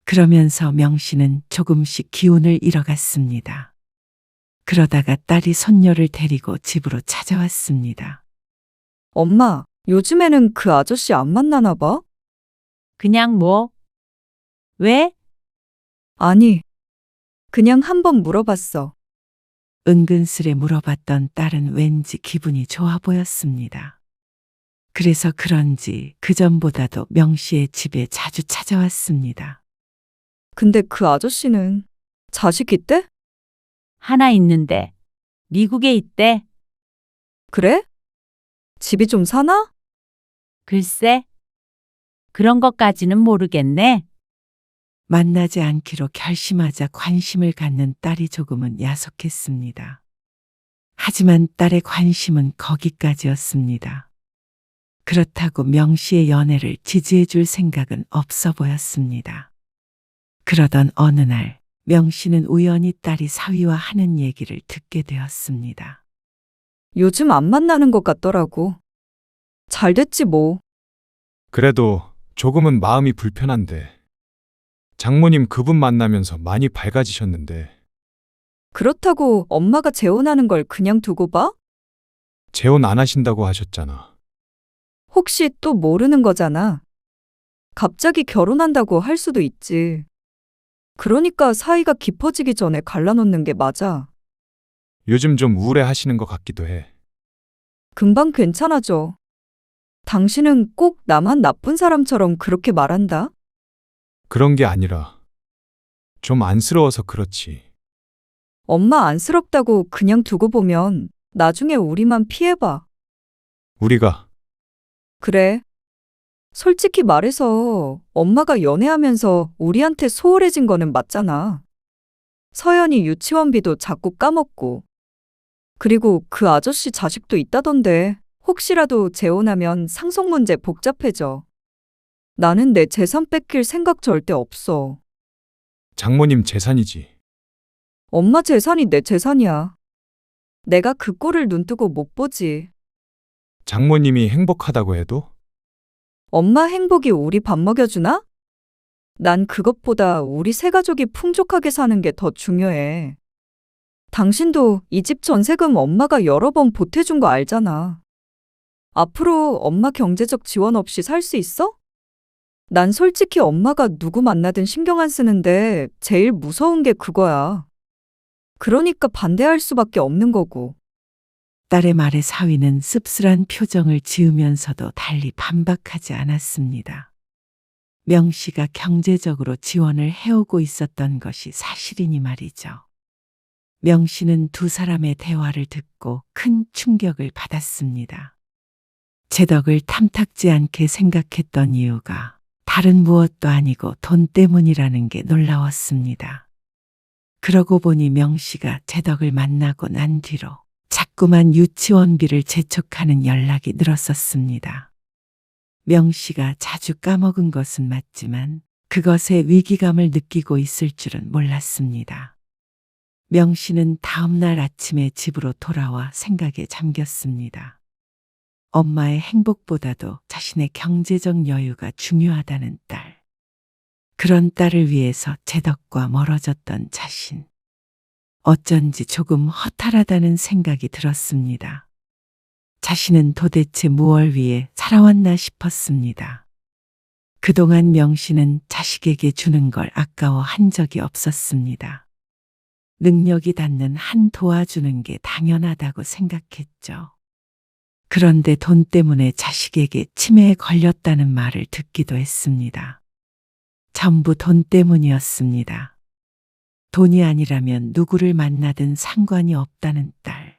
그러면서 명 씨는 조금씩 기운을 잃어갔습니다. 그러다가 딸이 손녀를 데리고 집으로 찾아왔습니다. 엄마, 요즘에는 그 아저씨 안 만나나 봐? 그냥 뭐? 왜? 아니, 그냥 한번 물어봤어. 은근슬에 물어봤던 딸은 왠지 기분이 좋아 보였습니다. 그래서 그런지 그전보다도 명 씨의 집에 자주 찾아왔습니다. 근데 그 아저씨는 자식 있대? 하나 있는데 미국에 있대. 그래? 집이 좀 사나? 글쎄, 그런 것까지는 모르겠네. 만나지 않기로 결심하자 관심을 갖는 딸이 조금은 야속했습니다. 하지만 딸의 관심은 거기까지였습니다. 그렇다고 명 씨의 연애를 지지해 줄 생각은 없어 보였습니다. 그러던 어느 날, 명 씨는 우연히 딸이 사위와 하는 얘기를 듣게 되었습니다. 요즘 안 만나는 것 같더라고. 잘 됐지 뭐. 그래도 조금은 마음이 불편한데. 장모님 그분 만나면서 많이 밝아지셨는데 그렇다고 엄마가 재혼하는 걸 그냥 두고 봐? 재혼 안 하신다고 하셨잖아. 혹시 또 모르는 거잖아. 갑자기 결혼한다고 할 수도 있지. 그러니까 사이가 깊어지기 전에 갈라놓는 게 맞아. 요즘 좀 우울해 하시는 것 같기도 해. 금방 괜찮아져. 당신은 꼭 나만 나쁜 사람처럼 그렇게 말한다? 그런 게 아니라 좀 안쓰러워서 그렇지. 엄마 안쓰럽다고 그냥 두고 보면 나중에 우리만 피해봐. 우리가 그래. 솔직히 말해서 엄마가 연애하면서 우리한테 소홀해진 거는 맞잖아. 서연이 유치원비도 자꾸 까먹고. 그리고 그 아저씨 자식도 있다던데 혹시라도 재혼하면 상속 문제 복잡해져. 나는 내 재산 뺏길 생각 절대 없어. 장모님 재산이지. 엄마 재산이 내 재산이야. 내가 그 꼴을 눈뜨고 못 보지. 장모님이 행복하다고 해도 엄마 행복이 우리 밥 먹여주나? 난 그것보다 우리 세 가족이 풍족하게 사는 게 더 중요해. 당신도 이 집 전세금 엄마가 여러 번 보태준 거 알잖아. 앞으로 엄마 경제적 지원 없이 살 수 있어? 난 솔직히 엄마가 누구 만나든 신경 안 쓰는데 제일 무서운 게 그거야. 그러니까 반대할 수밖에 없는 거고. 딸의 말에 사위는 씁쓸한 표정을 지으면서도 달리 반박하지 않았습니다. 명 씨가 경제적으로 지원을 해오고 있었던 것이 사실이니 말이죠. 명 씨는 두 사람의 대화를 듣고 큰 충격을 받았습니다. 제 덕을 탐탁지 않게 생각했던 이유가 다른 무엇도 아니고 돈 때문이라는 게 놀라웠습니다. 그러고 보니 명 씨가 제 덕을 만나고 난 뒤로 자꾸만 유치원비를 재촉하는 연락이 늘었었습니다. 명 씨가 자주 까먹은 것은 맞지만 그것에 위기감을 느끼고 있을 줄은 몰랐습니다. 명 씨는 다음 날 아침에 집으로 돌아와 생각에 잠겼습니다. 엄마의 행복보다도 자신의 경제적 여유가 중요하다는 딸. 그런 딸을 위해서 제 덕과 멀어졌던 자신. 어쩐지 조금 허탈하다는 생각이 들었습니다. 자신은 도대체 무얼 위해 살아왔나 싶었습니다. 그동안 명 씨는 자식에게 주는 걸 아까워 한 적이 없었습니다. 능력이 닿는 한 도와주는 게 당연하다고 생각했죠. 그런데 돈 때문에 자식에게 치매에 걸렸다는 말을 듣기도 했습니다. 전부 돈 때문이었습니다. 돈이 아니라면 누구를 만나든 상관이 없다는 딸.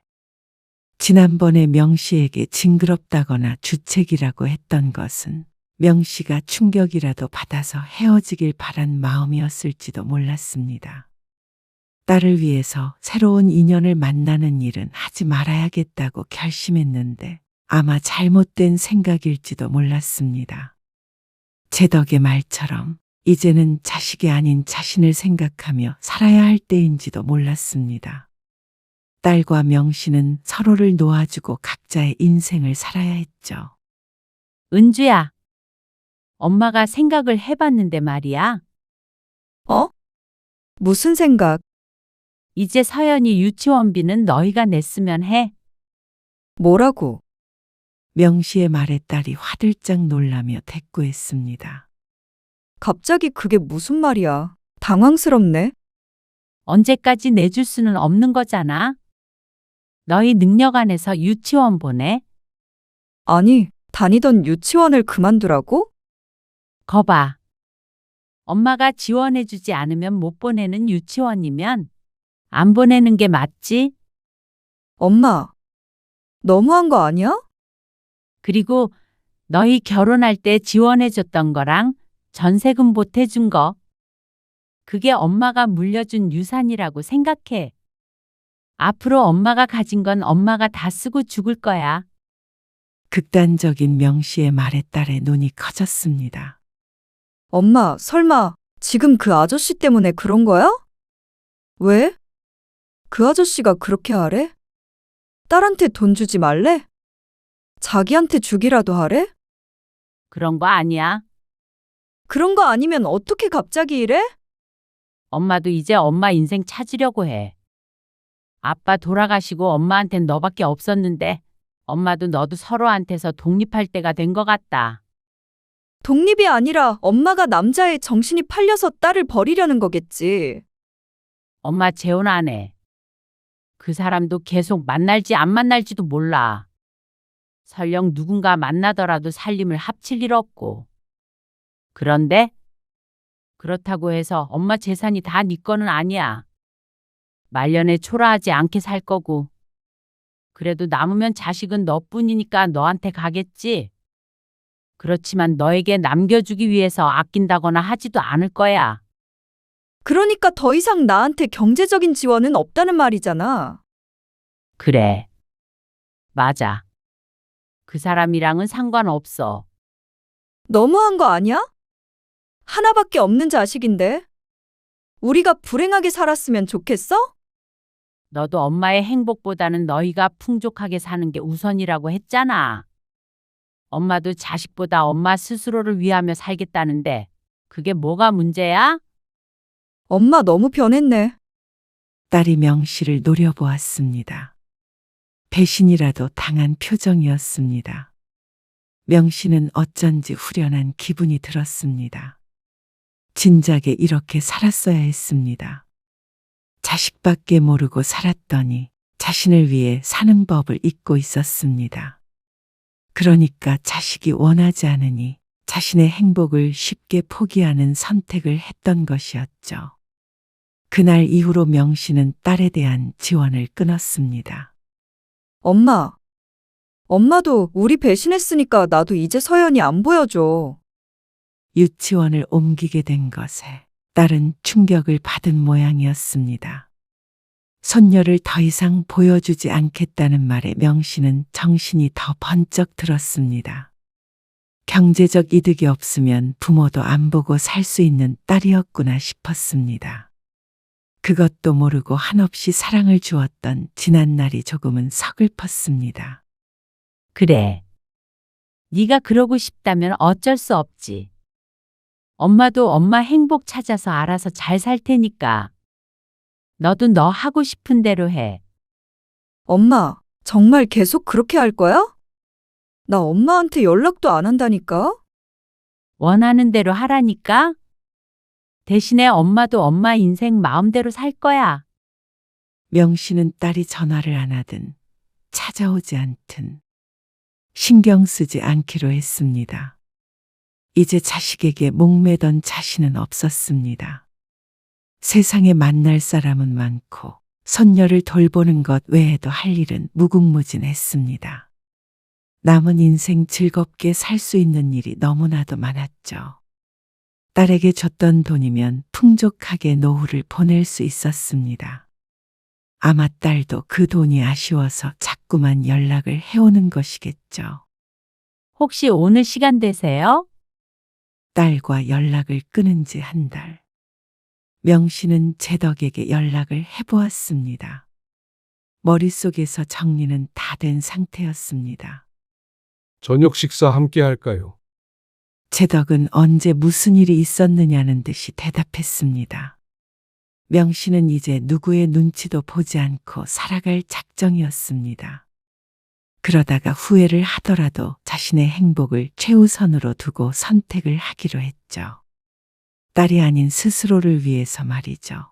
지난번에 명 씨에게 징그럽다거나 주책이라고 했던 것은 명 씨가 충격이라도 받아서 헤어지길 바란 마음이었을지도 몰랐습니다. 딸을 위해서 새로운 인연을 만나는 일은 하지 말아야겠다고 결심했는데 아마 잘못된 생각일지도 몰랐습니다. 제 덕의 말처럼 이제는 자식이 아닌 자신을 생각하며 살아야 할 때인지도 몰랐습니다. 딸과 명 씨는 서로를 놓아주고 각자의 인생을 살아야 했죠. 은주야, 엄마가 생각을 해봤는데 말이야. 어? 무슨 생각? 이제 서연이 유치원비는 너희가 냈으면 해. 뭐라고? 명 씨의 말에 딸이 화들짝 놀라며 대꾸했습니다. 갑자기 그게 무슨 말이야? 당황스럽네. 언제까지 내줄 수는 없는 거잖아. 너희 능력 안에서 유치원 보내? 아니, 다니던 유치원을 그만두라고? 거봐. 엄마가 지원해주지 않으면 못 보내는 유치원이면 안 보내는 게 맞지? 엄마, 너무한 거 아니야? 그리고 너희 결혼할 때 지원해줬던 거랑 전세금 보태준 거. 그게 엄마가 물려준 유산이라고 생각해. 앞으로 엄마가 가진 건 엄마가 다 쓰고 죽을 거야. 극단적인 명씨의 말에 딸의 눈이 커졌습니다. 엄마, 설마 지금 그 아저씨 때문에 그런 거야? 왜? 그 아저씨가 그렇게 하래? 딸한테 돈 주지 말래? 자기한테 주기라도 하래? 그런 거 아니야. 그런 거 아니면 어떻게 갑자기 이래? 엄마도 이제 엄마 인생 찾으려고 해. 아빠 돌아가시고 엄마한텐 너밖에 없었는데 엄마도 너도 서로한테서 독립할 때가 된 것 같다. 독립이 아니라 엄마가 남자의 정신이 팔려서 딸을 버리려는 거겠지. 엄마 재혼 안 해. 그 사람도 계속 만날지 안 만날지도 몰라. 설령 누군가 만나더라도 살림을 합칠 일 없고. 그런데 그렇다고 해서 엄마 재산이 다 네 거는 아니야. 말년에 초라하지 않게 살 거고. 그래도 남으면 자식은 너뿐이니까 너한테 가겠지. 그렇지만 너에게 남겨주기 위해서 아낀다거나 하지도 않을 거야. 그러니까 더 이상 나한테 경제적인 지원은 없다는 말이잖아. 그래. 맞아. 그 사람이랑은 상관없어. 너무한 거 아니야? 하나밖에 없는 자식인데. 우리가 불행하게 살았으면 좋겠어? 너도 엄마의 행복보다는 너희가 풍족하게 사는 게 우선이라고 했잖아. 엄마도 자식보다 엄마 스스로를 위하며 살겠다는데 그게 뭐가 문제야? 엄마 너무 변했네. 딸이 명씨를 노려보았습니다. 배신이라도 당한 표정이었습니다. 명씨는 어쩐지 후련한 기분이 들었습니다. 진작에 이렇게 살았어야 했습니다. 자식밖에 모르고 살았더니 자신을 위해 사는 법을 잊고 있었습니다. 그러니까 자식이 원하지 않으니 자신의 행복을 쉽게 포기하는 선택을 했던 것이었죠. 그날 이후로 명씨는 딸에 대한 지원을 끊었습니다. 엄마. 엄마도 우리 배신했으니까 나도 이제 서연이 안 보여줘. 유치원을 옮기게 된 것에 딸은 충격을 받은 모양이었습니다. 손녀를 더 이상 보여주지 않겠다는 말에 명씨는 정신이 더 번쩍 들었습니다. 경제적 이득이 없으면 부모도 안 보고 살 수 있는 딸이었구나 싶었습니다. 그것도 모르고 한없이 사랑을 주었던 지난 날이 조금은 서글펐습니다. 그래. 네가 그러고 싶다면 어쩔 수 없지. 엄마도 엄마 행복 찾아서 알아서 잘 살 테니까. 너도 너 하고 싶은 대로 해. 엄마, 정말 계속 그렇게 할 거야? 나 엄마한테 연락도 안 한다니까? 원하는 대로 하라니까? 대신에 엄마도 엄마 인생 마음대로 살 거야. 명씨는 딸이 전화를 안 하든 찾아오지 않든 신경 쓰지 않기로 했습니다. 이제 자식에게 목매던 자신은 없었습니다. 세상에 만날 사람은 많고 손녀를 돌보는 것 외에도 할 일은 무궁무진했습니다. 남은 인생 즐겁게 살 수 있는 일이 너무나도 많았죠. 딸에게 줬던 돈이면 풍족하게 노후를 보낼 수 있었습니다. 아마 딸도 그 돈이 아쉬워서 자꾸만 연락을 해오는 것이겠죠. 혹시 오늘 시간 되세요? 딸과 연락을 끊은 지 한 달. 명씨는 제덕에게 연락을 해보았습니다. 머릿속에서 정리는 다 된 상태였습니다. 저녁 식사 함께 할까요? 제덕은 언제 무슨 일이 있었느냐는 듯이 대답했습니다. 명씨는 이제 누구의 눈치도 보지 않고 살아갈 작정이었습니다. 그러다가 후회를 하더라도 자신의 행복을 최우선으로 두고 선택을 하기로 했죠. 딸이 아닌 스스로를 위해서 말이죠.